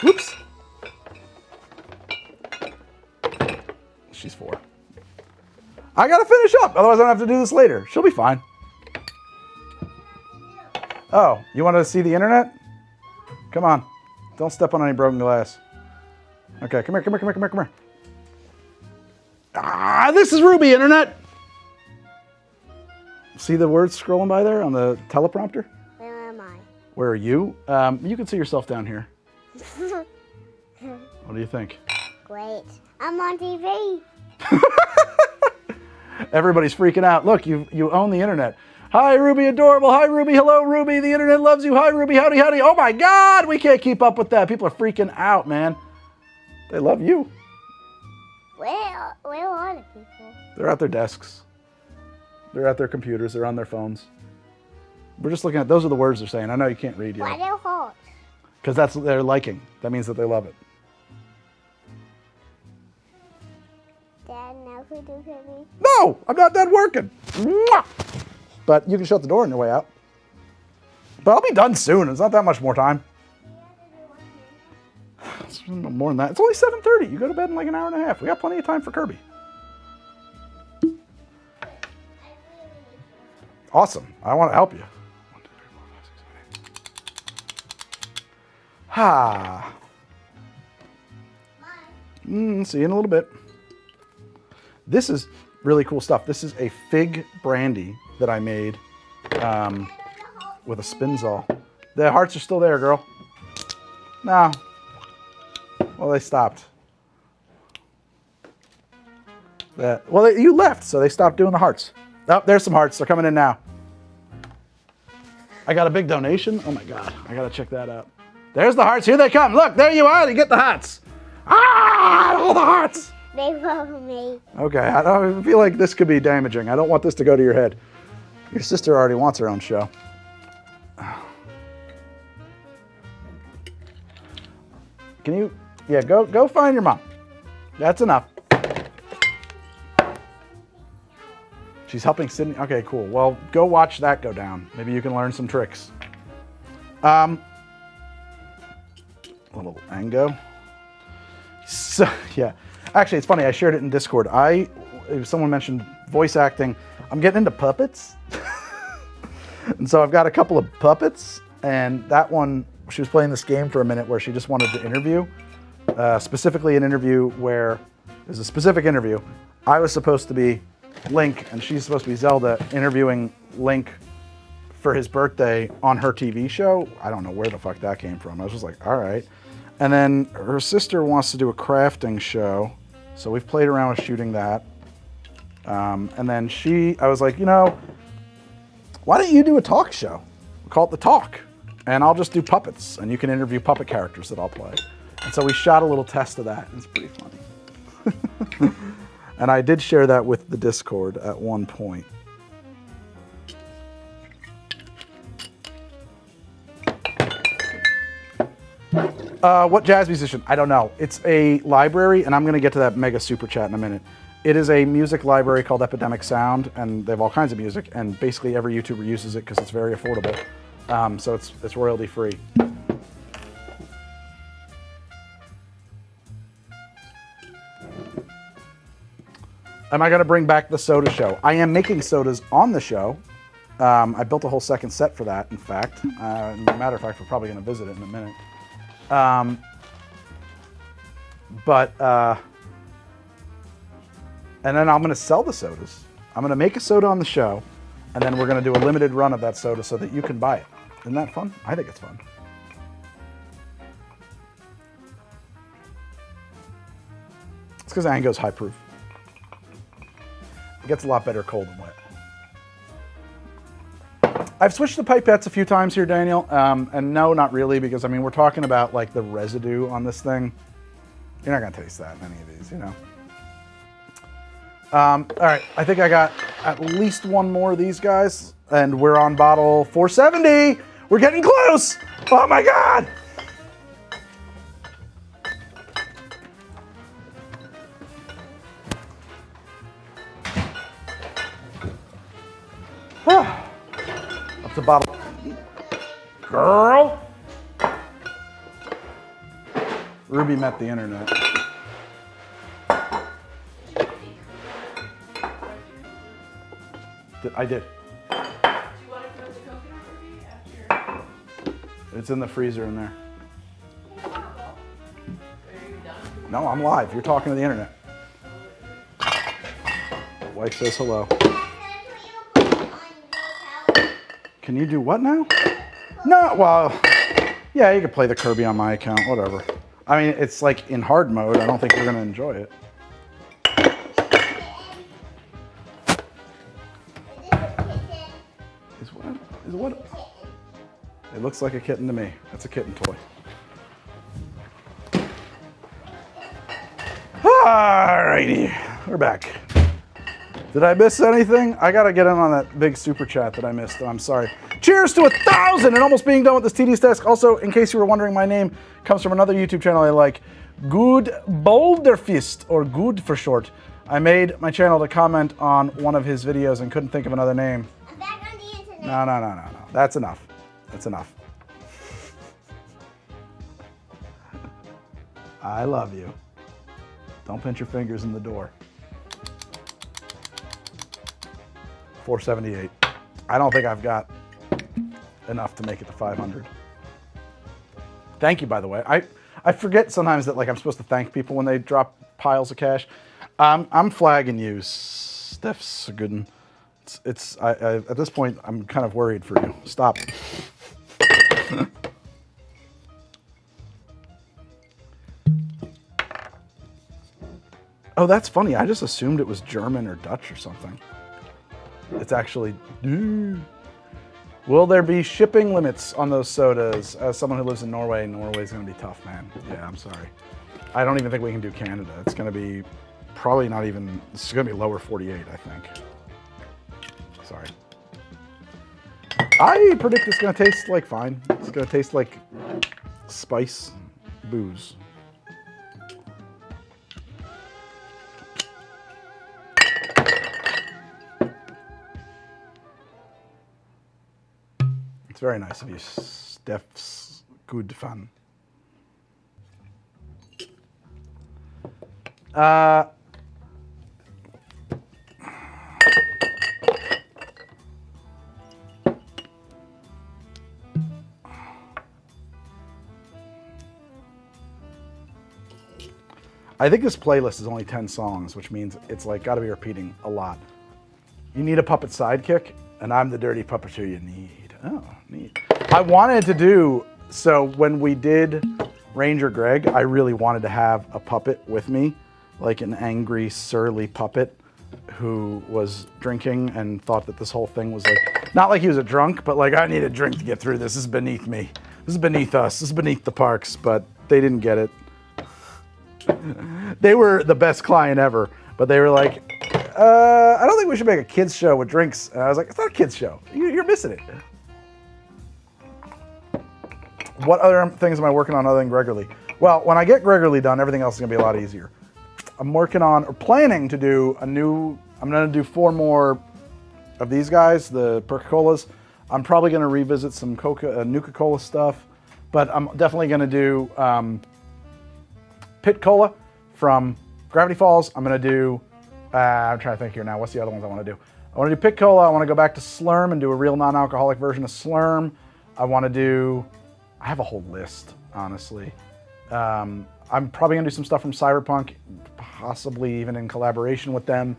Whoops. She's 4. I gotta finish up, otherwise I don't have to do this later. She'll be fine. Oh, you want to see the internet? Come on. Don't step on any broken glass. Okay, come here. Ah, this is Ruby Internet. See the words scrolling by there on the teleprompter? Where am I? Where are you? You can see yourself down here. What do you think? Great. I'm on TV. Everybody's freaking out. Look, you own the internet. Hi, Ruby, adorable. Hi, Ruby. Hello, Ruby. The internet loves you. Hi, Ruby. Howdy, howdy. Oh, my God. We can't keep up with that. People are freaking out, man. They love you. Where are the people? They're at their desks. They're at their computers. They're on their phones. We're just looking at, those are the words they're saying. I know you can't read Why yet. they're hot? Because that's what they're liking. That means that they love it. Dad, now could you give me? No, I'm not done working. Mwah! But you can shut the door on your way out. But I'll be done soon. It's not that much more time. It's more than that. It's only 7:30. You go to bed in like an hour and a half. We got plenty of time for Kirby. Awesome. I want to help you. 1, 2, 3, 4, 5, 6, 7, 8. Ha. See you in a little bit. This is really cool stuff. This is a fig brandy that I made with a spinzall. The hearts are still there, girl. No. Well, they stopped. Well, you left, so they stopped doing the hearts. Oh, there's some hearts. They're coming in now. I got a big donation. Oh my God, I gotta check that out. There's the hearts. Here they come. Look, there you are. You get the hearts. Ah, all the hearts. They love me. Okay, I feel like this could be damaging. I don't want this to go to your head. Your sister already wants her own show. Can you? Yeah, go find your mom. That's enough. She's helping Sydney. Okay, cool. Well, go watch that go down. Maybe you can learn some tricks. A little Ango. So, yeah. Actually, it's funny. I shared it in Discord. Someone mentioned voice acting. I'm getting into puppets. And so I've got a couple of puppets. And that one, she was playing this game for a minute where she just wanted to interview. Specifically an interview where, there's a specific interview. I was supposed to be Link, and she's supposed to be Zelda, interviewing Link for his birthday on her TV show. I don't know where the fuck that came from. I was just like, all right. And then her sister wants to do a crafting show, so we've played around with shooting that. And then I was like, why don't you do a talk show? We'll call it The Talk, and I'll just do puppets, and you can interview puppet characters that I'll play. And so we shot a little test of that. It's pretty funny. And I did share that with the Discord at one point. What jazz musician? I don't know. It's a library, and I'm going to get to that mega super chat in a minute. It is a music library called Epidemic Sound, and they have all kinds of music, and basically every YouTuber uses it because it's very affordable. So it's royalty free. Am I going to bring back the soda show? I am making sodas on the show. I built a whole second set for that, in fact. Matter of fact, we're probably going to visit it in a minute. And then I'm going to sell the sodas. I'm going to make a soda on the show, and then we're going to do a limited run of that soda so that you can buy it. Isn't that fun? I think it's fun. It's because Ango's high proof. It gets a lot better cold and wet. I've switched to pipettes a few times here, Daniel, and no, not really, because I mean, we're talking about like the residue on this thing. You're not gonna taste that in any of these, All right, I think I got at least one more of these guys, and we're on bottle 470. We're getting close. Oh my God. Up to bottle. Girl. Ruby met the internet. I did. It's in the freezer in there. No, I'm live. You're talking to the internet. Wife says hello. Can you do what now? No, well, yeah, you can play the Kirby on my account, whatever. I mean, it's like in hard mode. I don't think you're gonna enjoy it. Is what? It looks like a kitten to me. That's a kitten toy. Alrighty, we're back. Did I miss anything? I gotta get in on that big super chat that I missed. I'm sorry. Cheers to 1,000 and almost being done with this tedious task. Also, in case you were wondering, my name comes from another YouTube channel I like, Good Boulderfist, or Good for short. I made my channel to comment on one of his videos and couldn't think of another name. I'm back on the internet. No. That's enough. That's enough. I love you. Don't pinch your fingers in the door. 478. I don't think I've got enough to make it to 500. Thank you, by the way. I forget sometimes that like I'm supposed to thank people when they drop piles of cash. I'm flagging you, Steph Seguin. At this point, I'm kind of worried for you. Stop. Oh, that's funny. I just assumed it was German or Dutch or something. It's actually... Will there be shipping limits on those sodas? As someone who lives in Norway, Norway's going to be tough, man. Yeah, I'm sorry. I don't even think we can do Canada. It's going to be probably not even... It's going to be lower 48, I think. Sorry. I predict it's going to taste like fine. It's going to taste like spice booze. It's very nice of you, Steph's good fun. I think this playlist is only 10 songs, which means it's like got to be repeating a lot. You need a puppet sidekick, and I'm the dirty puppeteer you need. Oh, neat. I wanted to do, so when we did Ranger Greg, I really wanted to have a puppet with me, like an angry, surly puppet who was drinking and thought that this whole thing was like, not like he was a drunk, but like, I need a drink to get through this. This is beneath me. This is beneath us. This is beneath the parks, but they didn't get it. They were the best client ever, but they were like, I don't think we should make a kids show with drinks. And I was like, it's not a kids show. You're missing it. What other things am I working on other than Gregory? Well, when I get Gregory done, everything else is gonna be a lot easier. I'm working on, or planning to do I'm gonna do 4 more of these guys, the Perca-Colas. I'm probably gonna revisit some Nuka-Cola stuff, but I'm definitely gonna do Pit Cola from Gravity Falls. I'm gonna do, I'm trying to think here now, what's the other ones I wanna do? I wanna do Pit Cola, I wanna go back to Slurm and do a real non-alcoholic version of Slurm. I have a whole list, honestly. I'm probably gonna do some stuff from Cyberpunk, possibly even in collaboration with them.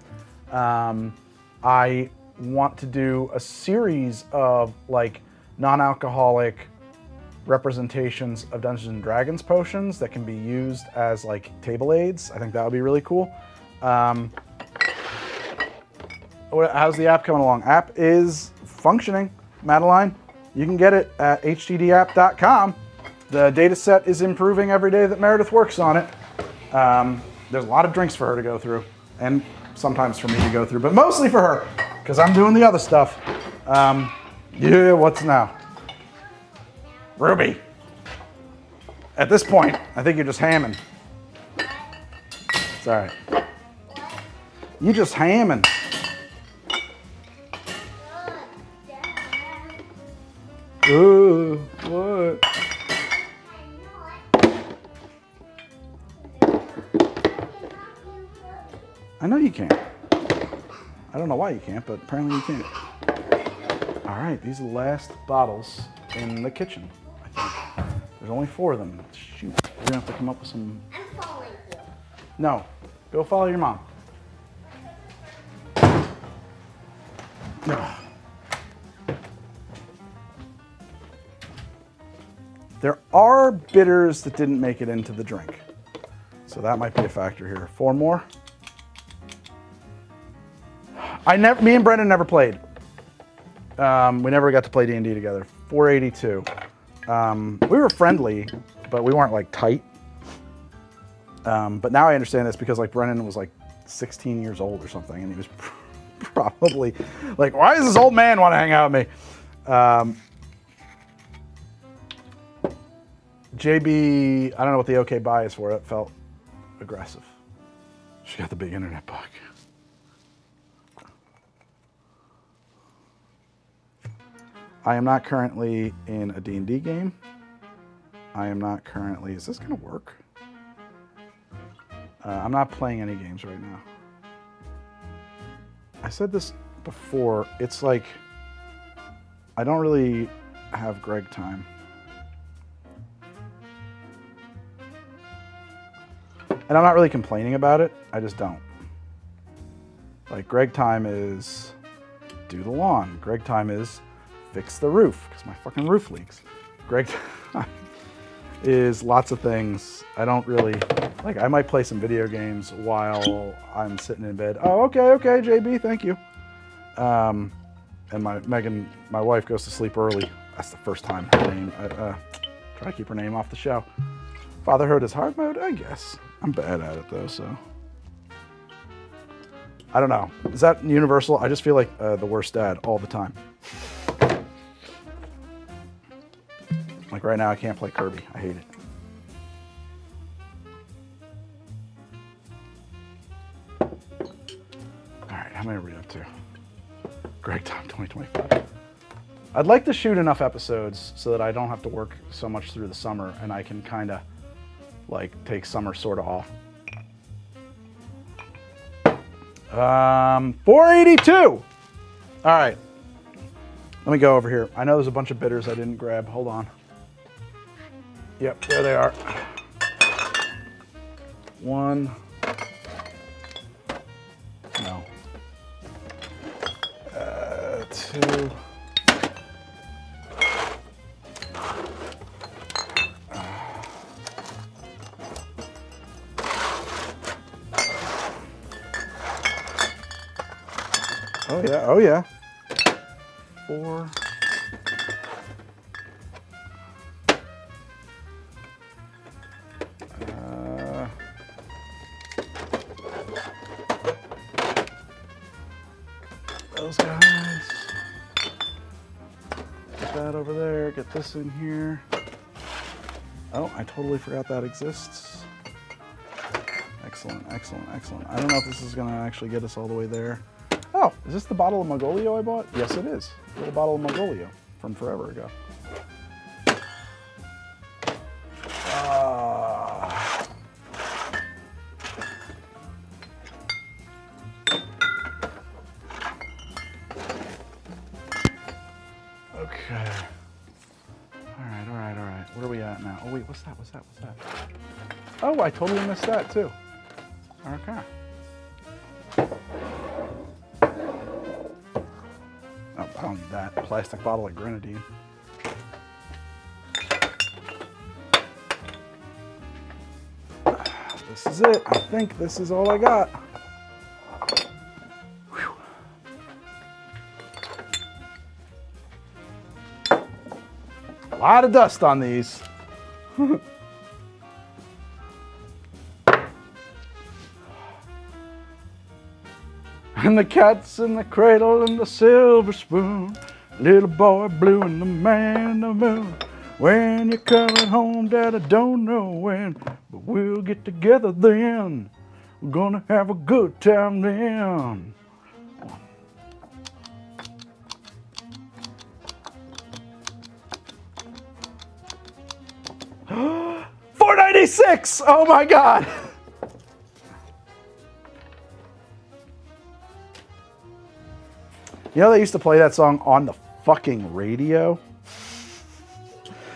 I want to do a series of like non-alcoholic representations of Dungeons and Dragons potions that can be used as like table aids. I think that would be really cool. How's the app coming along? App is functioning, Madeline. You can get it at htdapp.com. The data set is improving every day that Meredith works on it. There's a lot of drinks for her to go through, and sometimes for me to go through, but mostly for her, because I'm doing the other stuff. Yeah, what's now? Ruby. At this point, I think you're just hamming. It's all right. You just hamming. Ooh, what? I know you can't. I don't know why you can't, but apparently you can't. All right, these are the last bottles in the kitchen, I think. There's only 4 of them. Shoot, we're gonna have to come up with some... I'm following you. No, go follow your mom. Ugh. There are bitters that didn't make it into the drink. So that might be a factor here. 4 more. Me and Brendan never played. We never got to play D&D together. 482. We were friendly, but we weren't like tight. But now I understand this because like Brendan was like 16 years old or something, and he was probably like, why does this old man want to hang out with me? JB, I don't know what the okay buy is for. It felt aggressive. She got the big internet bug. I am not currently in a D&D game. I am not currently... Is this going to work? I'm not playing any games right now. I said this before. It's like... I don't really have Greg time. And I'm not really complaining about it. I just don't. Like, Greg time is do the lawn. Greg time is fix the roof, because my fucking roof leaks. Greg time is lots of things. I don't really, like, I might play some video games while I'm sitting in bed. Oh, okay, JB, thank you. And my wife goes to sleep early. That's the first time her name, try to keep her name off the show. Fatherhood is hard mode, I guess. I'm bad at it though, so. I don't know. Is that universal? I just feel like the worst dad all the time. Like right now, I can't play Kirby. I hate it. All right, how many are we up to? Greg time 2025. I'd like to shoot enough episodes so that I don't have to work so much through the summer and I can kind of like take summer sort of off. 482. All right. Let me go over here. I know there's a bunch of bitters I didn't grab. Hold on. Yep, there they are. 1. No. 2. Oh yeah, oh yeah. 4. Those guys. Get that over there, get this in here. Oh, I totally forgot that exists. Excellent, excellent, excellent. I don't know if this is gonna actually get us all the way there. Oh, is this the bottle of Magolio I bought? Yes, it is. A little bottle of Magolio from forever ago. Okay. All right. Where are we at now? Oh, wait, what's that? Oh, I totally missed that, too. Okay. Oh, I don't need that. Plastic bottle of grenadine. This is it. I think this is all I got. Whew. A lot of dust on these. And the cat's in the cradle and the silver spoon. Little boy blue and the man in the moon. When you're coming home, Dad, I don't know when, but we'll get together then. We're gonna have a good time then. $4.96! Oh my God! You know they used to play that song on the fucking radio?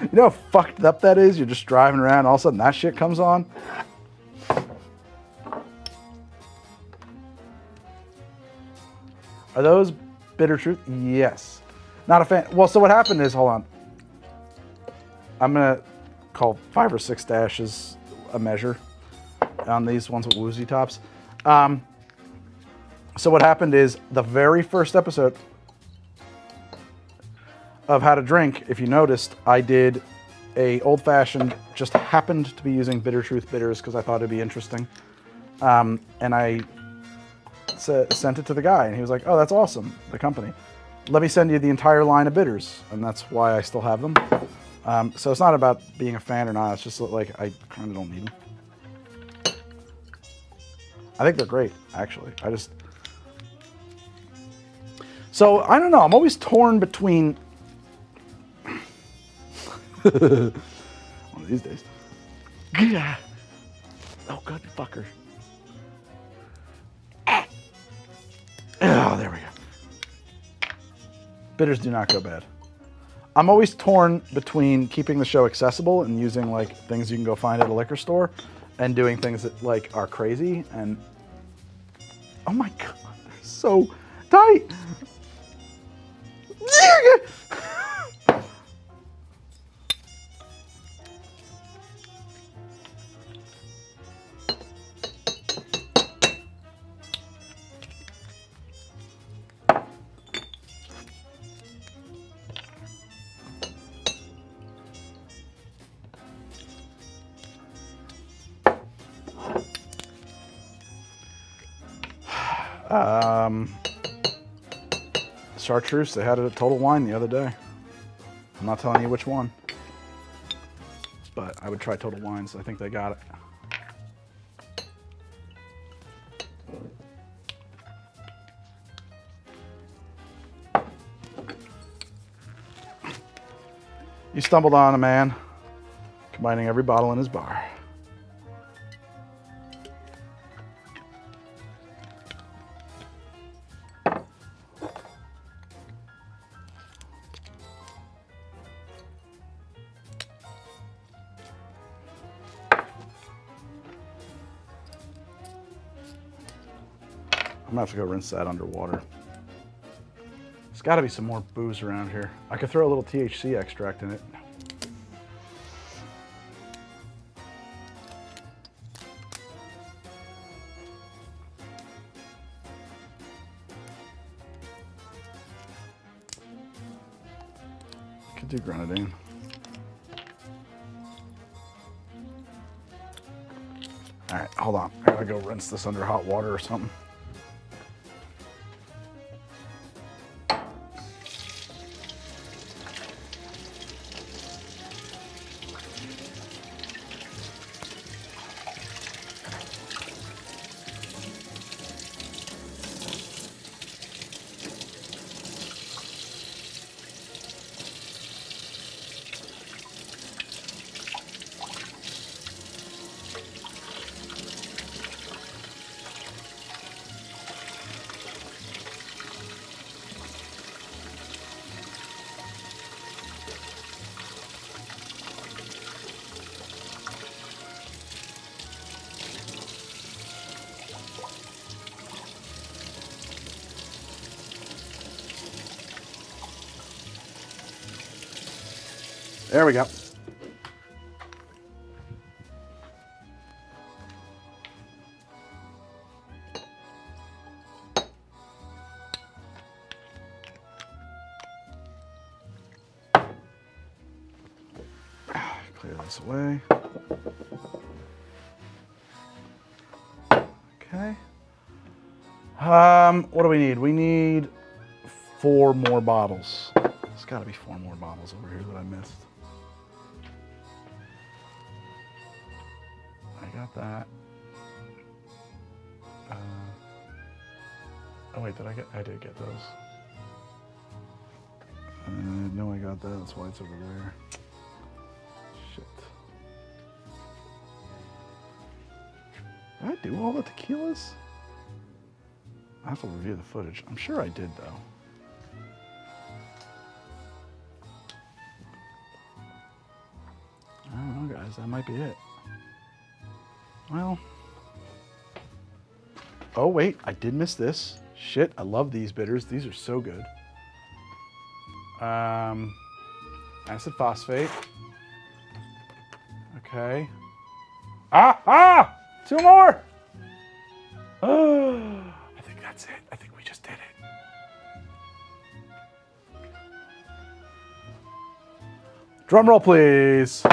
You know how fucked up that is? You're just driving around, all of a sudden that shit comes on. Are those Bitter Truth? Yes. Not a fan. Well, so what happened is, hold on. I'm going to call 5 or 6 dashes a measure on these ones with woozy tops. So what happened is the very first episode of How to Drink, if you noticed, I did a old-fashioned, just happened to be using Bitter Truth bitters because I thought it'd be interesting. And I sent it to the guy, and he was like, oh, that's awesome, the company. Let me send you the entire line of bitters, and that's why I still have them. So it's not about being a fan or not, it's just like I kind of don't need them. I think they're great, actually. So, I don't know. I'm always torn between... One of these days. Yeah. Oh, good fucker. Oh, there we go. Bitters do not go bad. I'm always torn between keeping the show accessible and using like things you can go find at a liquor store and doing things that like are crazy and oh my god, they're so tight. Chartreuse, they had it at Total Wine the other day. I'm not telling you which one, but I would try Total Wine, so I think they got it. You stumbled on a man combining every bottle in his bar. I'm gonna have to go rinse that underwater. There's gotta be some more booze around here. I could throw a little THC extract in it. Could do grenadine. All right, hold on. I gotta go rinse this under hot water or something. There we go. Clear this away. Okay. What do we need? We need 4 more bottles. There's got to be 4 more bottles over here that I missed. I got that. Oh wait, I did get those. No, I got that. That's why it's over there. Shit. Did I do all the tequilas? I have to review the footage. I'm sure I did though. I don't know, guys. That might be it. Well. Oh, wait. I did miss this. Shit. I love these bitters. These are so good. Acid phosphate. Okay. Ah! 2 more! Oh, I think that's it. I think we just did it. Drum roll, please.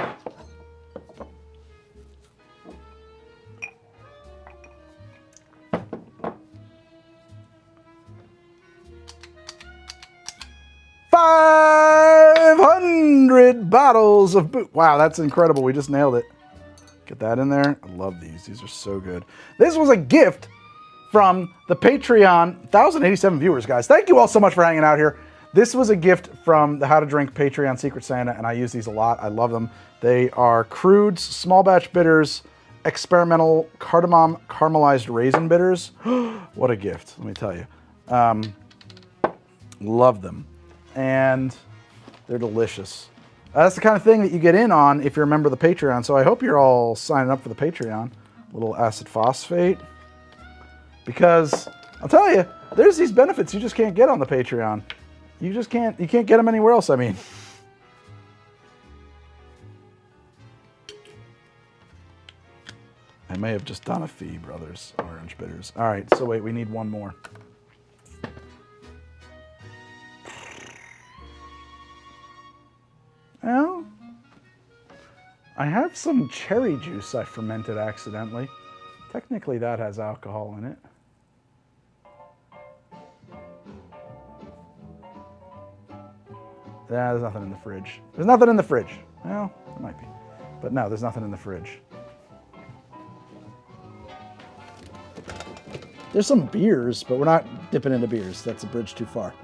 $500 bottles of booze. Wow, that's incredible. We just nailed it. Get that in there. I love these. These are so good. This was a gift from the Patreon. 1,087 viewers, guys. Thank you all so much for hanging out here. This was a gift from the How to Drink Patreon Secret Santa, and I use these a lot. I love them. They are Crude's Small Batch Bitters Experimental Cardamom Caramelized Raisin Bitters. What a gift, let me tell you. Love them. And they're delicious. That's the kind of thing that you get in on if you're a member of the Patreon. So I hope you're all signing up for the Patreon. Little acid phosphate. Because I'll tell you, there's these benefits you just can't get on the Patreon. You can't get them anywhere else, I mean. I may have just done a Fee Brothers Orange Bitters. All right, so wait, we need one more. Well, I have some cherry juice I fermented accidentally. Technically, that has alcohol in it. Yeah, there's nothing in the fridge. There's nothing in the fridge. Well, there might be. But no, there's nothing in the fridge. There's some beers, but we're not dipping into beers. That's a bridge too far.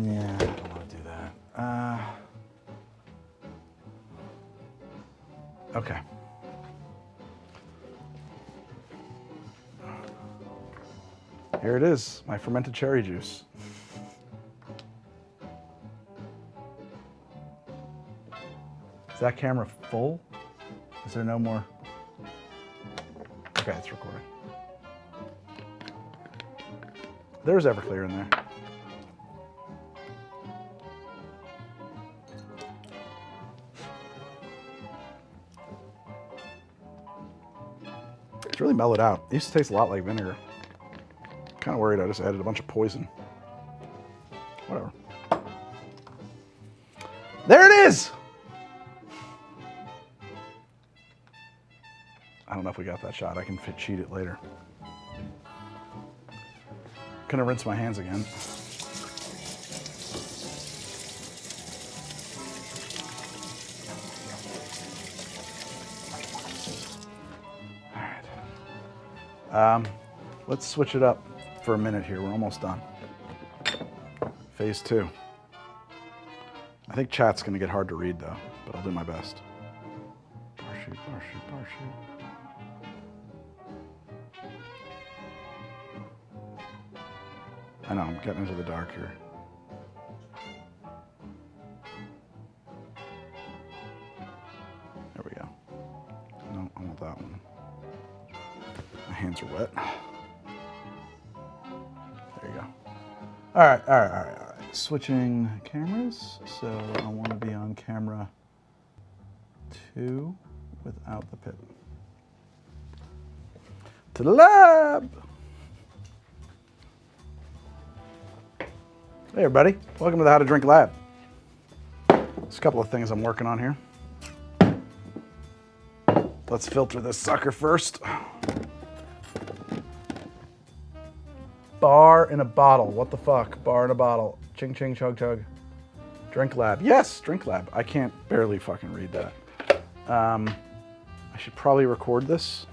Yeah, I don't want to do that. Okay. Here it is, my fermented cherry juice. Is that camera full? Is there no more? Okay, it's recording. There's Everclear in there. It's really mellowed out. It used to taste a lot like vinegar. Kind of worried I just added a bunch of poison. Whatever. There it is! I don't know if we got that shot. I can cheat it later. Gonna rinse my hands again. All right. Let's switch it up for a minute here. We're almost done. Phase 2. I think chat's gonna get hard to read though, but I'll do my best. Bar shoot, bar shoot, bar shoot. I know, I'm getting into the dark here. There we go. No, I want that one. My hands are wet. There you go. All right. Switching cameras. So I want to be on camera 2 without the pit. To the lab! Hey everybody, welcome to the How to Drink Lab. There's a couple of things I'm working on here. Let's filter this sucker first. Bar in a bottle, what the fuck? Bar in a bottle, ching ching chug chug. Drink Lab, yes, Drink Lab. I can't barely fucking read that. I should probably record this.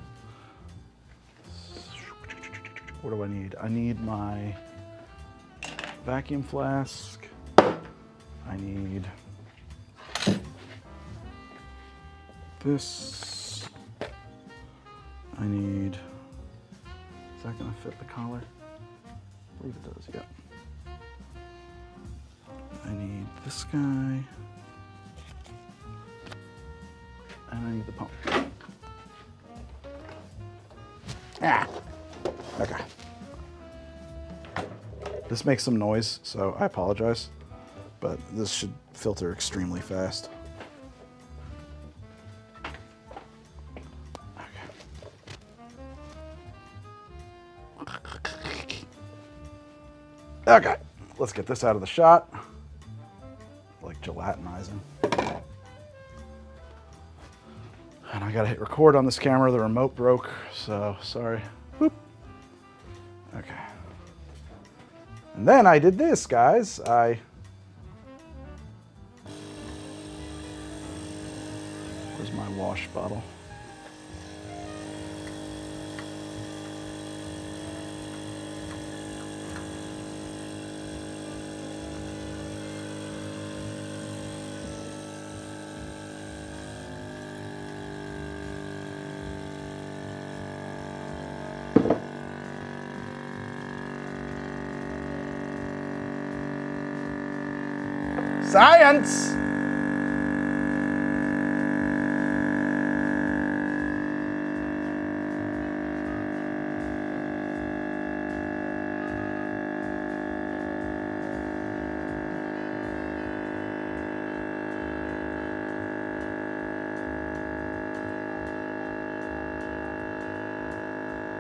What do I need? I need my vacuum flask. I need this. I need, is that gonna fit the collar? I believe it does, yeah. I need this guy. And I need the pump. Ah, okay. This makes some noise, so I apologize, but this should filter extremely fast. Okay, let's get this out of the shot. Like gelatinizing. And I gotta hit record on this camera. The remote broke, so sorry. Whoop. Okay. And then I did this, guys. Where's my wash bottle? Science!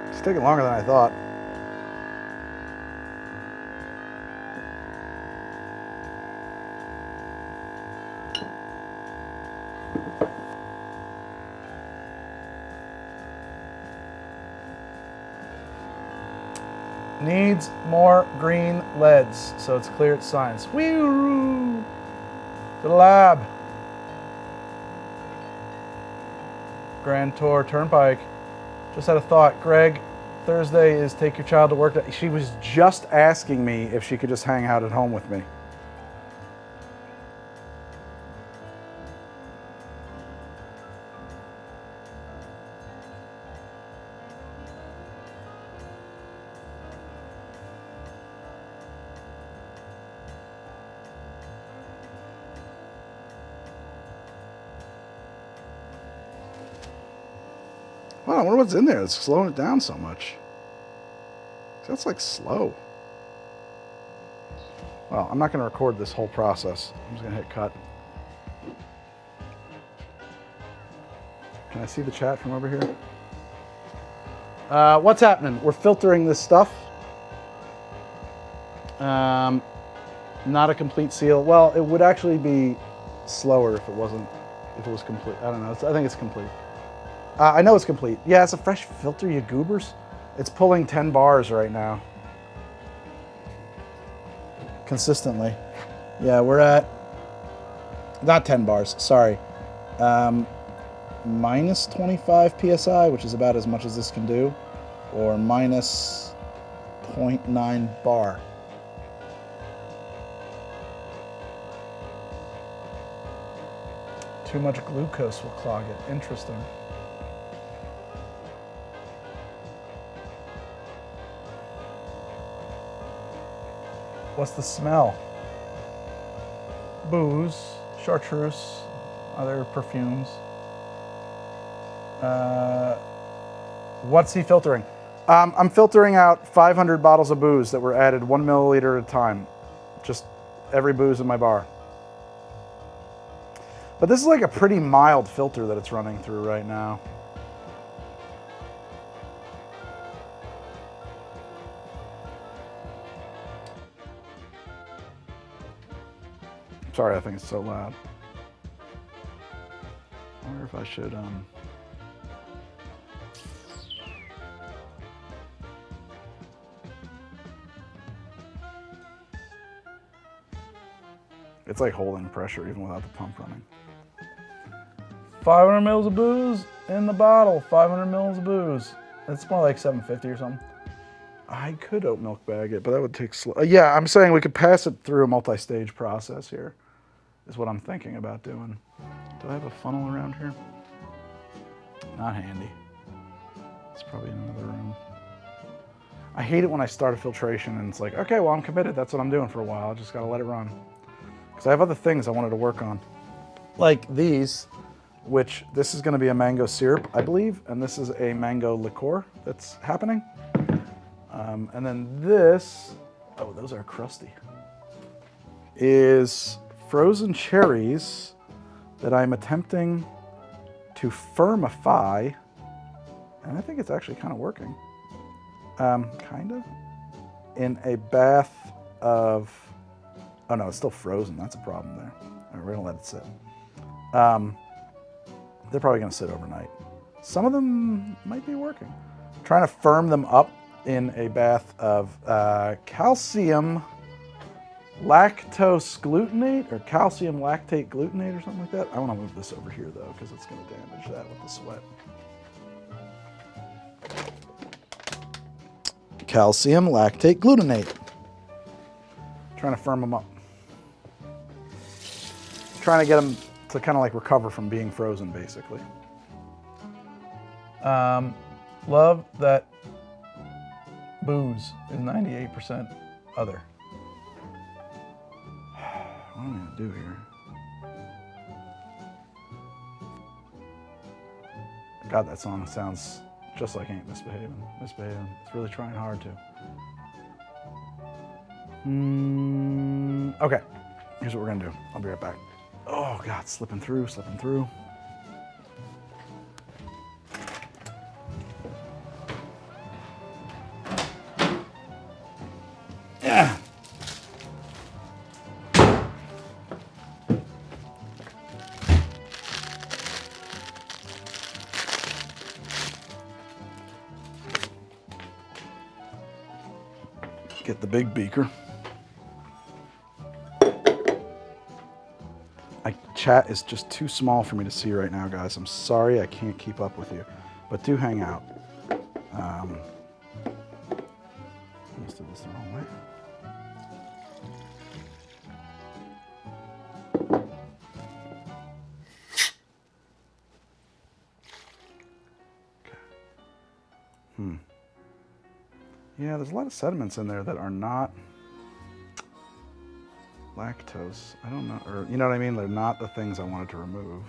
It's taking longer than I thought. Needs more green leads, so it's clear it's science. Woo! To the lab. Grand Tour Turnpike. Just had a thought. Greg, Thursday is take your child to work day. She was just asking me if she could just hang out at home with me. Wow, I wonder what's in there. It's slowing it down so much. That's like slow. Well, I'm not going to record this whole process. I'm just going to hit cut. Can I see the chat from over here? What's happening? We're filtering this stuff. Not a complete seal. Well, it would actually be slower if it wasn't, if it was complete. I don't know. I think it's complete. I know it's complete. Yeah, it's a fresh filter, you goobers. It's pulling 10 bars right now. Consistently. Yeah, we're at, not 10 bars, sorry. Minus 25 PSI, which is about as much as this can do, or minus 0.9 bar. Too much glucose will clog it. Interesting. What's the smell? Booze, chartreuse, other perfumes. What's he filtering? I'm filtering out 500 bottles of booze that were added 1 milliliter at a time. Just every booze in my bar. But this is like a pretty mild filter that it's running through right now. Sorry, I think it's so loud. I wonder if I should, It's like holding pressure even without the pump running. 500 mils of booze in the bottle. 500 mils of booze. It's more like 750 or something. I could oat milk bag it, but that would take slow. Yeah, I'm saying we could pass it through a multi-stage process here, is what I'm thinking about doing. Do I have a funnel around here? Not handy. It's probably in another room. I hate it when I start a filtration and it's like, okay, well, I'm committed. That's what I'm doing for a while. I just gotta let it run. Because I have other things I wanted to work on. Like these, which this is gonna be a mango syrup, I believe, and this is a mango liqueur that's happening. And then this, oh, those are crusty, is frozen cherries that I'm attempting to firmify, and I think it's actually kind of working. Kind of. In a bath of, oh no, it's still frozen. That's a problem there. All right, we're gonna let it sit. They're probably gonna sit overnight. Some of them might be working. I'm trying to firm them up in a bath of calcium lactose glutamate or calcium lactate glutamate or something like that. I want to move this over here though because it's going to damage that with the sweat. Calcium lactate glutamate. Trying to firm them up. Trying to get them to kind of like recover from being frozen, basically. Love that booze is 98% other. What am I gonna do here? God, that song sounds just like Ain't Misbehaving. Misbehaving. It's really trying hard to. Okay, here's what we're gonna do. I'll be right back. Oh God, slipping through, slipping through. Yeah. Get the big beaker. Chat is just too small for me to see right now, guys. I'm sorry I can't keep up with you, but do hang out. I just did this the wrong way. Okay. Yeah, there's a lot of sediments in there that are not lactose. I don't know, or you know what I mean? They're not the things I wanted to remove.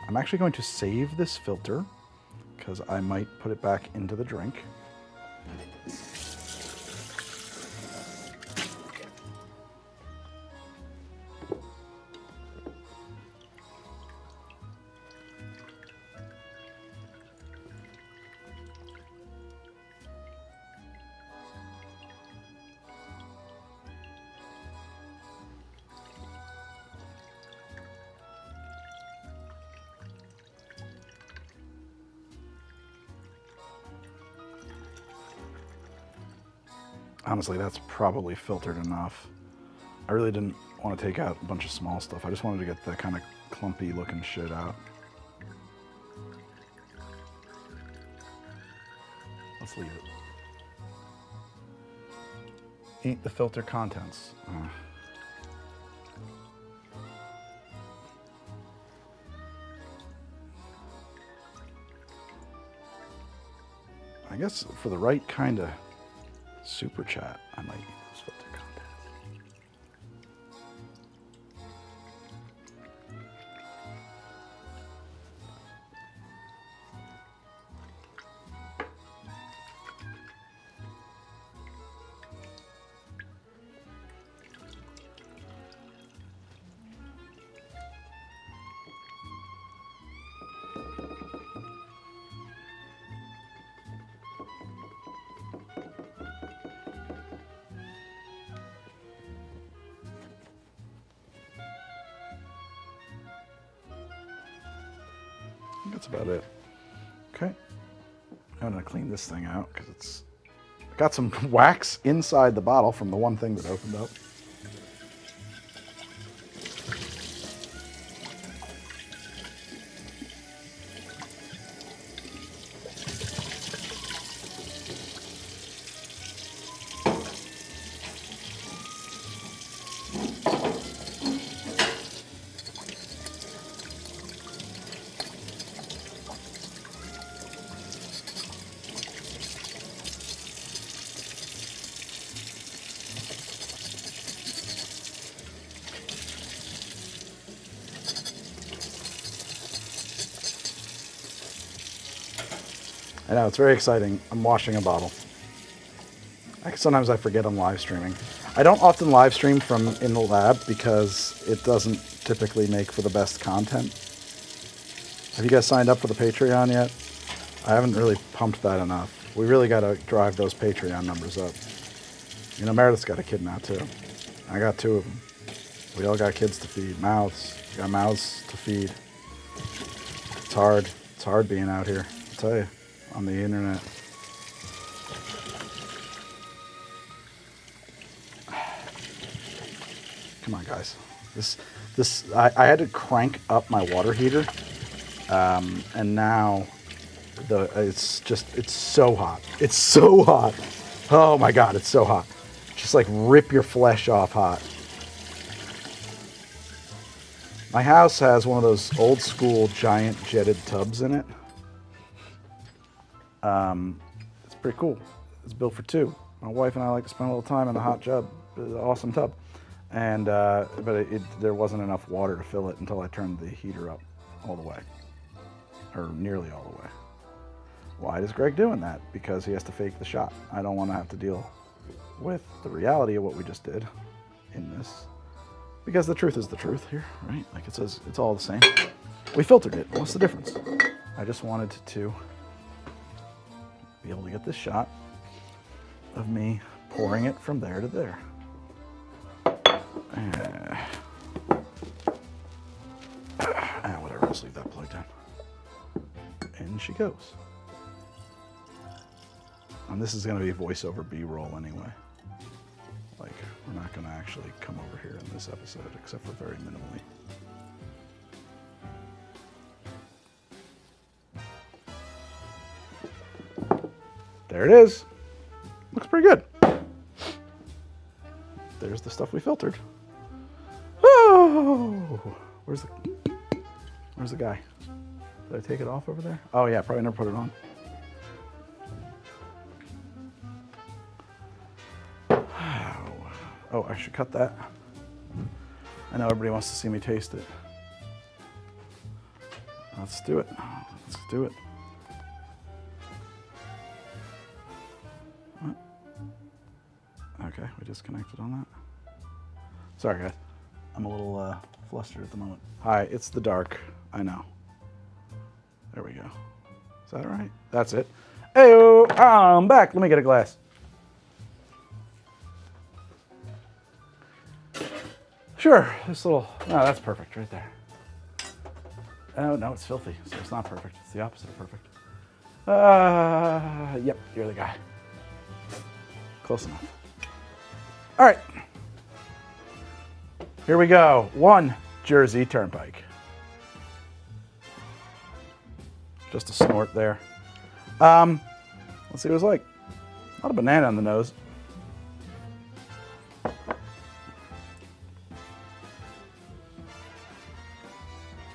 I'm actually going to save this filter because I might put it back into the drink. Honestly, that's probably filtered enough. I really didn't want to take out a bunch of small stuff. I just wanted to get the kind of clumpy looking shit out. Let's leave it. Eat the filter contents. I guess for the right kind of super chat, I might use those filter contents. That's about it. Okay. I'm gonna clean this thing out because it's got some wax inside the bottle from the one thing that opened up. I know, it's very exciting. I'm washing a bottle. Sometimes I forget I'm live streaming. I don't often live stream from in the lab because it doesn't typically make for the best content. Have you guys signed up for the Patreon yet? I haven't really pumped that enough. We really got to drive those Patreon numbers up. You know, Meredith's got a kid now too. I got 2 of them. We all got kids to feed, mouths. We got mouths to feed. It's hard. It's hard being out here. tell you, on the internet. Come on, guys. I had to crank up my water heater, and now it's so hot. It's so hot. Oh my God, it's so hot. Just like rip your flesh off hot. My house has one of those old school giant jetted tubs in it. It's pretty cool. It's built for two. My wife and I like to spend a little time in the hot tub. It's an awesome tub. And but there wasn't enough water to fill it until I turned the heater up all the way, or nearly all the way. Why is Greg doing that? Because he has to fake the shot. I don't want to have to deal with the reality of what we just did in this. Because the truth is the truth here, right? Like it says, it's all the same. We filtered it. What's the difference? I just wanted to be able to get this shot of me pouring it from there to there. Whatever, let's leave that plugged in. In she goes. And this is going to be voiceover B-roll anyway. Like, we're not going to actually come over here in this episode, except for very minimally. There it is. Looks pretty good. There's the stuff we filtered. Oh, where's the guy? Did I take it off over there? Oh yeah, probably never put it on. Oh, I should cut that. I know everybody wants to see me taste it. Let's do it. Let's do it. What? Okay, we disconnected on that. Sorry, guys. I'm a little flustered at the moment. Hi, it's the dark. I know. There we go. Is that all right? That's it. Hey-o, I'm back. Let me get a glass. Sure, this little, no, that's perfect right there. Oh, no, it's filthy, so it's not perfect. It's the opposite of perfect. Yep, you're the guy. Close enough. All right. Here we go. 1 Jersey Turnpike. Just a snort there. Let's see what it's like. A lot of banana on the nose.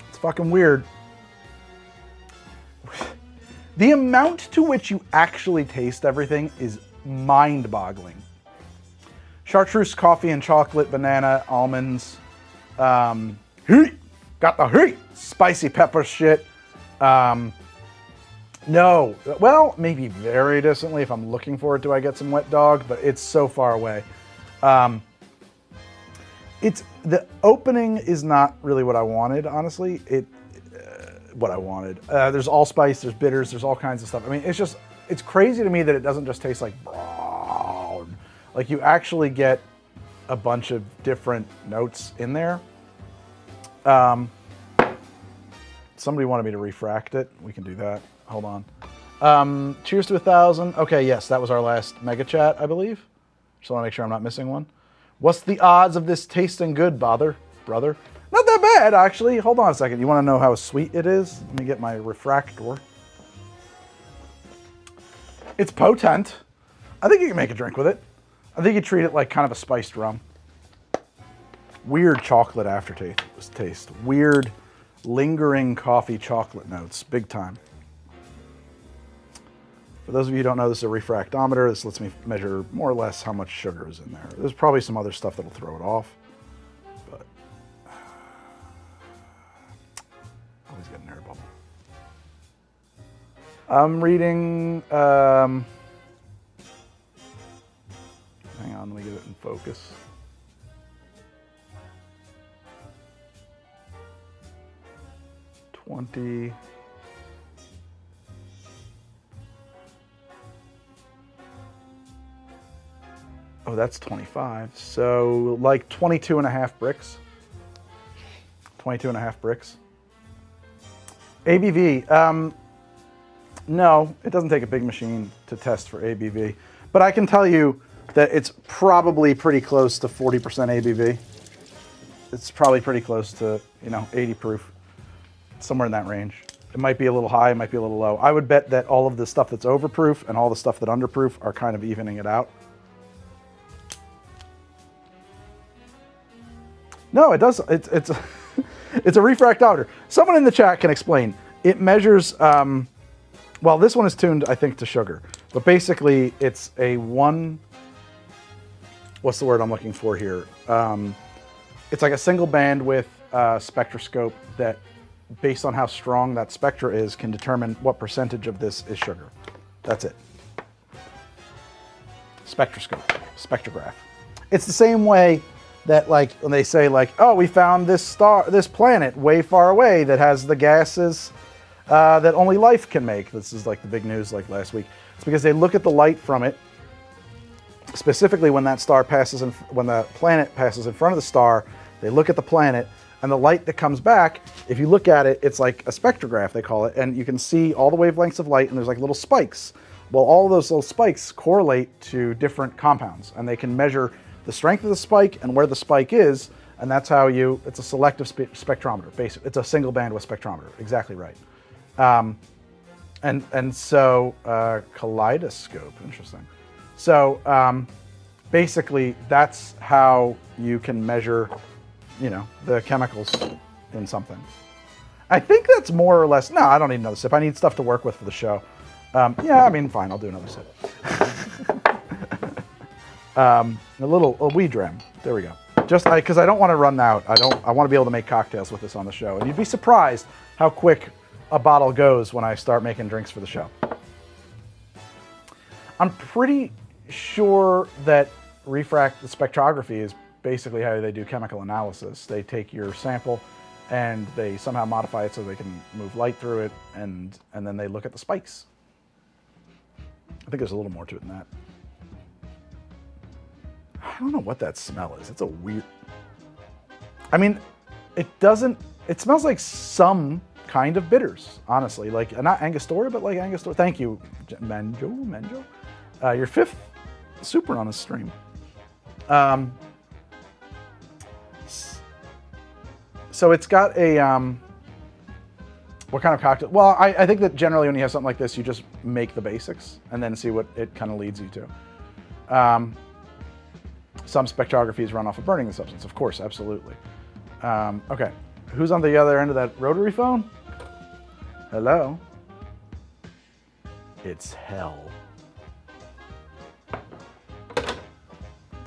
It's fucking weird. The amount to which you actually taste everything is mind-boggling. Chartreuse, coffee and chocolate, banana, almonds. Heat! Got the heat! Spicy pepper shit. No, well, maybe very distantly if I'm looking for it. Do I get some wet dog? But it's so far away. The opening is not really what I wanted, honestly. What I wanted. There's allspice, there's bitters, there's all kinds of stuff. I mean, it's crazy to me that it doesn't just taste like brown. Like you actually get a bunch of different notes in there. Somebody wanted me to refract it. We can do that. Hold on. Cheers to 1,000. Okay, yes, that was our last mega chat, I believe. Just want to make sure I'm not missing one. What's the odds of this tasting good, brother? Not that bad, actually. Hold on a second. You want to know how sweet it is? Let me get my refractor. It's potent. I think you can make a drink with it. I think you treat it like kind of a spiced rum. Weird chocolate aftertaste. Weird lingering coffee chocolate notes. Big time. For those of you who don't know, this is a refractometer. This lets me measure more or less how much sugar is in there. There's probably some other stuff that'll throw it off, but always get an air bubble. I'm reading, hang on, let me get it in focus. Oh, that's 25. So like 22 and a half bricks. 22 and a half bricks. ABV. No, it doesn't take a big machine to test for ABV, but I can tell you that it's probably pretty close to 40% ABV. It's probably pretty close to, 80 proof, somewhere in that range. It might be a little high, it might be a little low. I would bet that all of the stuff that's overproof and all the stuff that underproof are kind of evening it out. No, it does. It's it's a refractometer. Someone in the chat can explain. It measures. Well, this one is tuned, I think, to sugar, but basically, it's a one. What's the word I'm looking for here? It's like a single bandwidth spectroscope that, based on how strong that spectra is, can determine what percentage of this is sugar. That's it. Spectrograph. It's the same way that, like, when they say, like, oh, we found this planet way far away that has the gases that only life can make. This is like the big news, like last week. It's because they look at the light from it, specifically when that star passes, when the planet passes in front of the star. They look at the planet, and the light that comes back, if you look at it, it's like a spectrograph, they call it, and you can see all the wavelengths of light, and there's like little spikes. Well, all of those little spikes correlate to different compounds, and they can measure the strength of the spike and where the spike is, and that's how it's a selective spectrometer. Basically, it's a single bandwidth spectrometer. Exactly right. And so kaleidoscope, interesting. So basically, that's how you can measure, the chemicals in something. I think that's more or less. No, I don't need another sip. I need stuff to work with for the show. Yeah, I mean, fine. I'll do another sip. A weed dram. There we go. Just because I don't want to run out. I want to be able to make cocktails with this on the show. And you'd be surprised how quick a bottle goes when I start making drinks for the show. I'm pretty sure that spectrography is basically how they do chemical analysis. They take your sample and they somehow modify it so they can move light through it, and then they look at the spikes. I think there's a little more to it than that. I don't know what that smell is. It's a weird. I mean, it smells like some kind of bitters, honestly. Like, not Angostura, but like Angostura. Thank you, Manjo. Your 5th super on this stream. So it's got a, what kind of cocktail? Well, I think that generally when you have something like this, you just make the basics and then see what it kind of leads you to. Some spectrographies run off of burning the substance, of course, absolutely. Okay, who's on the other end of that rotary phone? Hello? It's hell.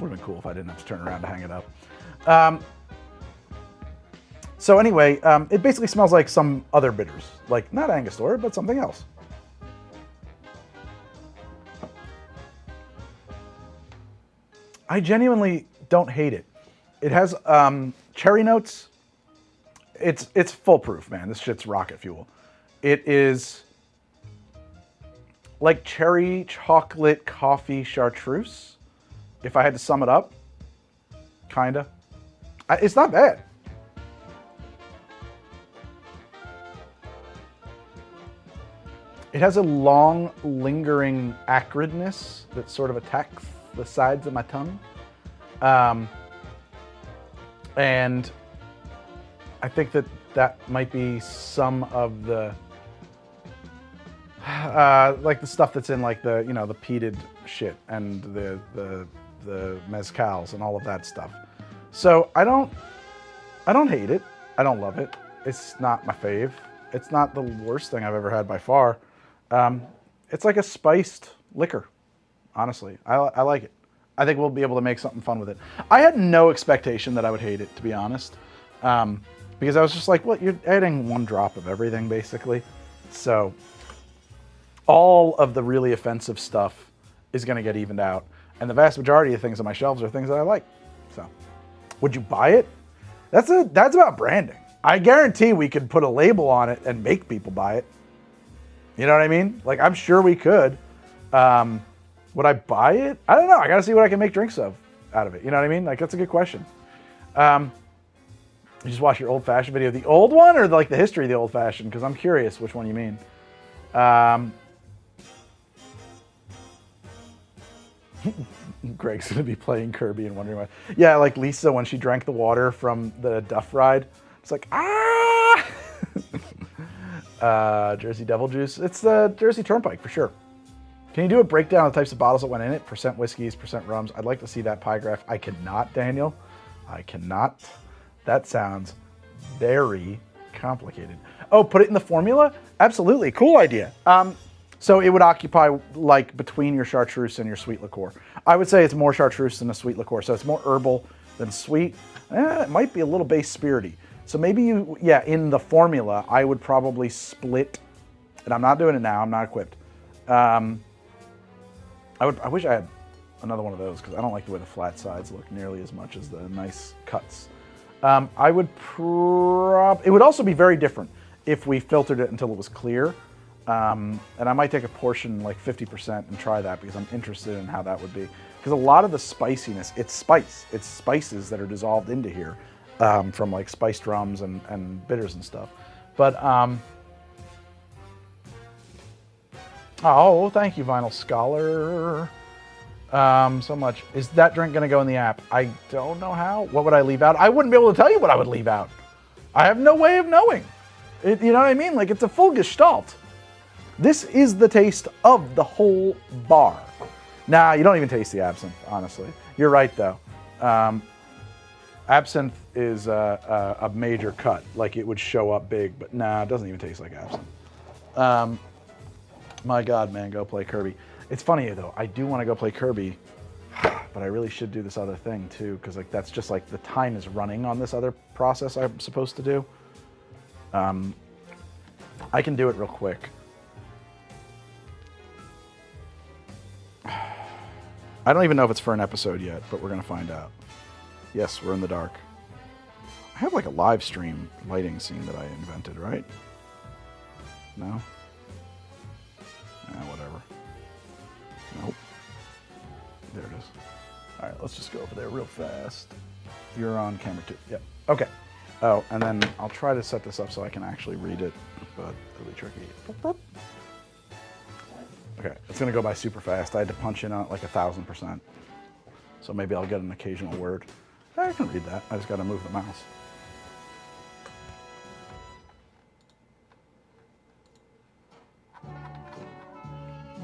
Would have been cool if I didn't have to turn around to hang it up. So anyway, it basically smells like some other bitters, like not Angostura, but something else. I genuinely don't hate it. It has cherry notes. It's foolproof, man. This shit's rocket fuel. It is like cherry chocolate coffee chartreuse, if I had to sum it up. Kinda. It's not bad. It has a long, lingering acridness that sort of attacks the sides of my tongue. And I think that might be some of the, like the stuff that's in like the, the peated shit and the mezcals and all of that stuff. So I don't hate it. I don't love it. It's not my fave. It's not the worst thing I've ever had by far. It's like a spiced liquor, honestly. I like it. I think we'll be able to make something fun with it. I had no expectation that I would hate it, to be honest. Because I was just like, well, you're adding 1 drop of everything, basically. So all of the really offensive stuff is going to get evened out. And the vast majority of things on my shelves are things that I like. So would you buy it? That's about branding. I guarantee we could put a label on it and make people buy it. You know what I mean? Like, I'm sure we could. Would I buy it? I don't know. I got to see what I can make drinks out of it. You know what I mean? Like, that's a good question. You just watch your old-fashioned video. The old one or like the history of the old-fashioned? Because I'm curious which one you mean. Greg's gonna be playing Kirby and wondering why. Yeah, like Lisa when she drank the water from the Duff ride. It's like, ah! Jersey Devil Juice. It's the Jersey Turnpike for sure. Can you do a breakdown of the types of bottles that went in it? Percent whiskeys, percent rums. I'd like to see that pie graph. I cannot, Daniel. I cannot. That sounds very complicated. Oh, put it in the formula? Absolutely. Cool idea. So it would occupy like between your chartreuse and your sweet liqueur. I would say it's more chartreuse than a sweet liqueur. So it's more herbal than sweet. It might be a little base spirity. So maybe you, yeah, in the formula, I would probably split, and I'm not doing it now, I'm not equipped. I wish I had another one of those because I don't like the way the flat sides look nearly as much as the nice cuts. It would also be very different if we filtered it until it was clear. And I might take a portion, like 50%, and try that because I'm interested in how that would be. Because a lot of the spiciness, it's spices that are dissolved into here from like spiced rums and bitters and stuff. But, oh, thank you, Vinyl Scholar. So much. Is that drink going to go in the app? I don't know how. What would I leave out? I wouldn't be able to tell you what I would leave out. I have no way of knowing. You know what I mean? Like, it's a full gestalt. This is the taste of the whole bar. Nah, you don't even taste the absinthe, honestly. You're right, though. Absinthe is a major cut. Like, it would show up big, but nah, it doesn't even taste like absinthe. My God, man, go play Kirby. It's funny, though. I do want to go play Kirby, but I really should do this other thing, too, because like that's just like the time is running on this other process I'm supposed to do. I can do it real quick. I don't even know if it's for an episode yet, but we're going to find out. Yes, we're in the dark. I have like a live stream lighting scene that I invented, right? No? Whatever. Nope. There it is. All right, let's just go over there real fast. You're on camera too. Yep. Okay. Oh, and then I'll try to set this up so I can actually read it, but it'll be tricky. Okay, it's gonna go by super fast. I had to punch in on it like 1,000%. So maybe I'll get an occasional word. I can read that. I just gotta move the mouse.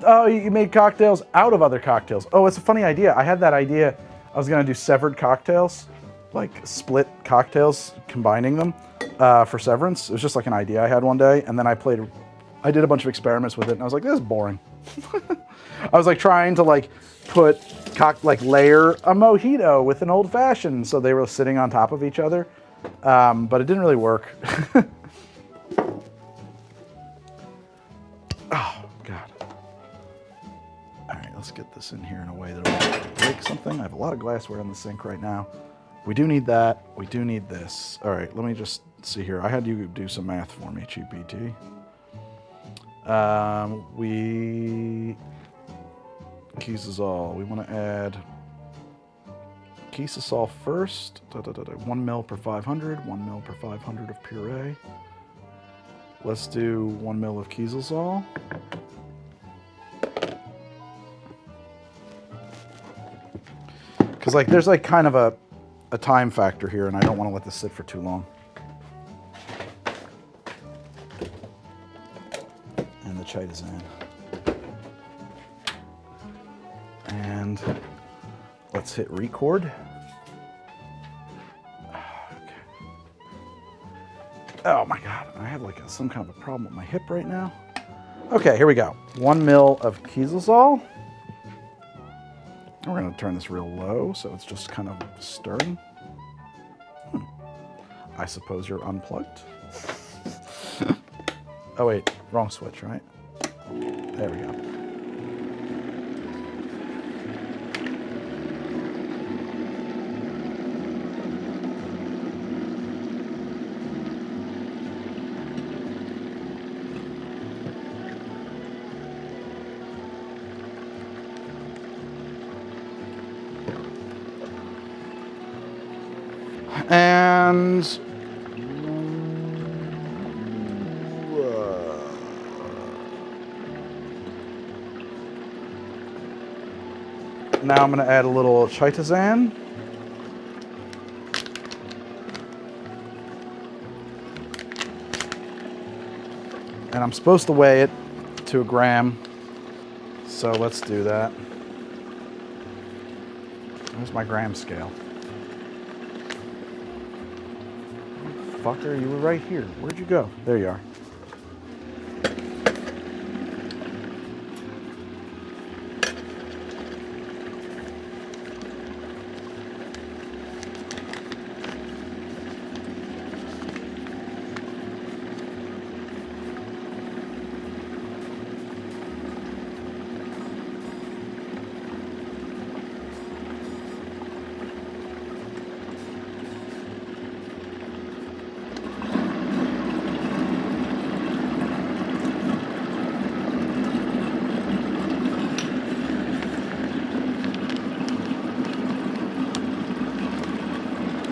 Oh, you made cocktails out of other cocktails. Oh, it's a funny idea. I had that idea. I was gonna do severed cocktails, like split cocktails, combining them for Severance. It was just like an idea I had one day, and then I did a bunch of experiments with it, and I was like, this is boring. I was like trying to like layer a mojito with an old fashioned, so they were sitting on top of each other, but it didn't really work. Oh God. All right, let's get this in here in a way that it won't break something. I have a lot of glassware in the sink right now. We do need that. We do need this. All right, let me just see here. I had you do some math for me, Cheap BT. Quisazole. We want to add Quisazole first. 1 mil per 500. 1 mil per 500 of puree. Let's do 1 mil of Quisazole. Because like there's like kind of a time factor here, and I don't want to let this sit for too long. And the chait is in. And let's hit record. Okay. Oh my God, I have like some kind of a problem with my hip right now. Okay, here we go. 1 mil of Quisazole. We're going to turn this real low, so it's just kind of stirring. I suppose you're unplugged. Oh wait, wrong switch, right? There we go. And Now I'm going to add a little chitazan. And I'm supposed to weigh it to a gram. So let's do that. Where's my gram scale? Fucker, you were right here. Where'd you go? There you are.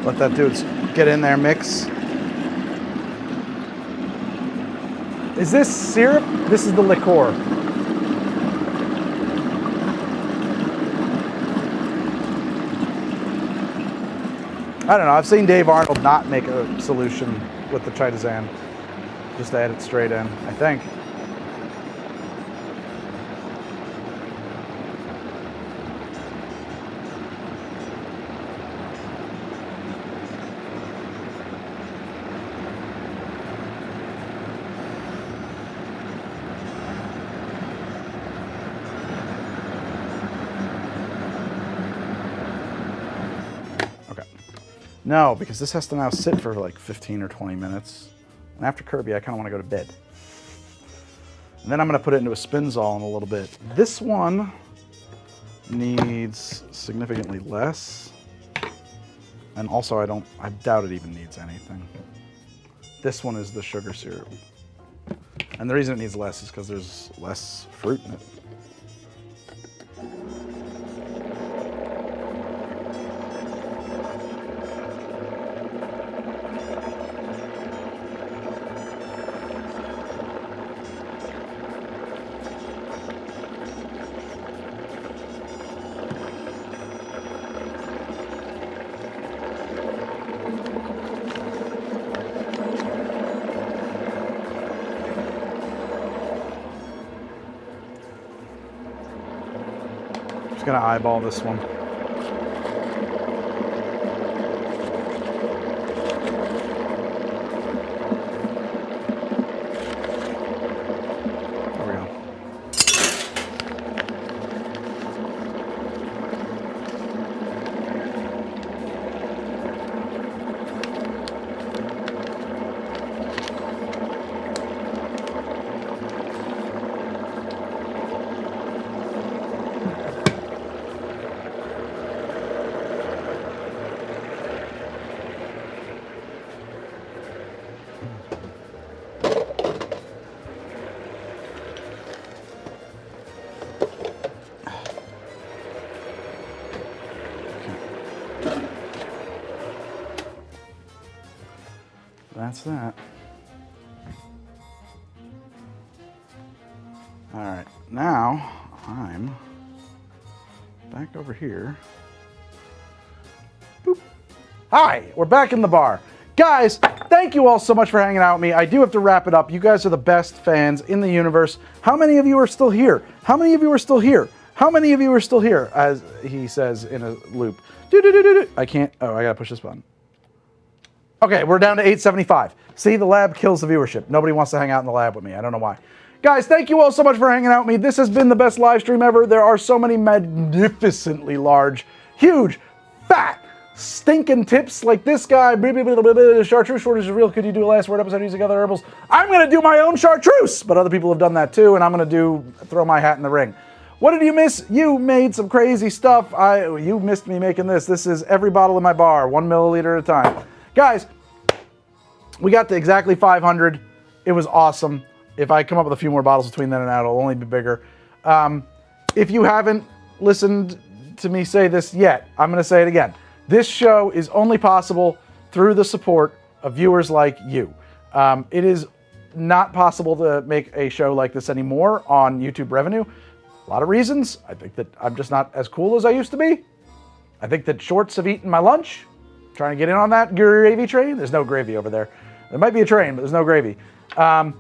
Let that dude get in there, mix. Is this syrup? This is the liqueur. I don't know. I've seen Dave Arnold not make a solution with the chitazan. Just add it straight in, I think. No, because this has to now sit for like 15 or 20 minutes. And after Kirby, I kind of want to go to bed. And then I'm going to put it into a spinzall in a little bit. This one needs significantly less. And also I doubt it even needs anything. This one is the sugar syrup. And the reason it needs less is because there's less fruit in it. Just gonna eyeball this one. There we go. That's that. All right, now I'm back over here. Boop. Hi, we're back in the bar. Guys, thank you all so much for hanging out with me. I do have to wrap it up. You guys are the best fans in the universe. How many of you are still here? How many of you are still here? How many of you are still here? As he says in a loop. I can't, oh, I gotta push this button. Okay, we're down to 875. See, the lab kills the viewership. Nobody wants to hang out in the lab with me. I don't know why. Guys, thank you all so much for hanging out with me. This has been the best live stream ever. There are so many magnificently large, huge, fat, stinking tips like this guy. Chartreuse shortage is real. Could you do a last word episode using other herbals? I'm going to do my own chartreuse, but other people have done that too, and I'm going to throw my hat in the ring. What did you miss? You made some crazy stuff. You missed me making this. This is every bottle in my bar, 1 milliliter at a time. Guys, we got to exactly 500. It was awesome. If I come up with a few more bottles between then and now, it'll only be bigger. If you haven't listened to me say this yet, I'm going to say it again. This show is only possible through the support of viewers like you. It is not possible to make a show like this anymore on YouTube revenue. A lot of reasons. I think that I'm just not as cool as I used to be. I think that shorts have eaten my lunch. Trying to get in on that gravy train. There's no gravy over there. There might be a train, but there's no gravy. And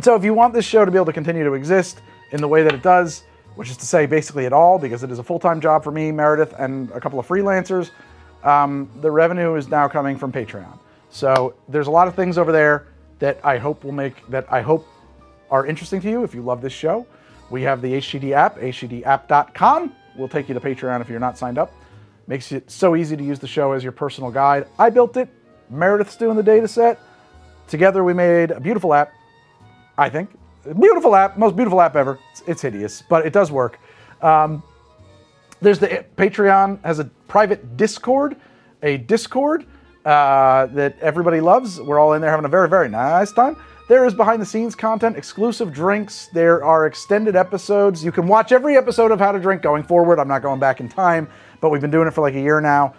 so if you want this show to be able to continue to exist in the way that it does, which is to say basically at all, because it is a full-time job for me, Meredith, and a couple of freelancers, the revenue is now coming from Patreon. So there's a lot of things over there that I hope are interesting to you if you love this show. We have the HTD app, htdapp.com. We'll take you to Patreon if you're not signed up. Makes it so easy to use the show as your personal guide. I built it. Meredith's doing the data set. Together we made a beautiful app, I think. Beautiful app, most beautiful app ever. It's hideous, but it does work. There's the Patreon has a private Discord, that everybody loves. We're all in there having a very, very nice time. There is behind the scenes content, exclusive drinks. There are extended episodes. You can watch every episode of How to Drink going forward. I'm not going back in time, but we've been doing it for like a year now.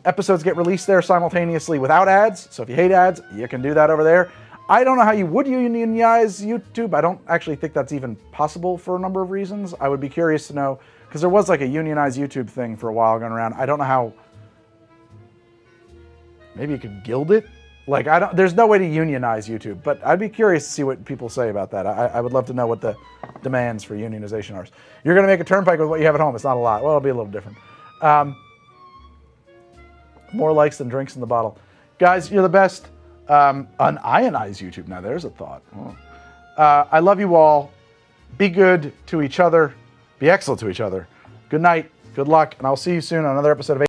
Episodes get released there simultaneously without ads. So if you hate ads, you can do that over there. I don't know how you would unionize YouTube. I don't actually think that's even possible for a number of reasons. I would be curious to know, because there was like a unionized YouTube thing for a while going around. I don't know how. Maybe you could gild it. Like, there's no way to unionize YouTube, but I'd be curious to see what people say about that. I would love to know what the demands for unionization are. You're going to make a turnpike with what you have at home. It's not a lot. Well, it'll be a little different. More likes than drinks in the bottle. Guys, you're the best. Unionize YouTube. Now, there's a thought. Oh. I love you all. Be good to each other. Be excellent to each other. Good night. Good luck. And I'll see you soon on another episode of